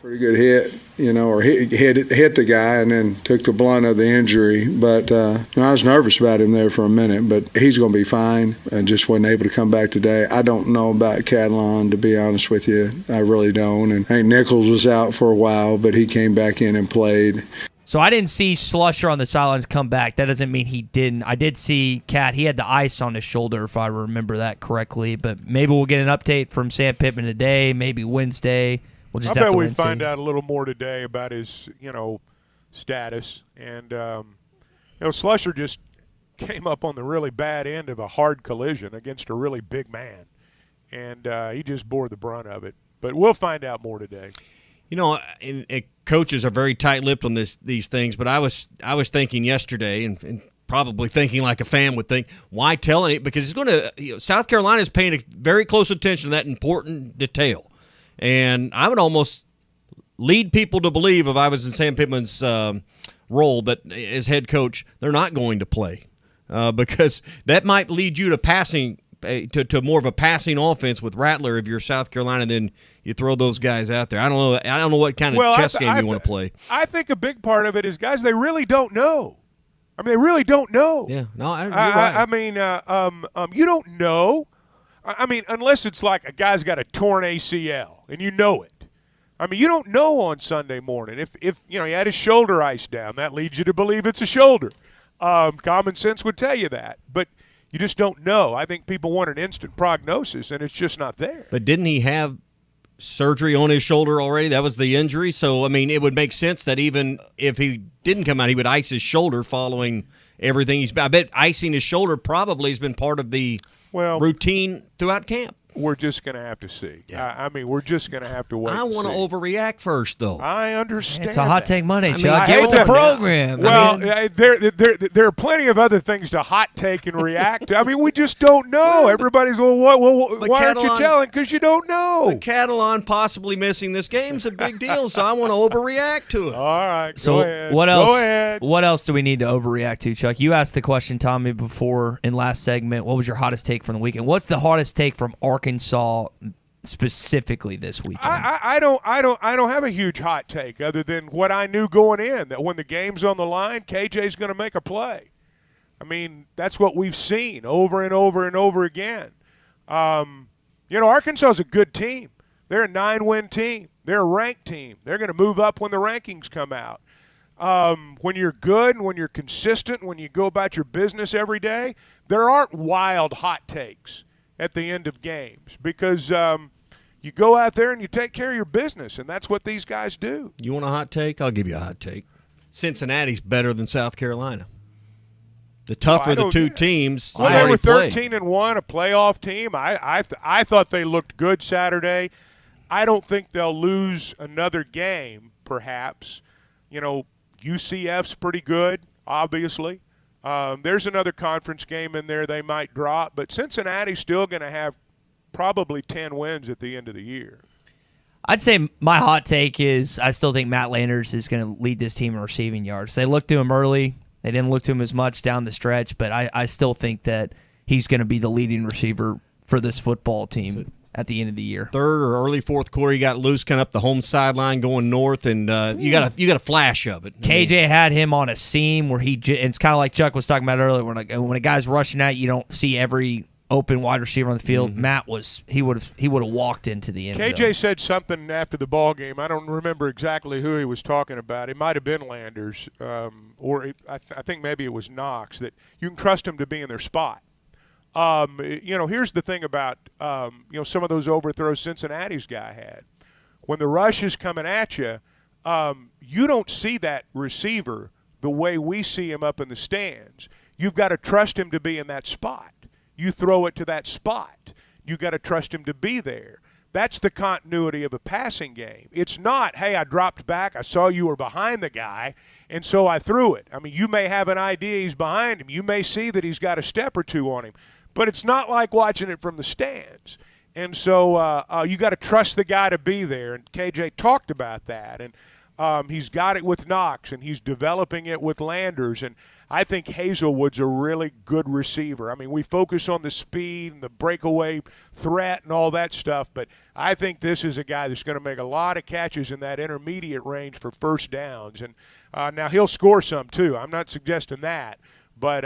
Pretty good hit, or hit the guy and then took the blunt of the injury. But I was nervous about him there for a minute, but he's going to be fine. I just wasn't able to come back today. I don't know about Catalan, to be honest with you. I really don't. And I think Nichols was out for a while, but he came back in and played. So I didn't see Slusher on the sidelines come back. That doesn't mean he didn't. I did see Cat. He had the ice on his shoulder, if I remember that correctly. But maybe we'll get an update from Sam Pittman today, maybe Wednesday. We'll just I have bet to we find out a little more today about his, status. And, Slusher just came up on the really bad end of a hard collision against a really big man. And he just bore the brunt of it. But we'll find out more today. Coaches are very tight-lipped on these things, but I was thinking yesterday and probably thinking like a fan would think, why telling it? Because it's going to South Carolina is paying very close attention to that important detail. And I would almost lead people to believe, if I was in Sam Pittman's role, that as head coach, they're not going to play because that might lead you to passing to more of a passing offense with Rattler if you're South Carolina. Then you throw those guys out there. I don't know what kind of chess game you want to play. I think a big part of it is, guys, they really don't know. I mean, they really don't know. Yeah, no, you're right. I mean, you don't know. I mean, unless it's like a guy's got a torn ACL and you know it. I mean, you don't know on Sunday morning. If he had his shoulder iced down, that leads you to believe it's a shoulder. Common sense would tell you that. But you just don't know. I think people want an instant prognosis, and it's just not there. But didn't he have surgery on his shoulder already? That was the injury. So, I mean, it would make sense that even if he didn't come out, he would ice his shoulder following everything. I bet icing his shoulder probably has been part of the routine throughout camp. We're just going to have to see. Yeah. I mean, we're just going to have to wait. I want to overreact first, though. I understand. It's a hot take Monday, Chuck. Get with the program. Well, there are plenty of other things to hot take and react. I mean, we just don't know. Everybody's why aren't you telling? Because you don't know. But Catalan possibly missing this game's a big deal, so I want to overreact to it. All right. So go ahead. What else? Go ahead. What else do we need to overreact to, Chuck? You asked the question, Tommy, before in last segment. What was your hottest take from the weekend? What's the hottest take from Arkansas specifically this weekend? I don't have a huge hot take other than what I knew going in, that when the game's on the line, KJ's going to make a play. I mean, that's what we've seen over and over and over again. Arkansas is a good team. They're a 9-win team. They're a ranked team. They're going to move up when the rankings come out. When you're good and when you're consistent, when you go about your business every day, there aren't wild hot takes at the end of games because you go out there and you take care of your business, and that's what these guys do. You want a hot take? I'll give you a hot take. Cincinnati's better than South Carolina. The tougher the two teams. Well, they were 13-1, a playoff team. I thought they looked good Saturday. I don't think they'll lose another game, perhaps. UCF's pretty good. obviously. There's another conference game in there they might drop, but Cincinnati's still going to have probably 10 wins at the end of the year. I'd say my hot take is I still think Matt Landers is going to lead this team in receiving yards. They looked to him early. They didn't look to him as much down the stretch, but I still think that he's going to be the leading receiver for this football team at the end of the year. Third or early fourth quarter, he got loose kind of up the home sideline going north, and you got a flash of it. KJ had him on a seam where it's kind of like Chuck was talking about earlier. When a guy's rushing out, you don't see every open wide receiver on the field. Mm-hmm. Matt he would have walked into the end zone. KJ said something after the ball game. I don't remember exactly who he was talking about. It might have been Landers, I think maybe it was Knox, that you can trust him to be in their spot. Here's the thing about some of those overthrows Cincinnati's guy had. When the rush is coming at you, you don't see that receiver the way we see him up in the stands. You've got to trust him to be in that spot. You throw it to that spot. You've got to trust him to be there. That's the continuity of a passing game. It's not, hey, I dropped back, I saw you were behind the guy, and so I threw it. I mean, you may have an idea he's behind him. You may see that he's got a step or two on him. But it's not like watching it from the stands. And so you got to trust the guy to be there. And KJ talked about that. And he's got it with Knox, and he's developing it with Landers. And I think Hazelwood's a really good receiver. I mean, we focus on the speed and the breakaway threat and all that stuff, but I think this is a guy that's going to make a lot of catches in that intermediate range for first downs. And now he'll score some too. I'm not suggesting that. But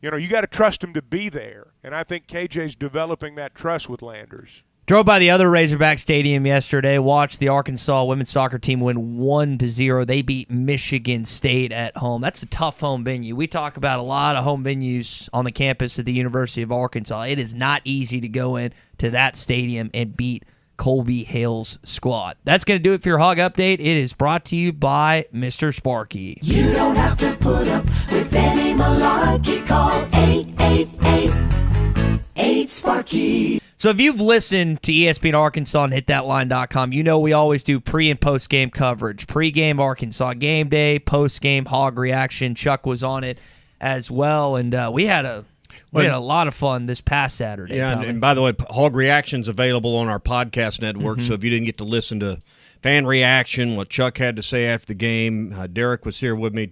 you got to trust him to be there, and I think KJ's developing that trust with Landers. Drove by the other Razorback Stadium yesterday, watched the Arkansas women's soccer team win 1-0. They beat Michigan State at home. That's a tough home venue. We talk about a lot of home venues on the campus at the University of Arkansas. It is not easy to go in to that stadium and beat Colby Hale's squad. That's going to do it for your Hog Update. It is brought to you by Mr. Sparky. You don't have to put up with any malarkey. Call 888-8-SPARKY. So if you've listened to ESPN Arkansas and hitthatline.com, you know we always do pre- and post-game coverage. Pre-game Arkansas game day, post-game Hog reaction. Chuck was on it as well, and we had a lot of fun this past Saturday. Yeah, and by the way, Hog Reaction's available on our podcast network, so if you didn't get to listen to fan reaction, what Chuck had to say after the game, Derek was here with me,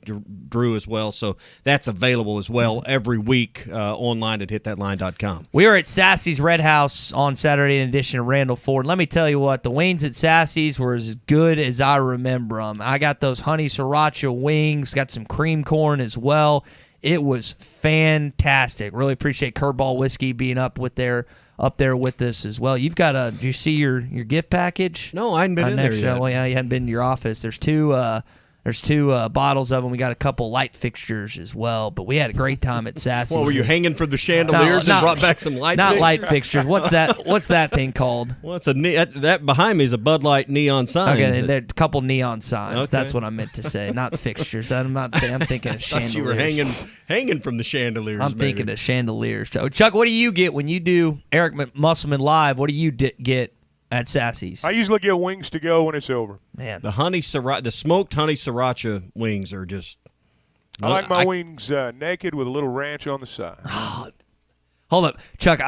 Drew as well, so that's available as well every week online at hitthatline.com. We were at Sassy's Red House on Saturday in addition to Randall Ford. Let me tell you what, the wings at Sassy's were as good as I remember them. I got those honey sriracha wings, got some cream corn as well. It was fantastic. Really appreciate Curveball Whiskey being up there with us as well. You've got do you see your gift package? No, I hadn't been in there yet. Well, yeah, you hadn't been in your office. There's two bottles of them. We got a couple light fixtures as well. But we had a great time at Sassy's. Well, were you hanging from the chandeliers and brought back some light? Not light fixtures. What's that thing called? Well, it's that behind me is a Bud Light neon sign. Okay, there are a couple neon signs. Okay. That's what I meant to say, not fixtures. I'm thinking of chandeliers. You were hanging from the chandeliers. I'm thinking of chandeliers. So, Chuck, what do you get when you do Eric Musselman Live? What do you get at Sassy's? I usually get wings to go when it's over. Man, the smoked honey sriracha wings are just. I like my wings naked with a little ranch on the side. Hold up, Chuck.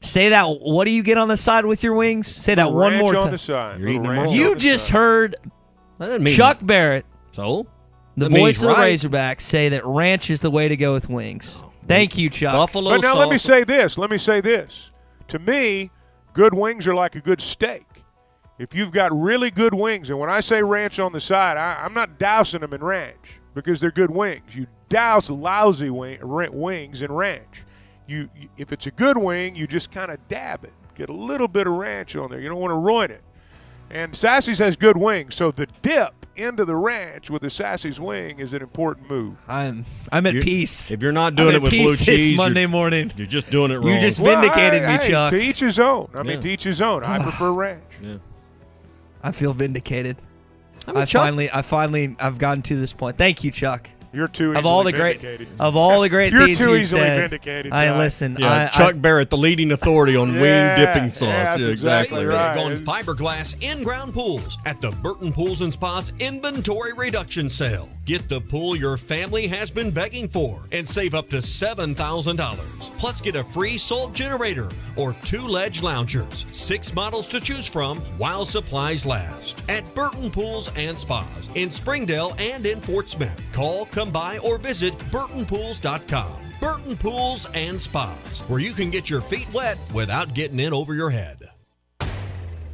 Say that. What do you get on the side with your wings? Say that one more time. On the side. You're eating them all. You just heard Chuck Barrett, the voice of the Razorbacks, say that ranch is the way to go with wings. Thank you, Chuck. Buffalo but now sauce. Let me say this. To me, good wings are like a good steak. If you've got really good wings, and when I say ranch on the side, I'm not dousing them in ranch because they're good wings. You douse lousy wings in ranch. If it's a good wing, you just kind of dab it. Get a little bit of ranch on there. You don't want to ruin it. And Sassy's has good wings, so the dip into the ranch with the Sassy's wing is an important move. I'm at peace. If you're not doing it with blue cheese Monday morning, you're just doing it wrong. You just vindicated me, Chuck. To each his own. To each his own. I prefer ranch. Yeah. I feel vindicated. Chuck, I've gotten to this point. Thank you, Chuck. You're too of all the vindicated. of all the great You're things too you easily said. vindicated. Listen. Yeah, Chuck Barrett, the leading authority on wing dipping sauce. Yeah, that's exactly right. On fiberglass in-ground pools at the Burton Pools and Spa's inventory reduction sale. Get the pool your family has been begging for and save up to $7,000. Plus, get a free salt generator or 2 ledge loungers. 6 models to choose from while supplies last. At Burton Pools and Spas in Springdale and in Fort Smith. Call, come by, or visit BurtonPools.com. Burton Pools and Spas, where you can get your feet wet without getting in over your head.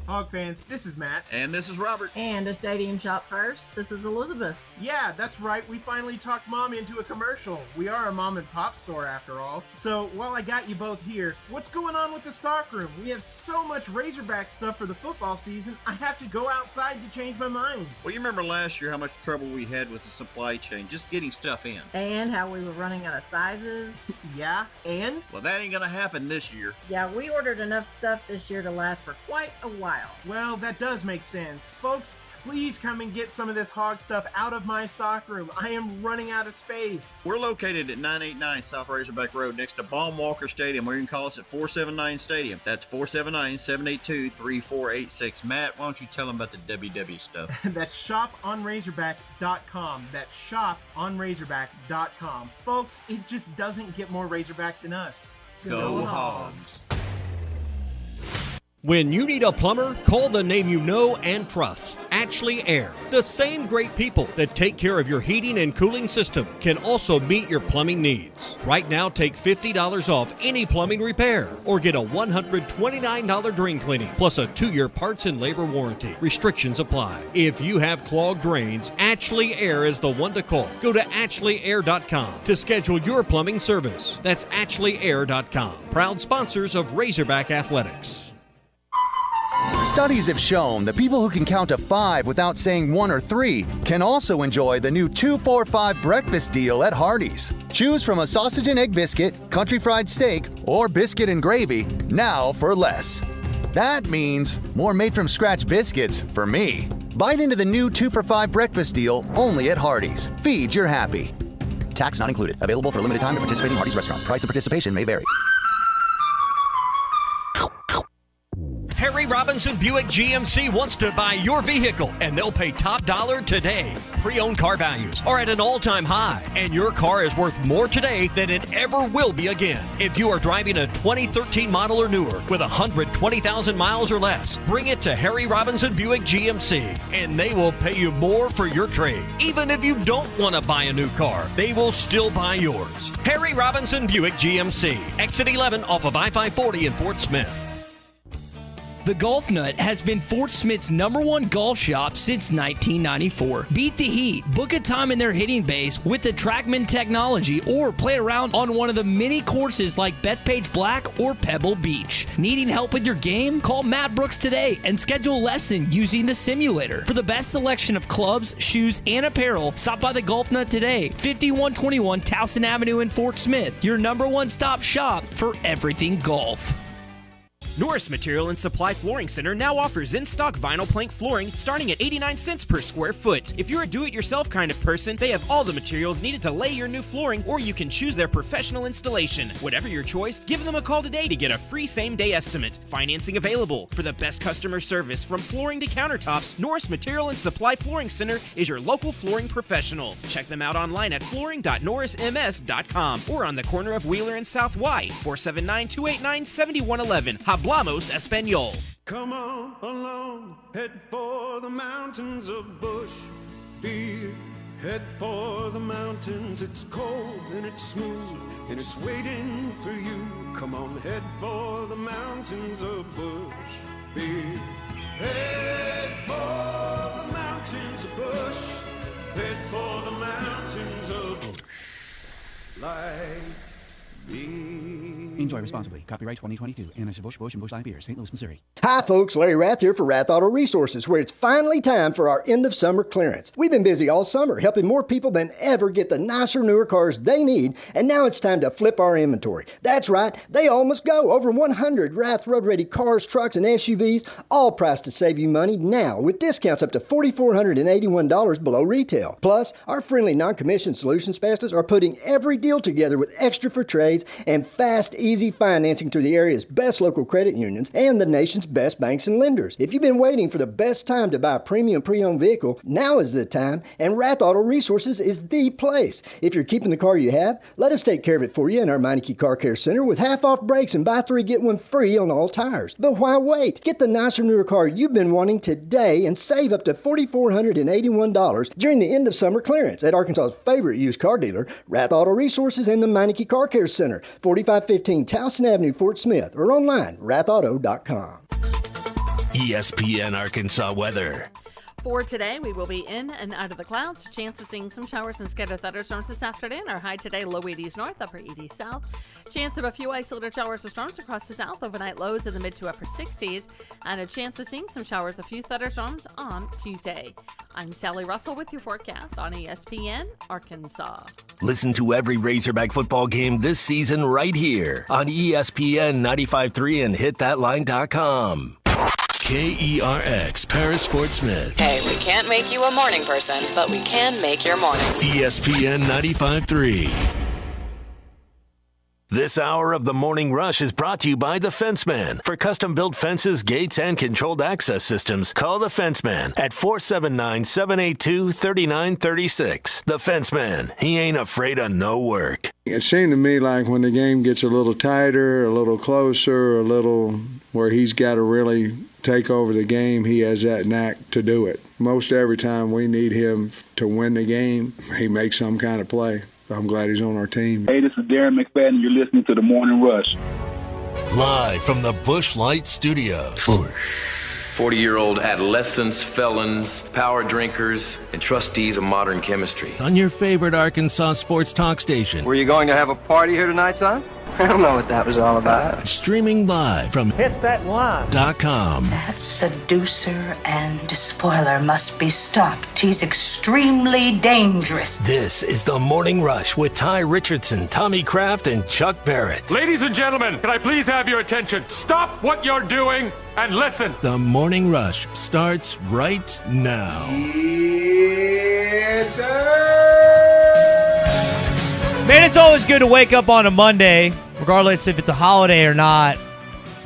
Hog fans, this is Matt. And this is Robert. And a Stadium Shop First, this is Elizabeth. Yeah, that's right. We finally talked Mom into a commercial. We are a mom and pop store after all. So, while I got you both here, what's going on with the stockroom? We have so much Razorback stuff for the football season, I have to go outside to change my mind. Well, you remember last year how much trouble we had with the supply chain, just getting stuff in. And how we were running out of sizes. Yeah, and? Well, that ain't gonna happen this year. Yeah, we ordered enough stuff this year to last for quite a while. Well, that does make sense. Folks, please come and get some of this hog stuff out of my stockroom. I am running out of space. We're located at 989 South Razorback Road next to Baum Walker Stadium, or you can call us at 479 Stadium. That's 479-782-3486. Matt, why don't you tell them about the WW stuff? That's shoponrazorback.com. That's shoponrazorback.com. Folks, it just doesn't get more Razorback than us. Go Hogs. When you need a plumber, call the name you know and trust. Ashley Air. The same great people that take care of your heating and cooling system can also meet your plumbing needs. Right now, take $50 off any plumbing repair or get a $129 drain cleaning plus a 2-year parts and labor warranty. Restrictions apply. If you have clogged drains, Ashley Air is the one to call. Go to ashley.air.com to schedule your plumbing service. That's ashley.air.com. Proud sponsors of Razorback Athletics. Studies have shown that people who can count to 5 without saying 1 or 3 can also enjoy the new 2-for-5 breakfast deal at Hardee's. Choose from a sausage and egg biscuit, country fried steak, or biscuit and gravy, now for less. That means more made-from-scratch biscuits for me. Bite into the new 2-for-5 breakfast deal only at Hardee's. Feed your happy. Tax not included. Available for a limited time at participating Hardee's restaurants. Price of participation may vary. Harry Robinson Buick GMC wants to buy your vehicle, and they'll pay top dollar today. Pre-owned car values are at an all-time high, and your car is worth more today than it ever will be again. If you are driving a 2013 model or newer with 120,000 miles or less, bring it to Harry Robinson Buick GMC, and they will pay you more for your trade. Even if you don't want to buy a new car, they will still buy yours. Harry Robinson Buick GMC, exit 11 off of I-540 in Fort Smith. The Golf Nut has been Fort Smith's #1 golf shop since 1994. Beat the heat, book a time in their hitting base with the TrackMan technology, or play around on one of the many courses like Bethpage Black or Pebble Beach. Needing help with your game? Call Matt Brooks today and schedule a lesson using the simulator. For the best selection of clubs, shoes, and apparel, stop by the Golf Nut today. 5121 Towson Avenue in Fort Smith, your #1 stop shop for everything golf. Norris Material and Supply Flooring Center now offers in-stock vinyl plank flooring starting at 89 cents per square foot. If you're a do-it-yourself kind of person, they have all the materials needed to lay your new flooring, or you can choose their professional installation. Whatever your choice, give them a call today to get a free same-day estimate. Financing available. For the best customer service from flooring to countertops, Norris Material and Supply Flooring Center is your local flooring professional. Check them out online at flooring.norrisms.com or on the corner of Wheeler and South Y, 479-289-7111. Hablamos Espanol. Come on along, head for the mountains of Bush Beer. Head for the mountains, it's cold and it's smooth and it's waiting for you. Come on, head for the mountains of Bush Beer. Head for the mountains of Bush. Head for the mountains of Bush. Like me. enjoy responsibly. Copyright 2022. Anheuser-Busch, and Busch Light Beer, St. Louis, Missouri. Hi, folks. Larry Rath here for Rath Auto Resources, where it's finally time for our end-of-summer clearance. We've been busy all summer, helping more people than ever get the nicer, newer cars they need, and now it's time to flip our inventory. That's right. They all must go. Over 100 Rath road-ready cars, trucks, and SUVs, all priced to save you money now, with discounts up to $4,481 below retail. Plus, our friendly non-commissioned solution specialists are putting every deal together with extra for trades and fast, easy financing through the area's best local credit unions and the nation's best banks and lenders. If you've been waiting for the best time to buy a premium pre-owned vehicle, now is the time, and Rath Auto Resources is the place. If you're keeping the car you have, let us take care of it for you in our Meineke Car Care Center with half-off brakes and buy 3, get 1 free on all tires. But why wait? Get the nicer, newer car you've been wanting today and save up to $4,481 during the end-of-summer clearance at Arkansas's favorite used car dealer, Rath Auto Resources and the Meineke Car Care Center, 4515 Towson Avenue, Fort Smith, or online, rathauto.com. ESPN Arkansas weather. For today, we will be in and out of the clouds. Chance of seeing some showers and scattered thunderstorms this afternoon. Our high today, low 80s north, upper 80s south. Chance of a few isolated showers or storms across the south. Overnight lows in the mid to upper 60s. And a chance of seeing some showers, a few thunderstorms on Tuesday. I'm Sally Russell with your forecast on ESPN Arkansas. Listen to every Razorback football game this season right here on ESPN 95.3 and hitthatline.com. KERX, Paris, Fort Smith. Hey, we can't make you a morning person, but we can make your mornings. ESPN 95.3. This hour of the Morning Rush is brought to you by The Fenceman. For custom-built fences, gates, and controlled access systems, call The Fenceman at 479-782-3936. The Fenceman, he ain't afraid of no work. It seemed to me like when the game gets a little tighter, a little closer, a little where he's got to really take over the game, he has that knack to do it. Most every time we need him to win the game, he makes some kind of play. I'm glad he's on our team. Hey, this is Darren McFadden, and you're listening to The Morning Rush. Live from the Busch Light Studios. 40-year-old adolescents, felons, power drinkers, and trustees of modern chemistry. On your favorite Arkansas sports talk station. Were you going to have a party here tonight, son? I don't know what that was all about. Streaming live from hitthatline.com. That seducer and spoiler must be stopped. He's extremely dangerous. This is The Morning Rush with Ty Richardson, Tommy Kraft, and Chuck Barrett. Ladies and gentlemen, can I please have your attention? Stop what you're doing and listen. The Morning Rush starts right now. Yes, sir. Man, it's always good to wake up on a Monday, regardless if it's a holiday or not,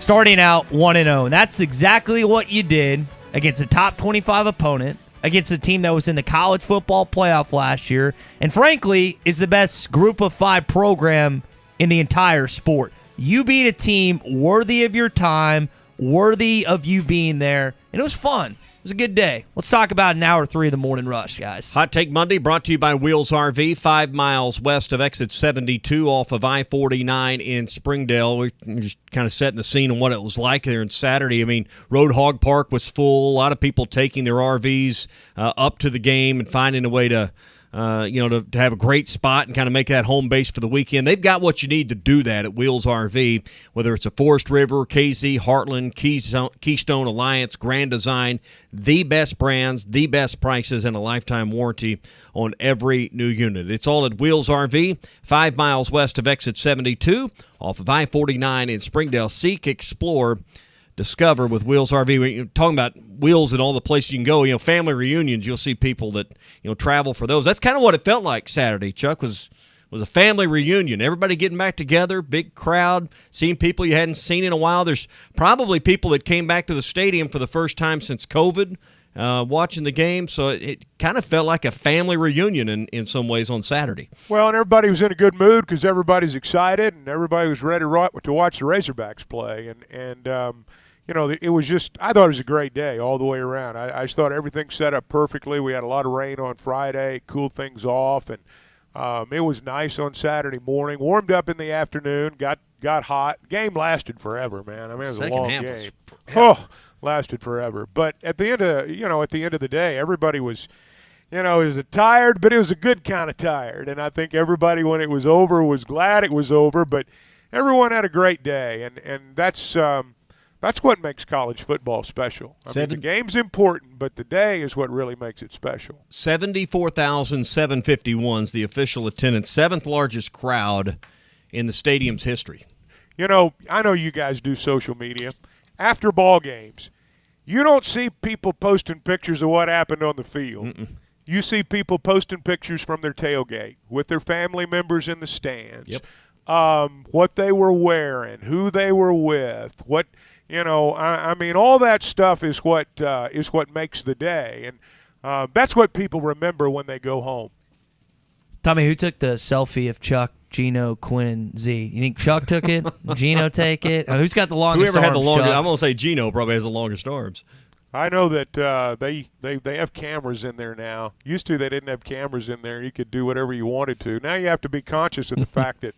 starting out 1-0. That's exactly what you did against a top 25 opponent, against a team that was in the college football playoff last year, and frankly, is the best group of 5 program in the entire sport. You beat a team worthy of your time, worthy of you being there, and it was fun. It was a good day. Let's talk about an hour 3 of the Morning Rush, guys. Hot Take Monday brought to you by Wheels RV, 5 miles west of exit 72 off of I-49 in Springdale. We're just kind of setting the scene on what it was like there on Saturday. I mean, Road Hog Park was full. A lot of people taking their RVs up to the game and finding a way to have a great spot and kind of make that home base for the weekend. They've got what you need to do that at Wheels RV, whether it's a Forest River, KZ, Heartland, Keystone Alliance, Grand Design, the best brands, the best prices, and a lifetime warranty on every new unit. It's all at Wheels RV, 5 miles west of exit 72, off of I-49 in Springdale. Seek, explore, discover with Wheels RV. We're talking about Wheels and all the places you can go. Family reunions, you'll see people that travel for those. That's kind of what it felt like Saturday, Chuck, was a family reunion. Everybody getting back together, big crowd, seeing people you hadn't seen in a while. There's probably people that came back to the stadium for the first time since COVID, watching the game. So it kind of felt like a family reunion in some ways on Saturday. Well, and everybody was in a good mood because everybody's excited and everybody was ready to watch the Razorbacks play. And it was just – I thought it was a great day all the way around. I just thought everything set up perfectly. We had a lot of rain on Friday, cooled things off, and it was nice on Saturday morning. Warmed up in the afternoon, got hot. Game lasted forever, man. I mean, it was a long game. Lasted forever. But at the end of the day, everybody was – it was tired, but it was a good kind of tired. And I think everybody, when it was over, was glad it was over. But everyone had a great day, and that's what makes college football special. I mean, the game's important, but the day is what really makes it special. 74,751 is the official attendance, seventh largest crowd in the stadium's history. You know, I know you guys do social media. After ball games, you don't see people posting pictures of what happened on the field. Mm-mm. You see people posting pictures from their tailgate with their family members in the stands. Yep. What they were wearing, who they were with, what – you know, I mean, all that stuff is what makes the day, and that's what people remember when they go home. Tommy, who took the selfie of Chuck, Gino, Quinn, and Z? You think Chuck took it? Gino take it? Who's got the longest Whoever had the arms, longest, Chuck? I'm going to say Gino probably has the longest arms. I know that they have cameras in there now. Used to, they didn't have cameras in there. You could do whatever you wanted to. Now you have to be conscious of the fact that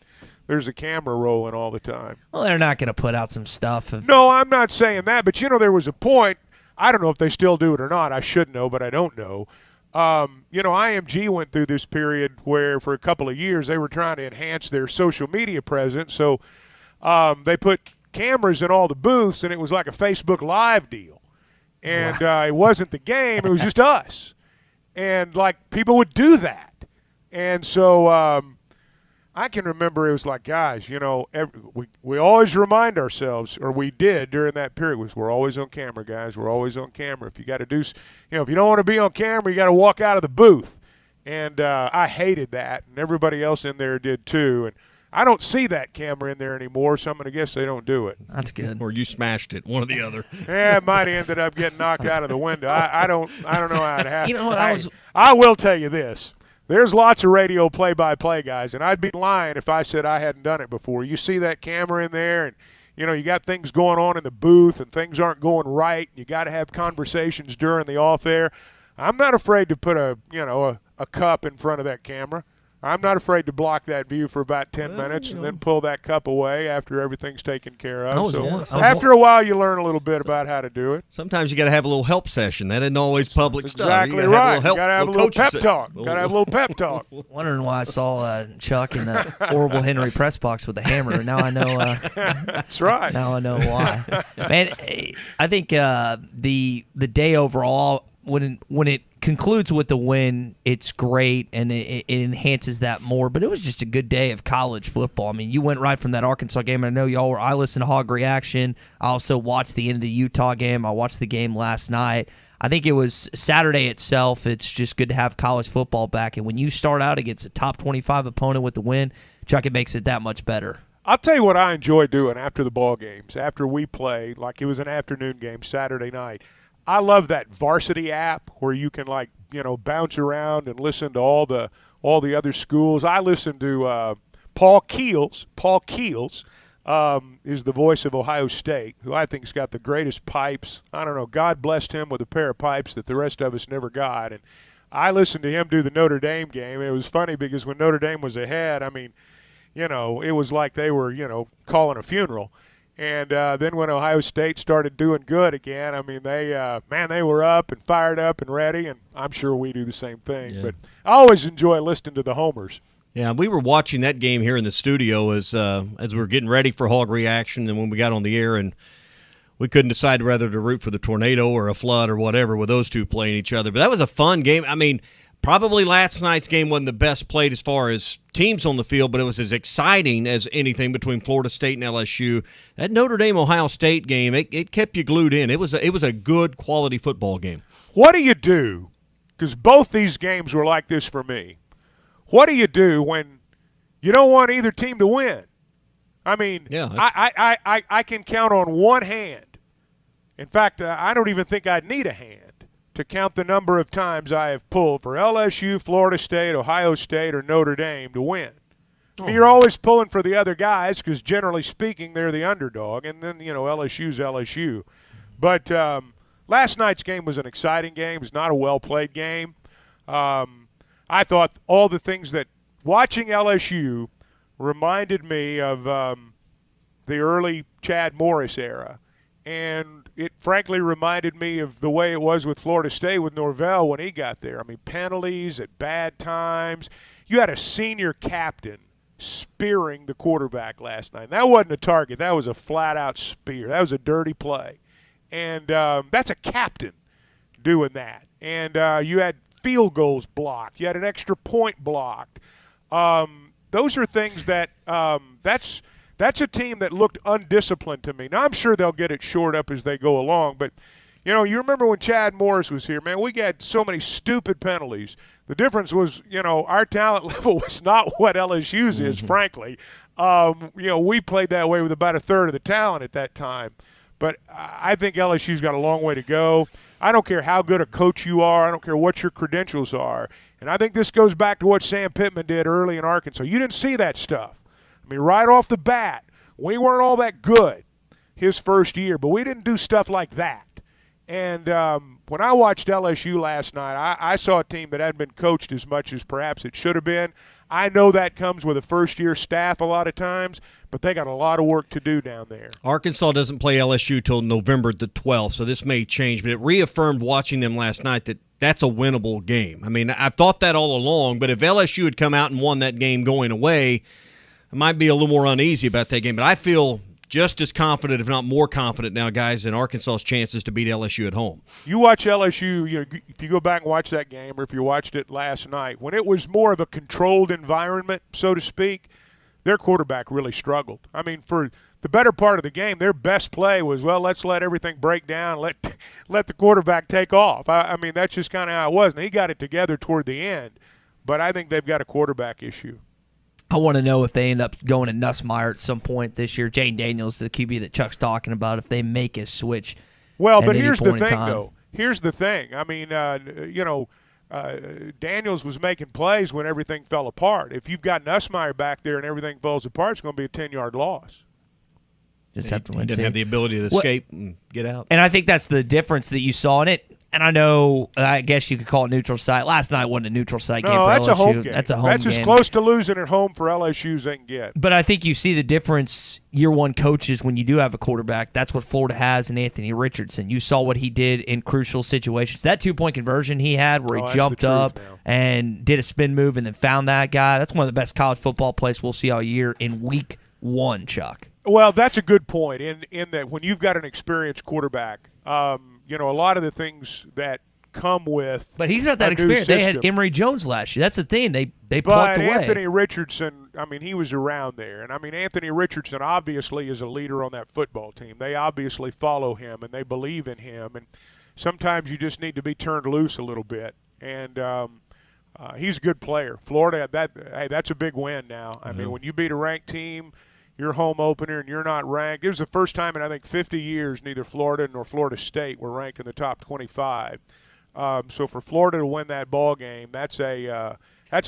there's a camera rolling all the time. Well, they're not going to put out some stuff. No, I'm not saying that. But, you know, there was a point. I don't know if they still do it or not. I should know, but I don't know. You know, IMG went through this period where for a couple of years they were trying to enhance their social media presence. So they put cameras in all the booths, and it was like a Facebook Live deal. And it wasn't the game. It was just us. And, like, people would do that. And so I can remember it was like, guys, you know, we always remind ourselves, or we did during that period, was we're always on camera, guys. We're always on camera. If you got to do, you know, if you don't want to be on camera, you got to walk out of the booth. And I hated that, and everybody else in there did too. And I don't see that camera in there anymore, so I'm going to guess they don't do it. That's good. Or you smashed it, one or the other. Yeah, it might have ended up getting knocked out of the window. I don't know how it happened. You know what, I will tell you this. There's lots of radio play-by-play guys, and I'd be lying if I said I hadn't done it before. You see that camera in there, and, you know, you got things going on in the booth, and things aren't going right, and you got to have conversations during the off-air. I'm not afraid to put a cup in front of that camera. I'm not afraid to block that view for about 10 minutes and then pull that cup away after everything's taken care of. After a while, you learn a little bit about how to do it. Sometimes you got to have a little help session. That isn't always public stuff. Exactly right. You got to have a little pep talk. Got to have a little pep talk. Wondering why I saw Chuck in the Orville Henry press box with the hammer. Now I know. That's right. Now I know why. Man, I think the day overall, when it concludes with the win, it's great, and it enhances that more. But it was just a good day of college football. I mean, you went right from that Arkansas game. I know y'all were. I listened to Hog Reaction. I also watched the end of the Utah game. I watched the game last night. I think it was Saturday itself. It's just good to have college football back. And when you start out against a top 25 opponent with the win, Chuck, it makes it that much better. I'll tell you what I enjoy doing after the ball games, after we play, like it was an afternoon game Saturday night. I love that Varsity app where you can, like, you know, bounce around and listen to all the other schools. I listen to Paul Keels. Paul Keels is the voice of Ohio State, who I think's got the greatest pipes. I don't know. God blessed him with a pair of pipes that the rest of us never got. And I listened to him do the Notre Dame game. It was funny because when Notre Dame was ahead, I mean, you know, it was like they were, you know, calling a funeral. And then when Ohio State started doing good again, I mean, they were up and fired up and ready, and I'm sure we do the same thing. Yeah. But I always enjoy listening to the homers. Yeah, we were watching that game here in the studio as we were getting ready for Hog Reaction, and when we got on the air, and we couldn't decide whether to root for the tornado or a flood or whatever with those two playing each other. But that was a fun game. I mean, probably last night's game wasn't the best played as far as teams on the field, but it was as exciting as anything between Florida State and LSU. That Notre Dame-Ohio State game, it kept you glued in. It was a good quality football game. What do you do? Because both these games were like this for me. What do you do when you don't want either team to win? I mean, yeah, I can count on one hand. In fact, I don't even think I'd need a hand to count the number of times I have pulled for LSU, Florida State, Ohio State, or Notre Dame to win. Oh. You're always pulling for the other guys because, generally speaking, they're the underdog, and then, you know, LSU's LSU. But last night's game was an exciting game. It was not a well-played game. I thought all the things that watching LSU reminded me of the early Chad Morris era. And it frankly reminded me of the way it was with Florida State with Norvell when he got there. I mean, penalties at bad times. You had a senior captain spearing the quarterback last night. And that wasn't a target. That was a flat-out spear. That was a dirty play. And that's a captain doing that. And you had field goals blocked. You had an extra point blocked. Those are things that that's a team that looked undisciplined to me. Now, I'm sure they'll get it shored up as they go along, but you remember when Chad Morris was here, man, we got so many stupid penalties. The difference was, our talent level was not what LSU's is, frankly. We played that way with about a third of the talent at that time. But I think LSU's got a long way to go. I don't care how good a coach you are. I don't care what your credentials are. And I think this goes back to what Sam Pittman did early in Arkansas. You didn't see that stuff. I mean, right off the bat, we weren't all that good his first year, but we didn't do stuff like that. And when I watched LSU last night, I saw a team that hadn't been coached as much as perhaps it should have been. I know that comes with a first-year staff a lot of times, but they got a lot of work to do down there. Arkansas doesn't play LSU till November the 12th, so this may change, but it reaffirmed watching them last night that that's a winnable game. I mean, I've thought that all along, but if LSU had come out and won that game going away, I might be a little more uneasy about that game. But I feel just as confident, if not more confident now, guys, in Arkansas's chances to beat LSU at home. You watch LSU, if you go back and watch that game, or if you watched it last night, when it was more of a controlled environment, so to speak, their quarterback really struggled. I mean, for the better part of the game, their best play was, well, let's let everything break down, let the quarterback take off. I mean, that's just kind of how it was. And he got it together toward the end, but I think they've got a quarterback issue. I want to know if they end up going to Nussmeier at some point this year. Jane Daniels, the QB that Chuck's talking about, if they make a switch. Well, but here's the thing, though. Here's the thing. I mean, Daniels was making plays when everything fell apart. If you've got Nussmeier back there and everything falls apart, it's going to be a 10-yard loss. Just have to win. He didn't have the ability to escape and get out. And I think that's the difference that you saw in it. And I know, I guess you could call it neutral site. Last night wasn't a neutral site game for LSU. That's a home game. That's a home game. That's as close to losing at home for LSU as they can get. But I think you see the difference year one coaches when you do have a quarterback. That's what Florida has in Anthony Richardson. You saw what he did in crucial situations. That 2-point conversion he had where he jumped up and did a spin move and then found that guy. That's one of the best college football plays we'll see all year in week one, Chuck. Well, that's a good point in that when you've got an experienced quarterback, a lot of the things that come with But he's not that experienced. They had Emory Jones last year. That's the thing. They plucked away. Anthony Richardson, I mean, he was around there. And, I mean, Anthony Richardson obviously is a leader on that football team. They obviously follow him and they believe in him. And sometimes you just need to be turned loose a little bit. And he's a good player. Florida, that's a big win now. I mean, when you beat a ranked team – your home opener and you're not ranked. It was the first time in, I think, 50 years neither Florida nor Florida State were ranked in the top 25. So for Florida to win that ball game, that's a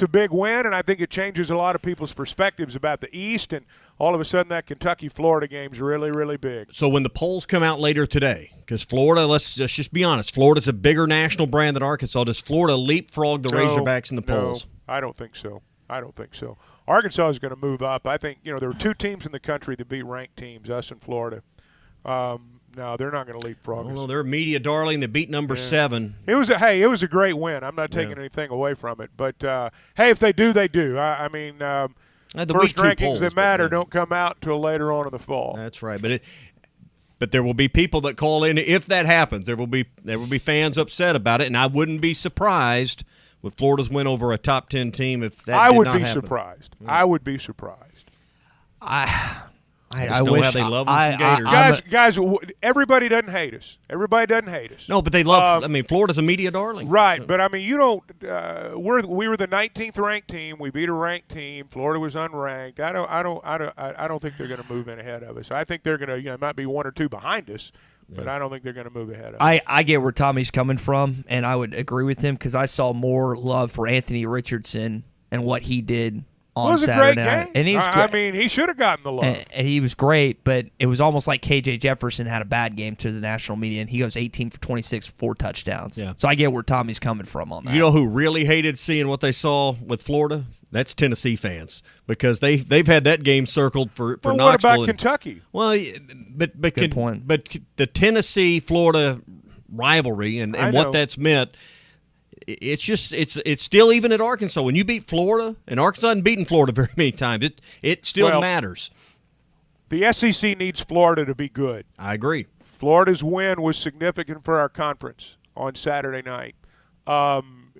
big win, and I think it changes a lot of people's perspectives about the East, and all of a sudden that Kentucky-Florida game is really, really big. So when the polls come out later today, because Florida, let's just be honest, Florida's a bigger national brand than Arkansas. Does Florida leapfrog the Razorbacks in the polls? I don't think so. Arkansas is going to move up. I think, there were two teams in the country that beat ranked teams, us and Florida. No, they're not going to leapfrog us. Well, they're a media darling. They beat number 7. It was a great win. I'm not taking anything away from it. But, hey, if they do, they do. I mean, first rankings that matter don't come out until later on in the fall. That's right. But there will be people that call in if that happens. There will be fans upset about it, and I wouldn't be surprised with Florida's win over a top 10 team if that I did would not be happen. surprised. I would be surprised. I wish how they love them some Gators. Guys, everybody doesn't hate us. No, but they love. Florida's a media darling, right? So. But I mean, you don't. We were the 19th ranked team. We beat a ranked team. Florida was unranked. I don't think they're going to move in ahead of us. I think they're going to. Might be 1 or 2 behind us. But I don't think they're going to move ahead of us. I get where Tommy's coming from, and I would agree with him because I saw more love for Anthony Richardson and what he did on Saturday night. And he was great. I mean, he should have gotten the love. And he was great, but it was almost like KJ Jefferson had a bad game to the national media, and he goes 18 for 26, 4 touchdowns. Yeah. So I get where Tommy's coming from on that. You know who really hated seeing what they saw with Florida? That's Tennessee fans because they've had that game circled for Knoxville. What about Kentucky? Well, but good point. But the Tennessee-Florida rivalry and what that's meant, it's just it's still even at Arkansas. When you beat Florida, and Arkansas hadn't beaten Florida very many times, it still matters. The SEC needs Florida to be good. I agree. Florida's win was significant for our conference on Saturday night.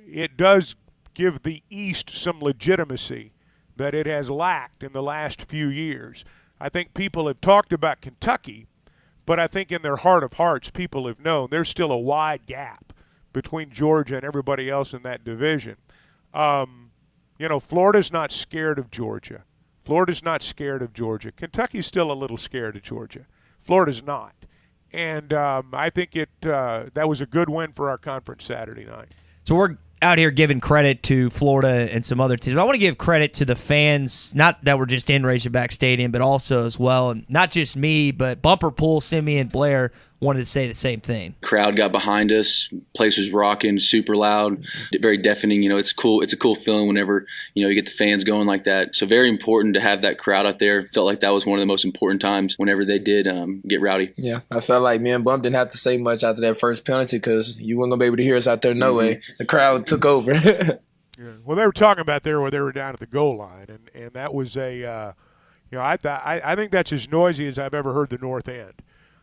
It does give the East some legitimacy that it has lacked in the last few years. I think people have talked about Kentucky, but I think in their heart of hearts, people have known there's still a wide gap between Georgia and everybody else in that division. Florida's not scared of Georgia. Florida's not scared of Georgia. Kentucky's still a little scared of Georgia. Florida's not. And I think that was a good win for our conference Saturday night. So we're out here giving credit to Florida and some other teams. I want to give credit to the fans, not that were just in Razorback Stadium, but also as well, and not just me, but Bumper Pool, Simeon, Blair wanted to say the same thing. Crowd got behind us. Place was rocking, super loud, very deafening. It's cool. It's a cool feeling whenever, you get the fans going like that. So very important to have that crowd out there. Felt like that was one of the most important times whenever they did get rowdy. Yeah, I felt like me and Bump didn't have to say much after that first penalty because you weren't going to be able to hear us out there no way. The crowd took over. Yeah. Well, they were talking about there where they were down at the goal line, and that was I think that's as noisy as I've ever heard the north end.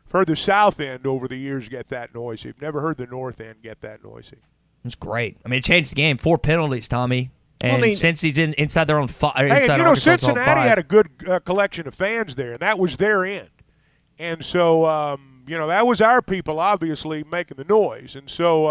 I've heard the south end over the years get that noisy. I've never heard the north end get that noisy. It's great. I mean, it changed the game. 4 penalties, Tommy. And since he's inside their own Cincinnati had a good collection of fans there, and that was their end. And so, that was our people obviously making the noise. And so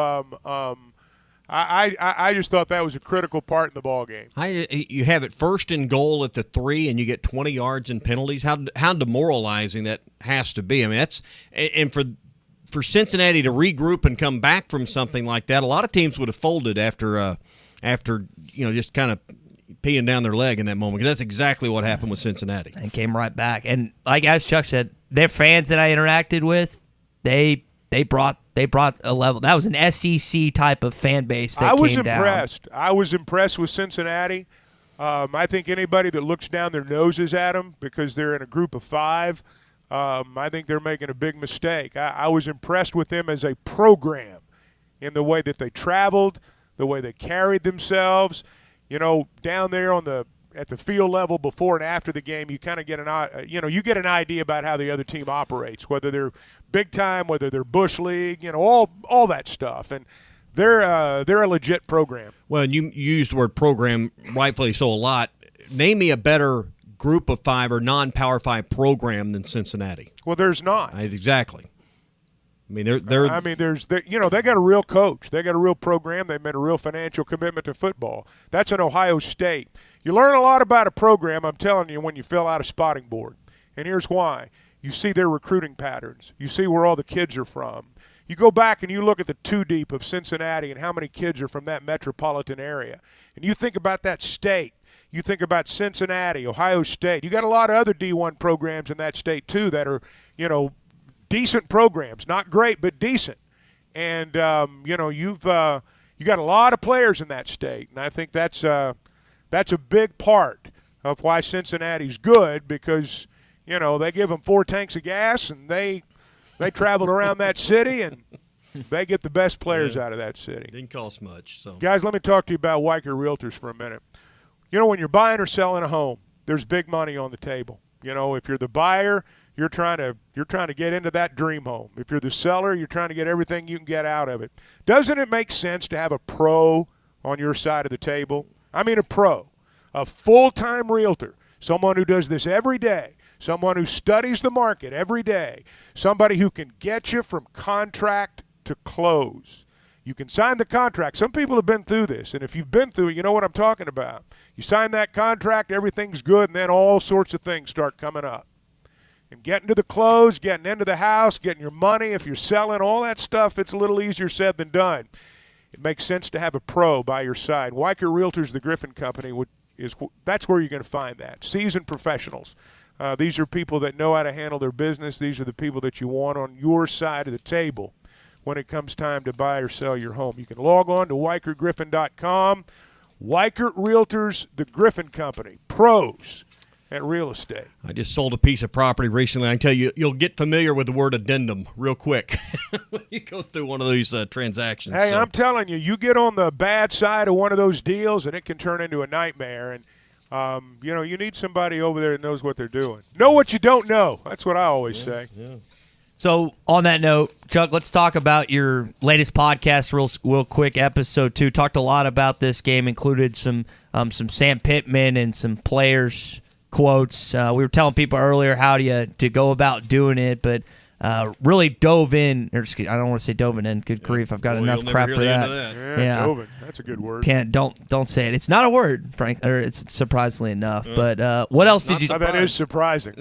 I just thought that was a critical part in the ball game. You have it first and goal at the 3, and you get 20 yards in penalties. How demoralizing that has to be. I mean, that's and for Cincinnati to regroup and come back from something like that, a lot of teams would have folded after just kind of peeing down their leg in that moment. Because that's exactly what happened with Cincinnati. And came right back. And like as Chuck said, their fans that I interacted with, they brought a level. That was an SEC type of fan base that came down. I was impressed with Cincinnati. I think anybody that looks down their noses at them because they're in a group of 5, I think they're making a big mistake. I was impressed with them as a program in the way that they traveled, the way they carried themselves. Down there at the field level before and after the game, you kind of get an idea about how the other team operates, whether they're big time, whether they're Bush League, all that stuff. And they're a legit program. Well, and you used the word program rightfully so a lot. Name me a better group of 5 or non-Power 5 program than Cincinnati. Well, there's not. Exactly. I mean, they got a real coach. They got a real program. They made a real financial commitment to football. That's an Ohio State. You learn a lot about a program, I'm telling you, when you fill out a spotting board. And here's why. You see their recruiting patterns. You see where all the kids are from. You go back and you look at the 2 deep of Cincinnati and how many kids are from that metropolitan area. And you think about that state. You think about Cincinnati, Ohio State. You got a lot of other D1 programs in that state, too, that are, decent programs. Not great, but decent. And, you got a lot of players in that state. And I think that's a big part of why Cincinnati's good because, they give them 4 tanks of gas and they traveled around that city and they get the best players out of that city. Didn't cost much. So, guys, let me talk to you about Weicker Realtors for a minute. When you're buying or selling a home, there's big money on the table. If you're the buyer, you're trying to get into that dream home. If you're the seller, you're trying to get everything you can get out of it. Doesn't it make sense to have a pro on your side of the table? I mean a pro, a full-time realtor, someone who does this every day, someone who studies the market every day, somebody who can get you from contract to close. You can sign the contract. Some people have been through this, and if you've been through it, you know what I'm talking about. You sign that contract, everything's good, and then all sorts of things start coming up. And getting to the close, getting into the house, getting your money, if you're selling, all that stuff, it's a little easier said than done. It makes sense to have a pro by your side. Weicker Realtors, the Griffin Company, that's where you're going to find that. Seasoned professionals. These are people that know how to handle their business. These are the people that you want on your side of the table when it comes time to buy or sell your home. You can log on to WeicherGriffin.com. Weicker Realtors, the Griffin Company. Pros at real estate. I just sold a piece of property recently. I can tell you, you'll get familiar with the word addendum real quick when you go through one of these transactions. Hey, I'm telling you, you get on the bad side of one of those deals, and it can turn into a nightmare. And you need somebody over there that knows what they're doing. Know what you don't know. That's what I always say. Yeah. So on that note, Chuck, let's talk about your latest podcast real quick, episode 2. Talked a lot about this game, included some Sam Pittman and some players' quotes. We were telling people earlier how to go about doing it, but really dove in. I don't want to say dove in. Good grief, I've got enough crap for that. Yeah, dove in. That's a good word. Don't say it. It's not a word, Frank. Or it's surprisingly enough. But what else did you? That is surprising.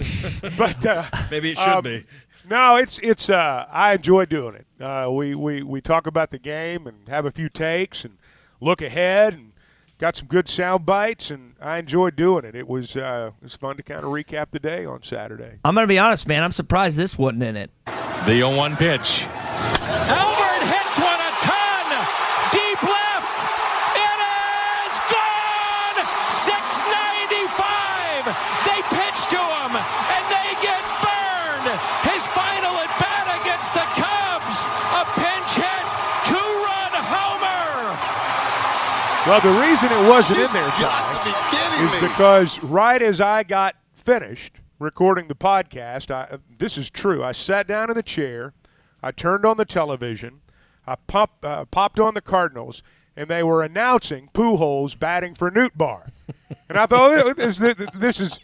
But maybe it should be. No, it's I enjoy doing it. We talk about the game and have a few takes and look ahead and got some good sound bites, and I enjoy doing it. It was fun to kind of recap the day on Saturday. I'm going to be honest, man. I'm surprised this wasn't in it. The 0-1 pitch. Albert hits one a ton. Deep left. It is gone. 695. They pitch to him, and they get burned. His final at bat against the Cubs. A pinch hit, 2-run homer. Well, the reason it wasn't in there, Ty, is because right as I got finished recording the podcast, this is true, I sat down in the chair, I turned on the television, I popped on the Cardinals, and they were announcing Pujols batting for Newt Bar. And I thought, this is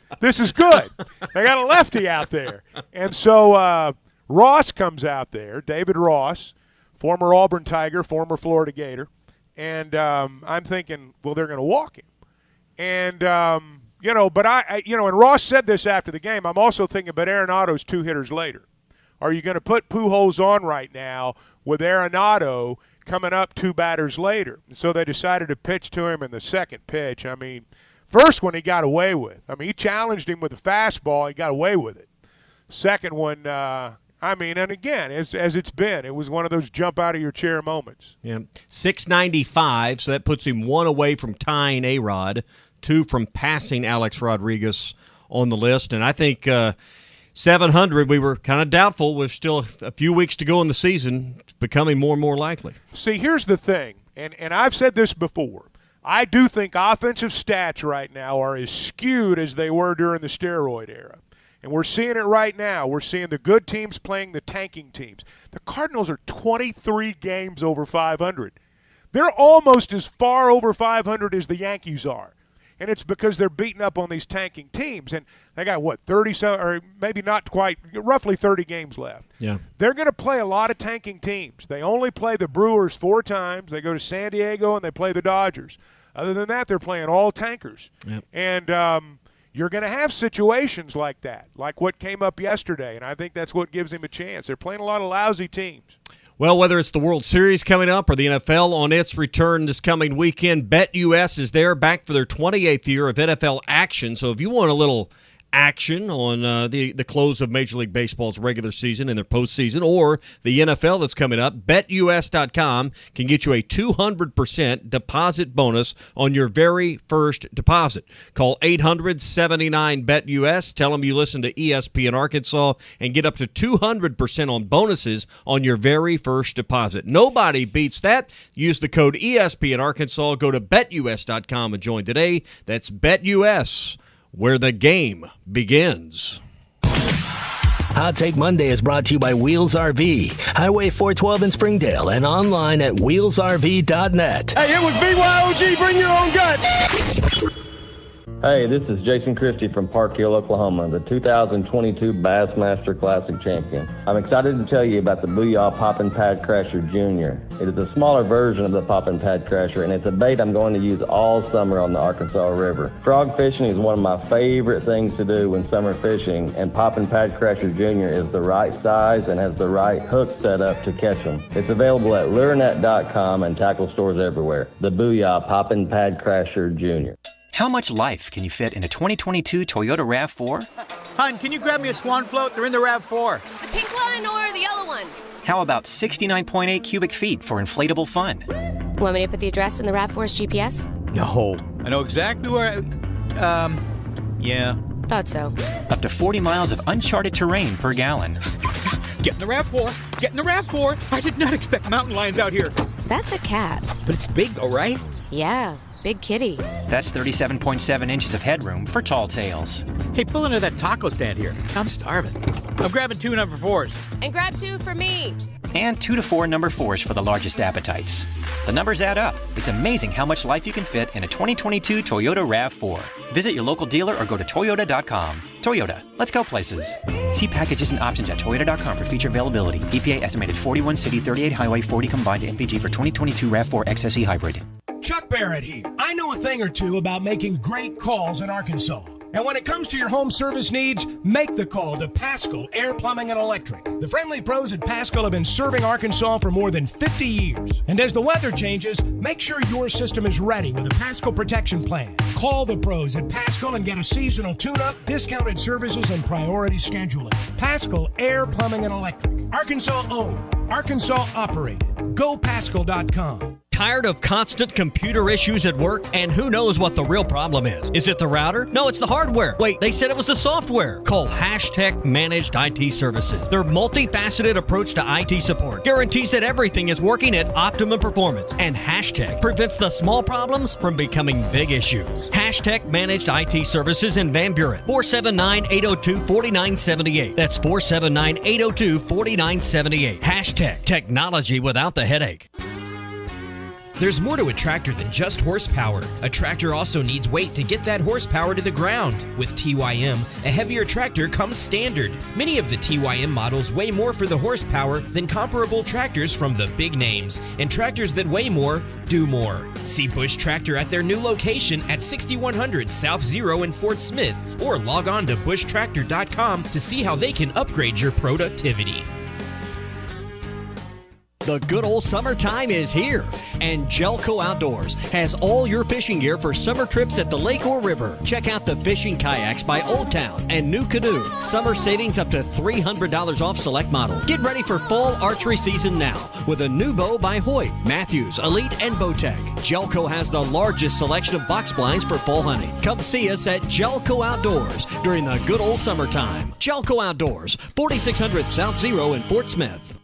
good. They got a lefty out there. And so Ross comes out there, David Ross, former Auburn Tiger, former Florida Gator. And I'm thinking, well, they're going to walk him. And, but and Ross said this after the game, I'm also thinking about Arenado's 2 hitters later. Are you going to put Pujols on right now with Arenado coming up 2 batters later? And so they decided to pitch to him in the second pitch. I mean, first one he got away with. I mean, he challenged him with a fastball. He got away with it. Second one, and again, as it's been, it was one of those jump-out-of-your-chair moments. Yeah, 695, so that puts him 1 away from tying A-Rod, 2 from passing Alex Rodriguez on the list. And I think 700, we were kind of doubtful. With still a few weeks to go in the season. It's becoming more and more likely. See, here's the thing, and I've said this before. I do think offensive stats right now are as skewed as they were during the steroid era. And we're seeing it right now. We're seeing the good teams playing the tanking teams. The Cardinals are 23 games over 500. They're almost as far over 500 as the Yankees are. And it's because they're beating up on these tanking teams. And they got, 30-some, or maybe not quite, roughly 30 games left. Yeah. They're going to play a lot of tanking teams. They only play the Brewers 4 times. They go to San Diego, and they play the Dodgers. Other than that, they're playing all tankers. Yep. And you're going to have situations like that, like what came up yesterday, and I think that's what gives him a chance. They're playing a lot of lousy teams. Well, whether it's the World Series coming up or the NFL on its return this coming weekend, BetUS is there, back for their 28th year of NFL action. So if you want a little action on the close of Major League Baseball's regular season and their postseason, or the NFL that's coming up, BetUS.com can get you a 200% deposit bonus on your very first deposit. Call 800-79-BET-US. Tell them you listen to ESPN Arkansas and get up to 200% on bonuses on your very first deposit. Nobody beats that. Use the code ESPN Arkansas. Go to BetUS.com and join today. That's BetUS, where the game begins. Hot Take Monday is brought to you by Wheels RV, Highway 412 in Springdale, and online at wheelsrv.net. Hey, it was BYOG, bring your own guts. Hey, this is Jason Christie from Park Hill, Oklahoma, the 2022 Bassmaster Classic champion. I'm excited to tell you about the Booyah Poppin' Pad Crasher Jr. It is a smaller version of the Poppin' Pad Crasher, and it's a bait I'm going to use all summer on the Arkansas River. Frog fishing is one of my favorite things to do when summer fishing, and Poppin' Pad Crasher Jr. is the right size and has the right hook set up to catch them. It's available at lurenet.com and tackle stores everywhere. The Booyah Poppin' Pad Crasher Jr. How much life can you fit in a 2022 Toyota RAV4? Hon, can you grab me a swan float? They're in the RAV4. The pink one or the yellow one? How about 69.8 cubic feet for inflatable fun? Want me to put the address in the RAV4's GPS? No. I know exactly where yeah. Thought so. Up to 40 miles of uncharted terrain per gallon. Get in the RAV4. Get in the RAV4. I did not expect mountain lions out here. That's a cat. But it's big though, right? Yeah, big kitty. That's 37.7 inches of headroom for tall tales. Hey, pull into that taco stand here. I'm starving. I'm grabbing 2 number 4s. And grab 2 for me. And 2 to 4 number 4s for the largest appetites. The numbers add up. It's amazing how much life you can fit in a 2022 Toyota RAV4. Visit your local dealer or go to Toyota.com. Toyota, let's go places. See packages and options at Toyota.com for feature availability. EPA estimated 41 city, 38 highway, 40 combined MPG for 2022 RAV4 XSE hybrid. Chuck Barrett here. I know a thing or two about making great calls in Arkansas. And when it comes to your home service needs, make the call to Paschal Air Plumbing and Electric. The friendly pros at Paschal have been serving Arkansas for more than 50 years. And as the weather changes, make sure your system is ready with a Paschal protection plan. Call the pros at Paschal and get a seasonal tune-up, discounted services, and priority scheduling. Paschal Air Plumbing and Electric. Arkansas owned. Arkansas operated. GoPaschal.com. Tired of constant computer issues at work? And who knows what the real problem is? Is it the router? No, it's the hardware. Wait, they said it was the software. Call Hashtag Managed IT Services. Their multifaceted approach to IT support guarantees that everything is working at optimum performance. And Hashtag prevents the small problems from becoming big issues. Hashtag Managed IT Services in Van Buren. 479-802-4978. That's 479-802-4978. Hashtag technology without the headache. There's more to a tractor than just horsepower. A tractor also needs weight to get that horsepower to the ground. With TYM, a heavier tractor comes standard. Many of the TYM models weigh more for the horsepower than comparable tractors from the big names. And tractors that weigh more, do more. See Bush Tractor at their new location at 6100 South Zero in Fort Smith, or log on to bushtractor.com to see how they can upgrade your productivity. The good old summertime is here, and Jelco Outdoors has all your fishing gear for summer trips at the lake or river. Check out the fishing kayaks by Old Town and New Canoe. Summer savings up to $300 off select model. Get ready for fall archery season now with a new bow by Hoyt, Matthews, Elite, and Bowtech. Jelco has the largest selection of box blinds for fall hunting. Come see us at Jelco Outdoors during the good old summertime. Jelco Outdoors, 4600 South Zero in Fort Smith.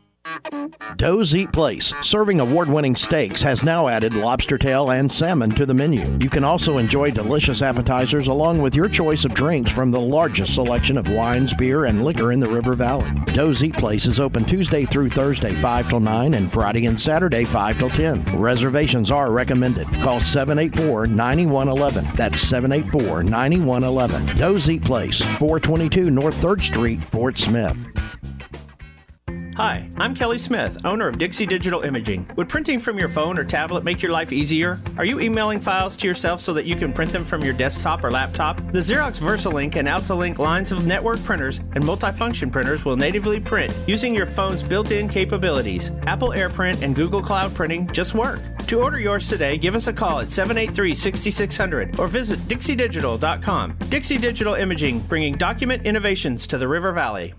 Doe's Eat Place, serving award-winning steaks, has now added lobster tail and salmon to the menu. You can also enjoy delicious appetizers along with your choice of drinks from the largest selection of wines, beer, and liquor in the River Valley. Doe's Eat Place is open Tuesday through Thursday 5 till 9 and Friday and Saturday 5 till 10. Reservations are recommended. Call 784-9111. That's 784-9111. Doe's Eat Place, 422 North 3rd Street, Fort Smith. Hi, I'm Kelly Smith, owner of Dixie Digital Imaging. Would printing from your phone or tablet make your life easier? Are you emailing files to yourself so that you can print them from your desktop or laptop? The Xerox VersaLink and AltaLink lines of network printers and multifunction printers will natively print using your phone's built-in capabilities. Apple AirPrint and Google Cloud Printing just work. To order yours today, give us a call at 783-6600 or visit dixiedigital.com. Dixie Digital Imaging, bringing document innovations to the River Valley.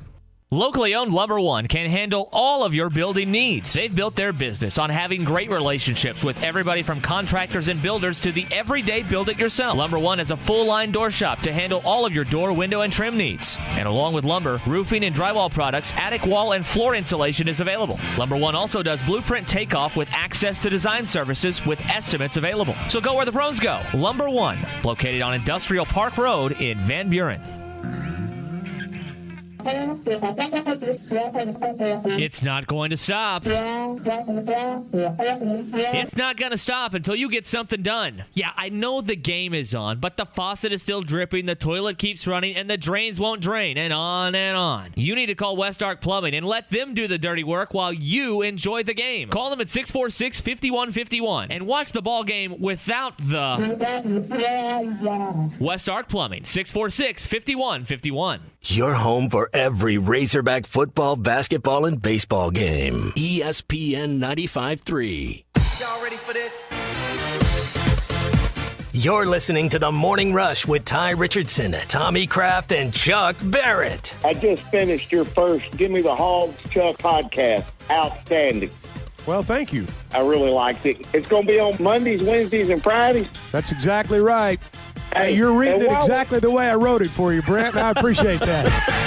Locally owned Lumber One can handle all of your building needs. They've built their business on having great relationships with everybody from contractors and builders to the everyday build-it-yourself. Lumber One is a full-line door shop to handle all of your door, window, and trim needs. And along with lumber, roofing and drywall products, attic wall and floor insulation is available. Lumber One also does blueprint takeoff with access to design services with estimates available. So go where the pros go. Lumber One, located on Industrial Park Road in Van Buren. It's not going to stop. It's not going to stop until you get something done. Yeah, I know the game is on, but the faucet is still dripping, the toilet keeps running, and the drains won't drain, and on and on. You need to call West Ark Plumbing and let them do the dirty work while you enjoy the game. Call them at 646-5151 and watch the ball game without the West Ark Plumbing, 646-5151. Your home for every Razorback football, basketball, and baseball game. ESPN 95.3. Y'all ready for this? You're listening to The Morning Rush with Ty Richardson, Tommy Kraft, and Chuck Barrett. I just finished your first Give Me the Hogs, Chuck podcast. Outstanding. Well, thank you. I really liked it. It's going to be on Mondays, Wednesdays, and Fridays. That's exactly right. Hey, you're reading it exactly the way I wrote it for you, Brent, and I appreciate that.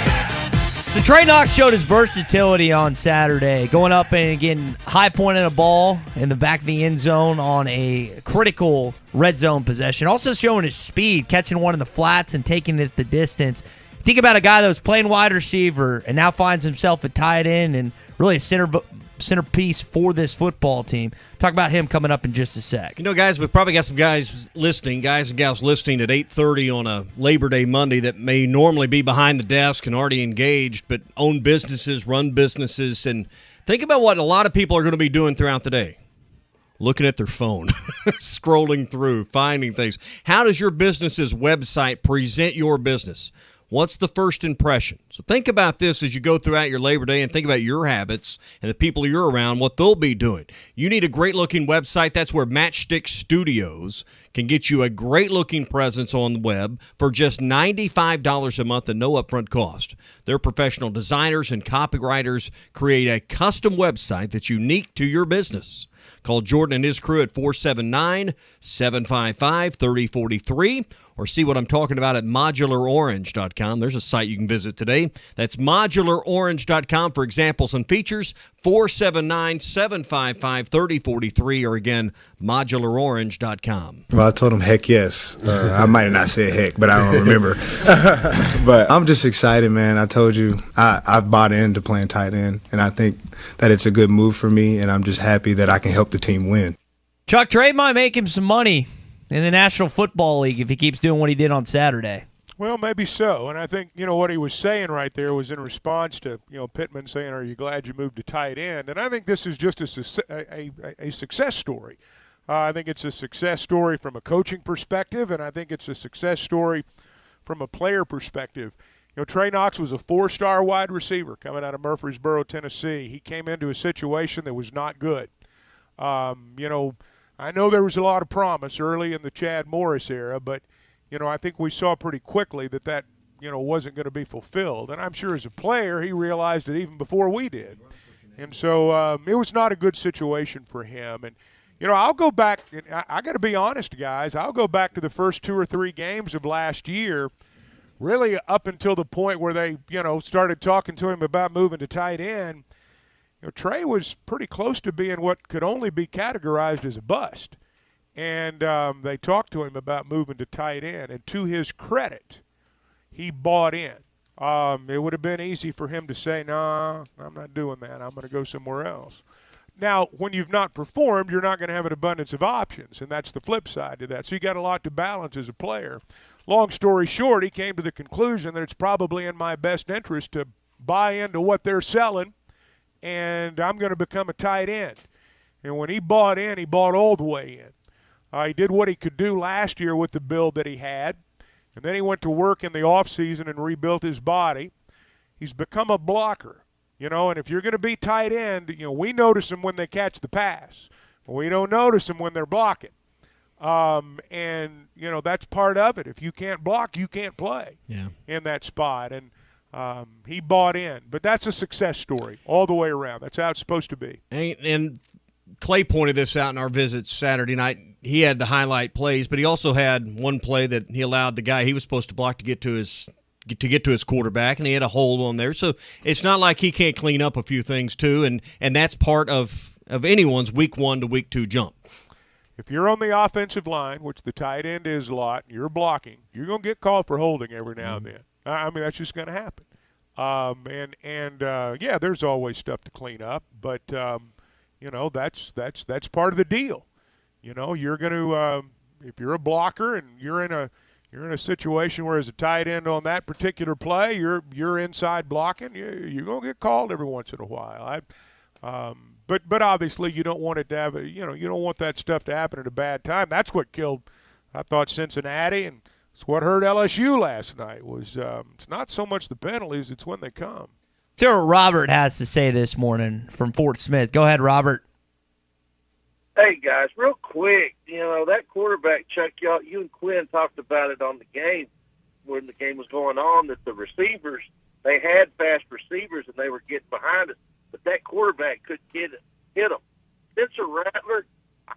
So Trey Knox showed his versatility on Saturday, going up and getting high pointing a ball in the back of the end zone on a critical red zone possession. Also showing his speed, catching one in the flats and taking it the distance. Think about a guy that was playing wide receiver and now finds himself at tight end and really a centerpiece for this football team. Talk about him coming up in just a sec. You know, guys, we've probably got some guys and gals listening at 8:30 on a Labor Day Monday that may normally be behind the desk and already engaged, but own businesses, run businesses, and think about what a lot of people are going to be doing throughout the day. Looking at their phone, scrolling through, finding things. How does your business's website present your business? What's the first impression? So think about this as you go throughout your Labor Day and think about your habits and the people you're around, what they'll be doing. You need a great-looking website. That's where Matchstick Studios can get you a great-looking presence on the web for just $95 a month and no upfront cost. Their professional designers and copywriters create a custom website that's unique to your business. Call Jordan and his crew at 479-755-3043 or see what I'm talking about at modularorange.com. There's a site you can visit today. That's modularorange.com for examples and features. 479-755-3043 or again, modularorange.com. Well, I told him heck yes. I might have not said heck, but I don't remember. But I'm just excited, man. I told you I've bought into playing tight end, and I think that it's a good move for me, and I'm just happy that I can help the team win. Chuck, Trey might make him some money in the National Football League if he keeps doing what he did on Saturday. Well, maybe so. And I think, what he was saying right there was in response to, Pittman saying, are you glad you moved to tight end? And I think this is just a success story. I think it's a success story from a coaching perspective, and I think it's a success story from a player perspective. Trey Knox was a 4-star wide receiver coming out of Murfreesboro, Tennessee. He came into a situation that was not good. I know there was a lot of promise early in the Chad Morris era, but I think we saw pretty quickly that wasn't going to be fulfilled. And I'm sure as a player he realized it even before we did. And so it was not a good situation for him. And, I'll go back, and I got to be honest, guys, I'll go back to the first 2 or 3 games of last year, really up until the point where they, started talking to him about moving to tight end. Trey was pretty close to being what could only be categorized as a bust. And they talked to him about moving to tight end. And to his credit, he bought in. It would have been easy for him to say, nah, I'm not doing that. I'm going to go somewhere else. Now, when you've not performed, you're not going to have an abundance of options, and that's the flip side to that. So you got a lot to balance as a player. Long story short, he came to the conclusion that it's probably in my best interest to buy into what they're selling, and I'm going to become a tight end. And when he bought in, he bought all the way in. He did what he could do last year with the build that he had, and then he went to work in the offseason and rebuilt his body. He's become a blocker, and if you're going to be tight end, we notice them when they catch the pass. We don't notice them when they're blocking. And that's part of it. If you can't block, you can't play in that spot. And he bought in. But that's a success story all the way around. That's how it's supposed to be. And Clay pointed this out in our visit Saturday night. He had the highlight plays, but he also had one play that he allowed the guy he was supposed to block to get to his quarterback, and he had a hold on there. So it's not like he can't clean up a few things too, and that's part of anyone's week 1 to week 2 jump. If you're on the offensive line, which the tight end is a lot, and you're blocking, you're going to get called for holding every now and then. I mean, that's just going to happen. Yeah, there's always stuff to clean up, but that's part of the deal. You're going to if you're a blocker and you're in a situation where as a tight end on that particular play, you're inside blocking, you're going to get called every once in a while. But obviously you don't want it to have you don't want that stuff to happen at a bad time. That's what killed, I thought, Cincinnati, and it's what hurt LSU last night. Was it's not so much the penalties, it's when they come. See what Robert has to say this morning from Fort Smith. Go ahead, Robert. Hey, guys, real quick, that quarterback, Chuck, you and Quinn talked about it on the game when the game was going on, that the receivers, they had fast receivers and they were getting behind us, but that quarterback couldn't hit them. Spencer Rattler,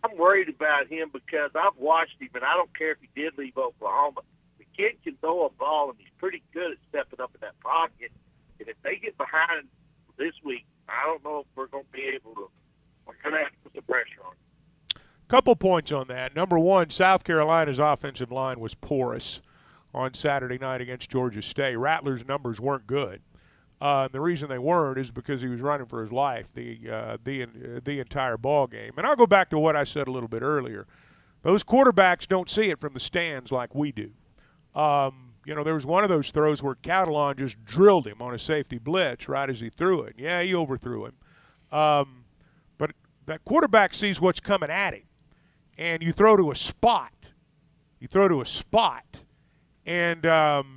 I'm worried about him because I've watched him, and I don't care if he did leave Oklahoma. The kid can throw a ball, and he's pretty good at stepping up in that pocket. And if they get behind this week, I don't know if we're going to be able to. We're going to have to put some pressure on him. Couple points on that. Number one, South Carolina's offensive line was porous on Saturday night against Georgia State. Rattler's numbers weren't good. And the reason they weren't is because he was running for his life the entire ball game. And I'll go back to what I said a little bit earlier. Those quarterbacks don't see it from the stands like we do. There was one of those throws where Catalan just drilled him on a safety blitz right as he threw it. Yeah, he overthrew him. But that quarterback sees what's coming at him. And you throw to a spot. And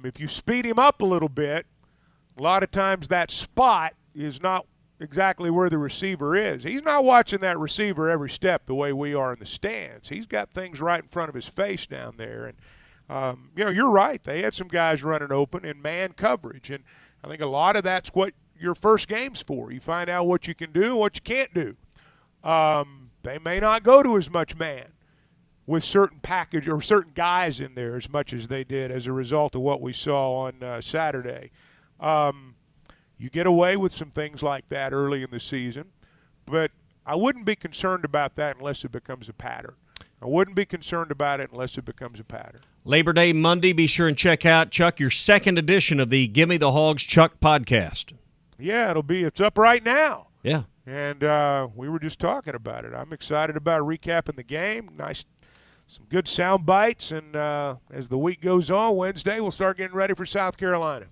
if you speed him up a little bit, a lot of times that spot is not exactly where the receiver is. He's not watching that receiver every step the way we are in the stands. He's got things right in front of his face down there. And, you're right. They had some guys running open in man coverage. And I think a lot of that's what your first game's for. You find out what you can do and what you can't do. They may not go to as much man with certain package or certain guys in there as much as they did as a result of what we saw on Saturday. You get away with some things like that early in the season, but I wouldn't be concerned about that unless it becomes a pattern. Labor Day Monday, be sure and check out, Chuck, your second edition of the Gimme the Hogs Chuck podcast. Yeah, it's up right now. Yeah. And we were just talking about it. I'm excited about recapping the game. Some good sound bites, and as the week goes on, Wednesday we'll start getting ready for South Carolina.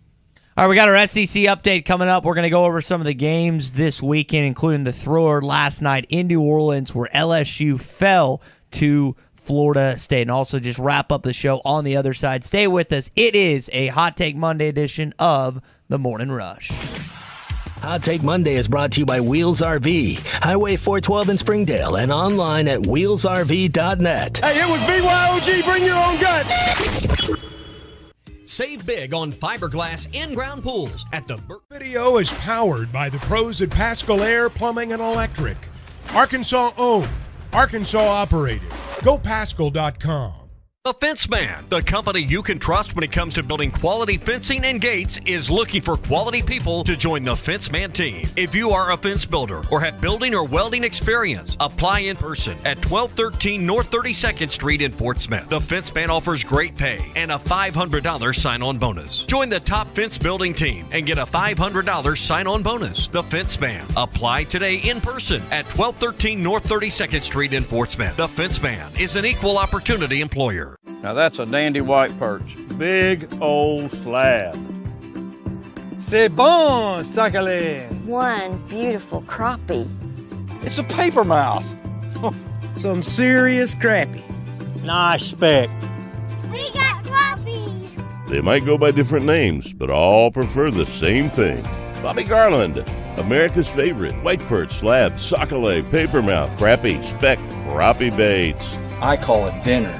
All right, we got our SEC update coming up. We're going to go over some of the games this weekend, including the thrower last night in New Orleans where LSU fell to Florida State, and also just wrap up the show on the other side. Stay with us. It is a Hot Take Monday edition of The Morning Rush. Hot Take Monday is brought to you by Wheels RV, Highway 412 in Springdale, and online at wheelsrv.net. Hey, it was BYOG. Bring your own guts. Save big on fiberglass in-ground pools at the Video is powered by the pros at Pascal Air Plumbing and Electric. Arkansas owned, Arkansas operated. GoPascal.com. The Fence Man, the company you can trust when it comes to building quality fencing and gates, is looking for quality people to join the Fence Man team. If you are a fence builder or have building or welding experience, apply in person at 1213 North 32nd Street in Fort Smith. The Fence Man offers great pay and a $500 sign-on bonus. Join the top fence building team and get a $500 sign-on bonus. The Fence Man. Apply today in person at 1213 North 32nd Street in Fort Smith. The Fence Man is an equal opportunity employer. Now that's a dandy white perch. Big old slab. C'est bon, sacalé. One beautiful crappie. It's a paper mouse. Some serious crappie. Nice speck. We got crappies. They might go by different names, but all prefer the same thing. Bobby Garland, America's favorite white perch, slab, sacalé, paper mouth, crappie, speck, crappie baits. I call it dinner.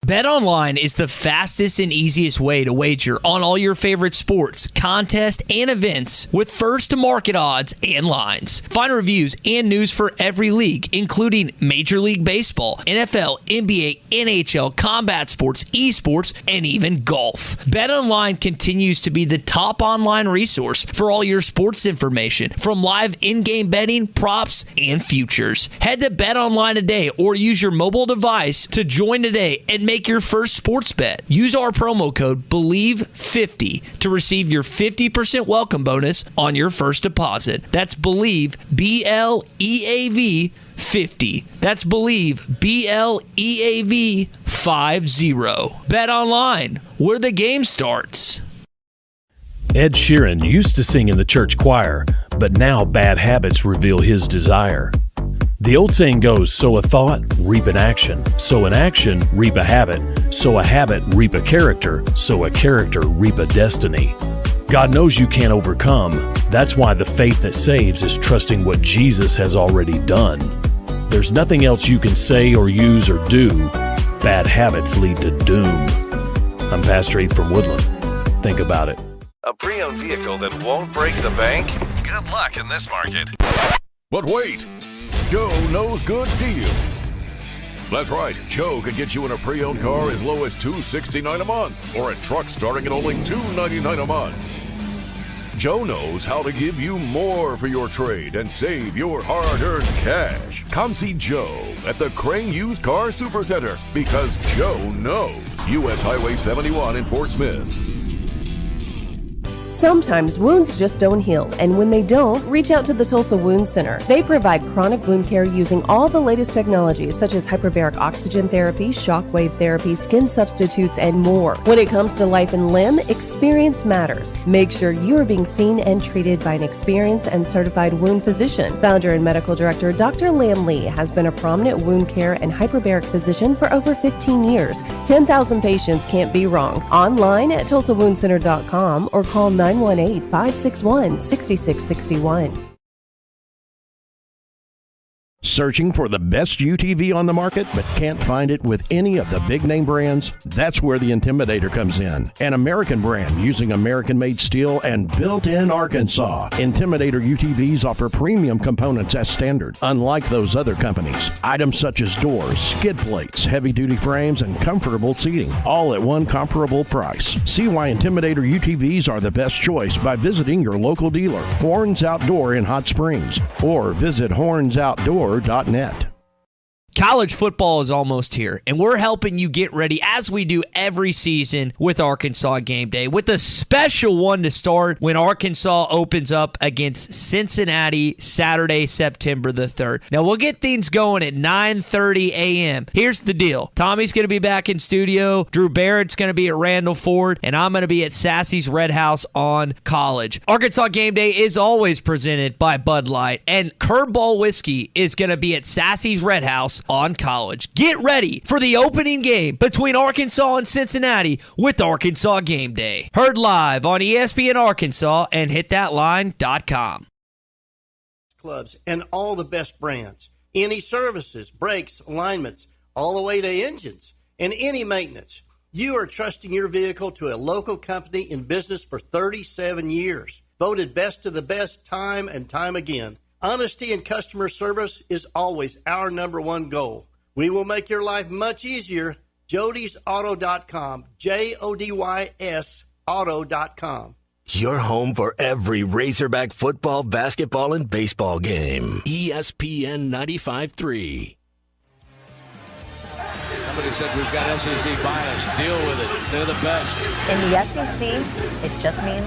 BetOnline is the fastest and easiest way to wager on all your favorite sports, contests, and events with first-to-market odds and lines. Find reviews and news for every league, including Major League Baseball, NFL, NBA, NHL, combat sports, esports, and even golf. BetOnline continues to be the top online resource for all your sports information, from live in-game betting, props, and futures. Head to BetOnline today or use your mobile device to join today and make your first sports bet. Use our promo code BELIEVE50 to receive your 50% welcome bonus on your first deposit. That's BELIEVE, BLEAV 50. That's BELIEVE, BLEAV 50. Bet online, where the game starts. Ed Sheeran used to sing in the church choir, but now bad habits reveal his desire. The old saying goes, sow a thought, reap an action. Sow an action, reap a habit. Sow a habit, reap a character. Sow a character, reap a destiny. God knows you can't overcome. That's why the faith that saves is trusting what Jesus has already done. There's nothing else you can say or use or do. Bad habits lead to doom. I'm Pastor Heath from Woodland. Think about it. A pre-owned vehicle that won't break the bank? Good luck in this market. But wait! Joe knows good deals. That's right. Joe could get you in a pre-owned car as low as $269 a month, or a truck starting at only $299 a month. Joe knows how to give you more for your trade and save your hard-earned cash. Come see Joe at the Crane Used Car Supercenter, because Joe knows. U.S. Highway 71 in Fort Smith. Sometimes wounds just don't heal, and when they don't, reach out to the Tulsa Wound Center. They provide chronic wound care using all the latest technologies such as hyperbaric oxygen therapy, shockwave therapy, skin substitutes, and more. When it comes to life and limb, experience matters. Make sure you are being seen and treated by an experienced and certified wound physician. Founder and medical director Dr. Lam Lee has been a prominent wound care and hyperbaric physician for over 15 years. 10,000 patients can't be wrong. Online at TulsaWoundCenter.com or call 918-561-6661. Searching for the best UTV on the market but can't find it with any of the big name brands? That's where the Intimidator comes in. An American brand using American-made steel and built in Arkansas. Intimidator UTVs offer premium components as standard, unlike those other companies. Items such as doors, skid plates, heavy-duty frames, and comfortable seating, all at one comparable price. See why Intimidator UTVs are the best choice by visiting your local dealer, Horns Outdoor in Hot Springs, or visit hornsoutdoor.net. College football is almost here, and we're helping you get ready, as we do every season, with Arkansas Game Day, with a special one to start when Arkansas opens up against Cincinnati Saturday, September the 3rd. Now, we'll get things going at 9:30 a.m. Here's the deal. Tommy's going to be back in studio, Drew Barrett's going to be at Randall Ford, and I'm going to be at Sassy's Red House on College. Arkansas Game Day is always presented by Bud Light, and Curveball Whiskey is going to be at Sassy's Red House on College. Get ready for the opening game between Arkansas and Cincinnati with Arkansas Game Day. Heard live on ESPN Arkansas and hitthatline.com. Clubs and all the best brands. Any services, brakes, alignments, all the way to engines and any maintenance. You are trusting your vehicle to a local company in business for 37 years. Voted best of the best time and time again. Honesty and customer service is always our number one goal. We will make your life much easier. JodysAuto.com, JODYS Auto.com. Your home for every Razorback football, basketball, and baseball game. ESPN 95.3. Somebody said we've got SEC bias. Deal with it. They're the best. In the SEC, it just means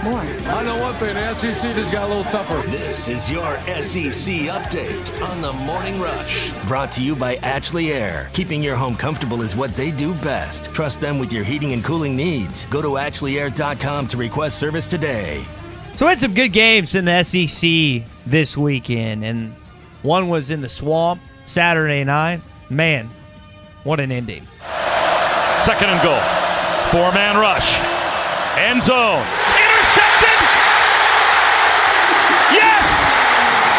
more. I know one thing. The SEC just got a little tougher. This is your SEC update on the Morning Rush. Brought to you by Ashley Air. Keeping your home comfortable is what they do best. Trust them with your heating and cooling needs. Go to AshleyAir.com to request service today. So we had some good games in the SEC this weekend, and one was in the Swamp Saturday night. Man, what an ending. Second and goal. Four-man rush. End zone. Intercepted! Yes!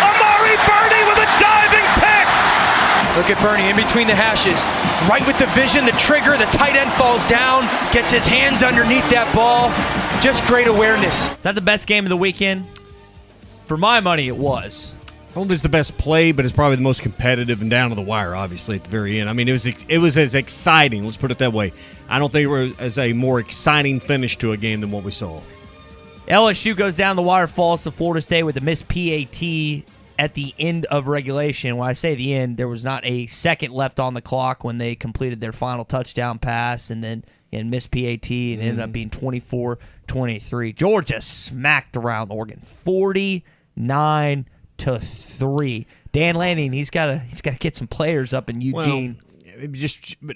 Amari Burney with a diving pick! Look at Burney in between the hashes. Right with the vision, the trigger, the tight end falls down, gets his hands underneath that ball. Just great awareness. Is that the best game of the weekend? For my money, it was. I don't think it's the best play, but it's probably the most competitive and down to the wire, obviously, at the very end. I mean, it was as exciting, let's put it that way. I don't think it was a more exciting finish to a game than what we saw. LSU goes down the wire, falls to Florida State with a missed PAT at the end of regulation. When I say the end, there was not a second left on the clock when they completed their final touchdown pass and then missed PAT and ended up being 24-23. Georgia smacked around Oregon 49-3. Dan Lanning, he's got to get some players up in Eugene. Well,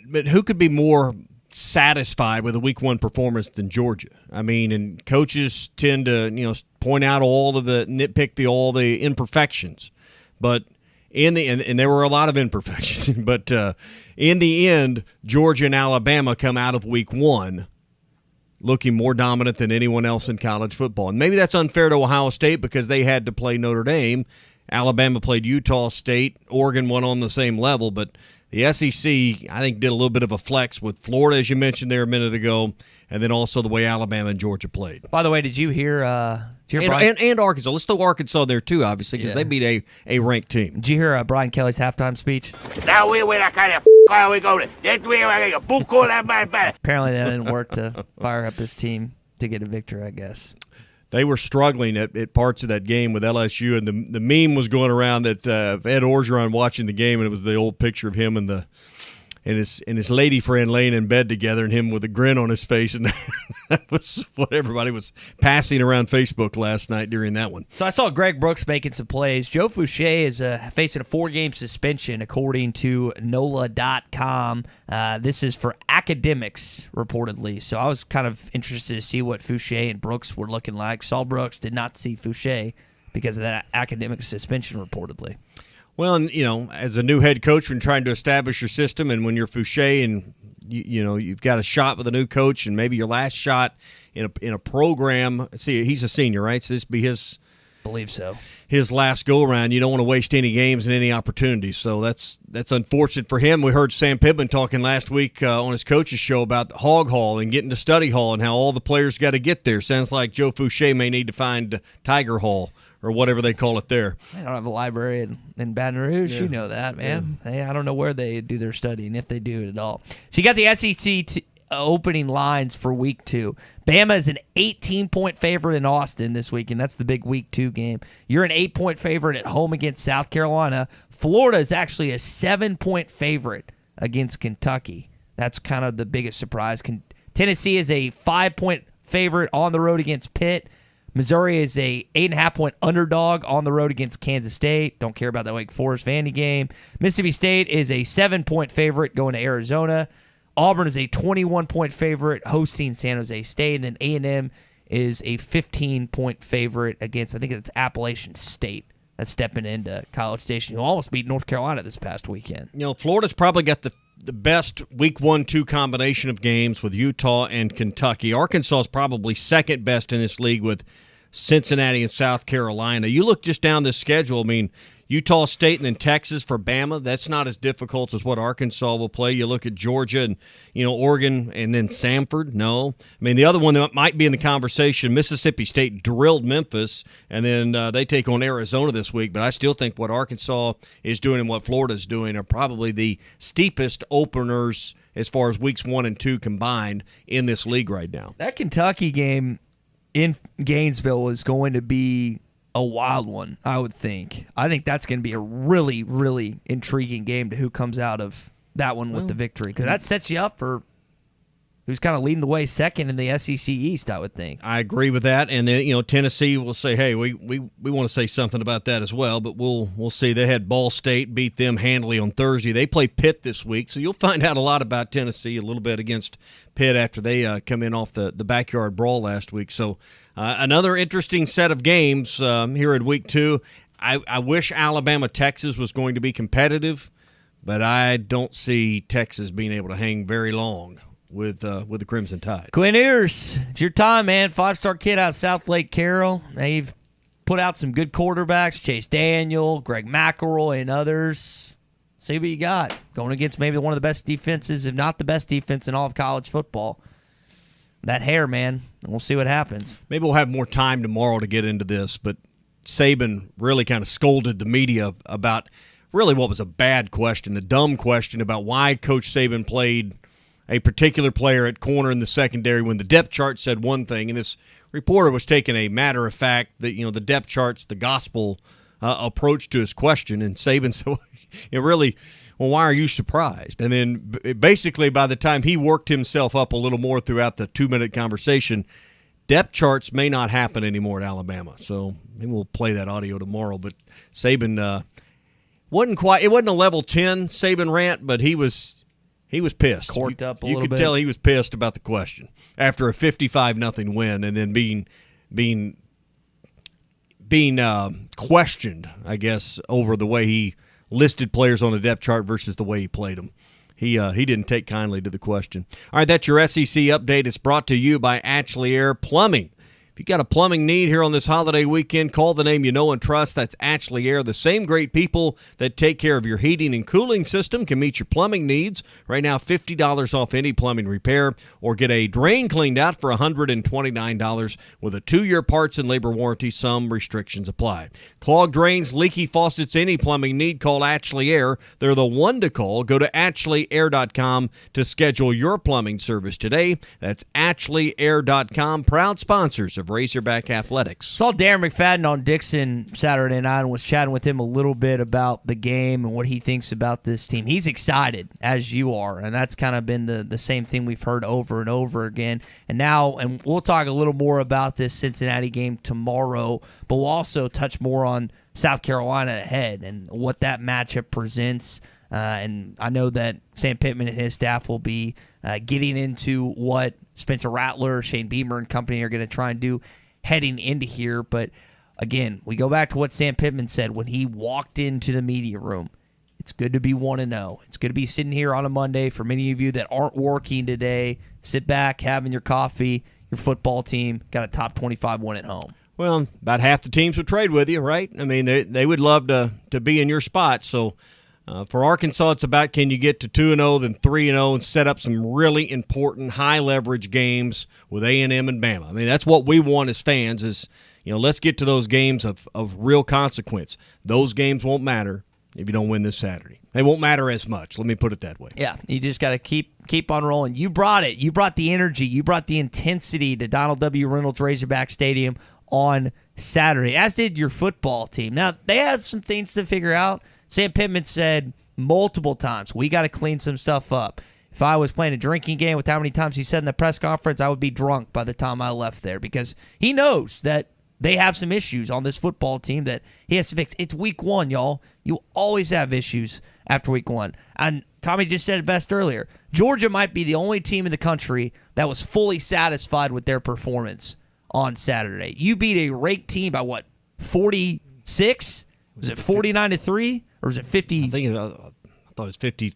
but who could be more satisfied with a Week 1 performance than Georgia? I mean, and coaches tend to point out all the imperfections, but in the end, and there were a lot of imperfections, but in the end, Georgia and Alabama come out of Week 1 looking more dominant than anyone else in college football. And maybe that's unfair to Ohio State because they had to play Notre Dame, Alabama played Utah State. Oregon went on the same level, but the SEC, I think, did a little bit of a flex with Florida, as you mentioned there a minute ago, and then also the way Alabama and Georgia played. By the way, did you hear and Arkansas. Let's throw Arkansas there, too, obviously, because they beat a ranked team. Did you hear Brian Kelly's halftime speech? Apparently that didn't work to fire up his team to get a victory, I guess. They were struggling at parts of that game with LSU, and the meme was going around that Ed Orgeron watching the game, and it was the old picture of him and his lady friend laying in bed together, and him with a grin on his face, and that was what everybody was passing around Facebook last night during that one. So I saw Greg Brooks making some plays. Joe Fouché is facing a 4-game suspension, according to NOLA.com. This is for academics, reportedly. So I was kind of interested to see what Fouché and Brooks were looking like. Saul Brooks did not see Fouché because of that academic suspension, reportedly. Well, and as a new head coach, when trying to establish your system, and when you're Fouché, and you've got a shot with a new coach, and maybe your last shot in a program. See, he's a senior, right? So this be his. Believe so. His last go around. You don't want to waste any games and any opportunities. So that's unfortunate for him. We heard Sam Pittman talking last week on his coach's show about the Hog Hall and getting to Study Hall and how all the players got to get there. Sounds like Joe Fouché may need to find Tiger Hall, or whatever they call it there. They don't have a library in Baton Rouge. Yeah. You know that, man. Yeah. Hey, I don't know where they do their studying, if they do it at all. So you got the SEC opening lines for Week 2. Bama is an 18-point favorite in Austin this week, and that's the big Week 2 game. You're an 8-point favorite at home against South Carolina. Florida is actually a 7-point favorite against Kentucky. That's kind of the biggest surprise. Tennessee is a 5-point favorite on the road against Pitt. Missouri is a 8.5-point underdog on the road against Kansas State. Don't care about that Wake Forest Vandy game. Mississippi State is a 7-point favorite going to Arizona. Auburn is a 21-point favorite hosting San Jose State. And then A&M is a 15-point favorite against, I think it's Appalachian State. That's stepping into College Station, who almost beat North Carolina this past weekend. Florida's probably got the best Week 1-2 combination of games with Utah and Kentucky. Arkansas is probably second best in this league with Cincinnati and South Carolina. You look just down this schedule, I mean, Utah State and then Texas for Bama, that's not as difficult as what Arkansas will play. You look at Georgia and, Oregon and then Samford. No. I mean, the other one that might be in the conversation, Mississippi State drilled Memphis, and then they take on Arizona this week. But I still think what Arkansas is doing and what Florida is doing are probably the steepest openers as far as Weeks 1 and 2 combined in this league right now. That Kentucky game in Gainesville is going to be a wild one, I would think. I think that's going to be a really, really intriguing game to who comes out of that one with the victory, because that sets you up for who's kind of leading the way second in the SEC East, I would think. I agree with that, and then Tennessee will say, hey, we want to say something about that as well, but we'll see. They had Ball State beat them handily on Thursday. They play Pitt this week, so you'll find out a lot about Tennessee a little bit against Pitt after they come in off the backyard brawl last week. So another interesting set of games here in Week 2. I wish Alabama-Texas was going to be competitive, but I don't see Texas being able to hang very long with the Crimson Tide. Quinn Ewers, it's your time, man. 5-star kid out of South Lake Carroll. They've put out some good quarterbacks, Chase Daniel, Greg McElroy, and others. See what you got. Going against maybe one of the best defenses, if not the best defense in all of college football. That hair, man. We'll see what happens. Maybe we'll have more time tomorrow to get into this, but Saban really kind of scolded the media about really what was a bad question, a dumb question about why Coach Saban played a particular player at corner in the secondary when the depth chart said one thing, and this reporter was taking a matter of fact that the depth chart's the gospel approach to his question, and Saban said, really, well, why are you surprised? And then basically by the time he worked himself up a little more throughout the 2-minute conversation, depth charts may not happen anymore at Alabama. So maybe we'll play that audio tomorrow. But Saban wasn't a level 10 Saban rant, but he was pissed. Corked up a little bit. You could tell he was pissed about the question after a 55-0 win, and then being questioned, I guess, over the way he listed players on the depth chart versus the way he played them. He didn't take kindly to the question. All right, that's your SEC update. It's brought to you by Ashley Air Plumbing. If you got a plumbing need here on this holiday weekend, call the name you know and trust. That's Ashley Air. The same great people that take care of your heating and cooling system can meet your plumbing needs. Right now, $50 off any plumbing repair, or get a drain cleaned out for $129 with a 2-year parts and labor warranty. Some restrictions apply. Clogged drains, leaky faucets, any plumbing need, call Ashley Air. They're the one to call. Go to AshleyAir.com to schedule your plumbing service today. That's AshleyAir.com, proud sponsors of Razorback Athletics. Saw Darren McFadden on Dixon Saturday night and was chatting with him a little bit about the game and what he thinks about this team. He's excited, as you are, and that's kind of been the same thing we've heard over and over again. And now, and we'll talk a little more about this Cincinnati game tomorrow, but we'll also touch more on South Carolina ahead and what that matchup presents. And I know that Sam Pittman and his staff will be getting into what Spencer Rattler, Shane Beamer, and company are going to try and do heading into here. But again, we go back to what Sam Pittman said when he walked into the media room. It's good to be 1-0. It's good to be sitting here on a Monday for many of you that aren't working today. Sit back, having your coffee. Your football team got a top 25 win at home. Well, about half the teams would trade with you, right? I mean, they would love to be in your spot. So for Arkansas, it's about can you get to 2-0, then 3-0, and set up some really important high-leverage games with A&M and Bama. I mean, that's what we want as fans is, let's get to those games of real consequence. Those games won't matter if you don't win this Saturday. They won't matter as much. Let me put it that way. Yeah, you just got to keep on rolling. You brought it. You brought the energy. You brought the intensity to Donald W. Reynolds Razorback Stadium on Saturday, as did your football team. Now, they have some things to figure out. Sam Pittman said multiple times, we got to clean some stuff up. If I was playing a drinking game with how many times he said in the press conference, I would be drunk by the time I left there because he knows that they have some issues on this football team that he has to fix. It's week 1, y'all. You always have issues after week 1. And Tommy just said it best earlier. Georgia might be the only team in the country that was fully satisfied with their performance on Saturday. You beat a ranked team by what, 46? Was it 49-3 or was it 50? I thought it was 50.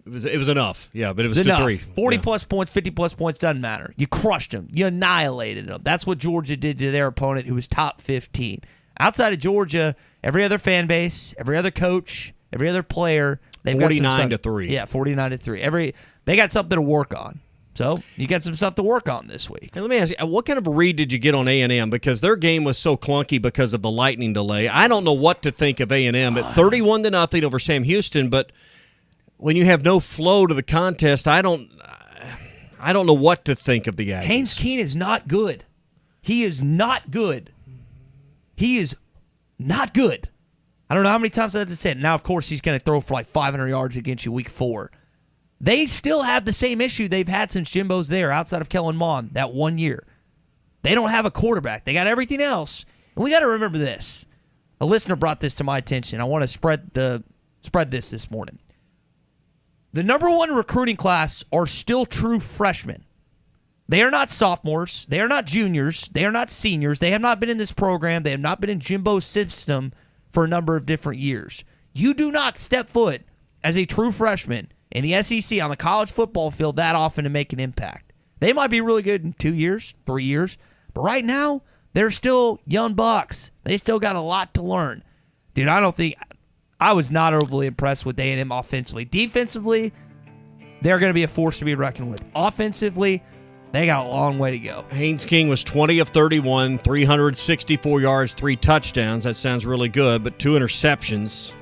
It was enough. Yeah, but it was enough. 3. 40-plus points, 50-plus points, doesn't matter. You crushed them. You annihilated them. That's what Georgia did to their opponent who was top 15. Outside of Georgia, every other fan base, every other coach, every other player, they've 49-3. Yeah, 49-3. They got something to work on. So you got some stuff to work on this week. And let me ask you, what kind of a read did you get on A&M? Because their game was so clunky because of the lightning delay. I don't know what to think of A&M at 31-0 over Sam Houston, but when you have no flow to the contest, I don't know what to think of the Aggies. Haynes Keene is not good. He is not good. He is not good. I don't know how many times I have to say it. Now, of course, he's going to throw for like 500 yards against you week 4. They still have the same issue they've had since Jimbo's there, outside of Kellen Mond, that 1 year. They don't have a quarterback. They got everything else. And we got to remember this. A listener brought this to my attention. I want to spread this morning. The number 1 recruiting class are still true freshmen. They are not sophomores. They are not juniors. They are not seniors. They have not been in this program. They have not been in Jimbo's system for a number of different years. You do not step foot as a true freshman in the SEC on the college football field that often to make an impact. They might be really good in 2 years, 3 years, but right now, they're still young bucks. They still got a lot to learn. Dude, I was not overly impressed with A&M offensively. Defensively, they're going to be a force to be reckoned with. Offensively, they got a long way to go. Haynes King was 20 of 31, 364 yards, 3 touchdowns. That sounds really good, but 2 interceptions.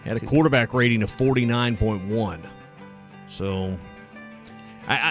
Had a quarterback rating of 49.1. So,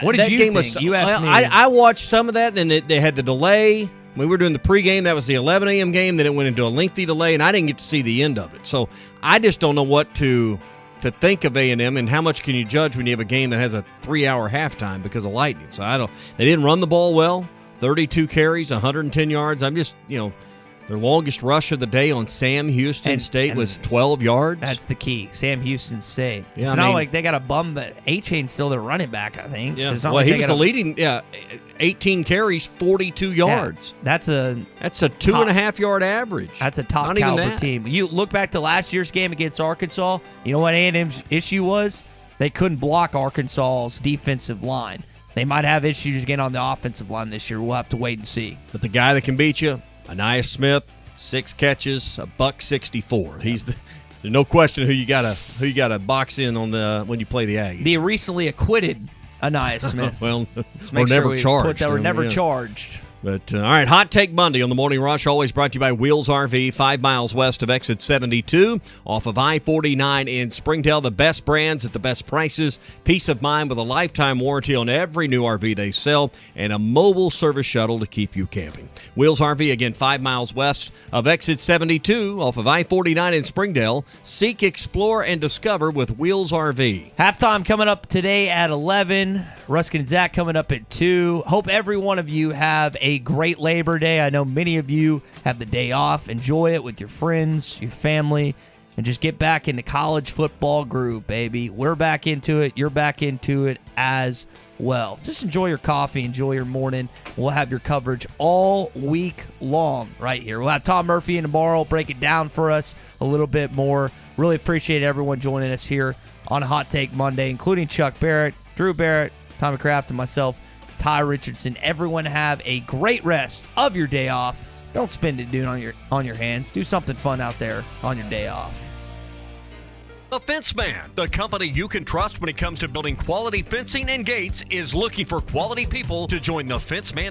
what did you think? You asked me. I watched some of that, and then they had the delay. We were doing the pregame. That was the 11 a.m. game. Then it went into a lengthy delay, and I didn't get to see the end of it. So I just don't know what to think of A&M, and how much can you judge when you have a game that has a 3-hour halftime because of lightning. So they didn't run the ball well. 32 carries, 110 yards. I'm just, their longest rush of the day on Sam Houston State was 12 yards. That's the key. Sam Houston State. Yeah, it's not like they got a bum, but A-Chain's still their running back, I think. Yeah. So it's not well, like he was the leading, 18 carries, 42 yards. Yeah, that's a 2.5-yard average. That's a top caliber team. You look back to last year's game against Arkansas, you know what A&M's issue was? They couldn't block Arkansas's defensive line. They might have issues again on the offensive line this year. We'll have to wait and see. But the guy that can beat you, Anais Smith, 6 catches, $164. There's no question who you gotta box in on the when you play the Aggies. The recently acquitted Anais Smith. Well, or never charged. That were never charged. But, all right, Hot Take Monday on the Morning Rush, always brought to you by Wheels RV, 5 miles west of exit 72, off of I-49 in Springdale. The best brands at the best prices, peace of mind with a lifetime warranty on every new RV they sell, and a mobile service shuttle to keep you camping. Wheels RV, again, 5 miles west of exit 72, off of I-49 in Springdale. Seek, explore, and discover with Wheels RV. Halftime coming up today at 11. Ruskin and Zach coming up at 2. Hope every one of you have a great Labor Day. I know many of you have the day off. Enjoy it with your friends, your family, and just get back into college football groove, baby. We're back into it. You're back into it as well. Just enjoy your coffee. Enjoy your morning. We'll have your coverage all week long right here. We'll have Tom Murphy in tomorrow break it down for us a little bit more. Really appreciate everyone joining us here on Hot Take Monday, including Chuck Barrett, Drew Barrett, Tommy Kraft, and myself, Ty Richardson. Everyone have a great rest of your day off. Don't spend it, dude, on your hands. Do something fun out there on your day off. The Fence Man, the company you can trust when it comes to building quality fencing and gates, is looking for quality people to join the Fence Man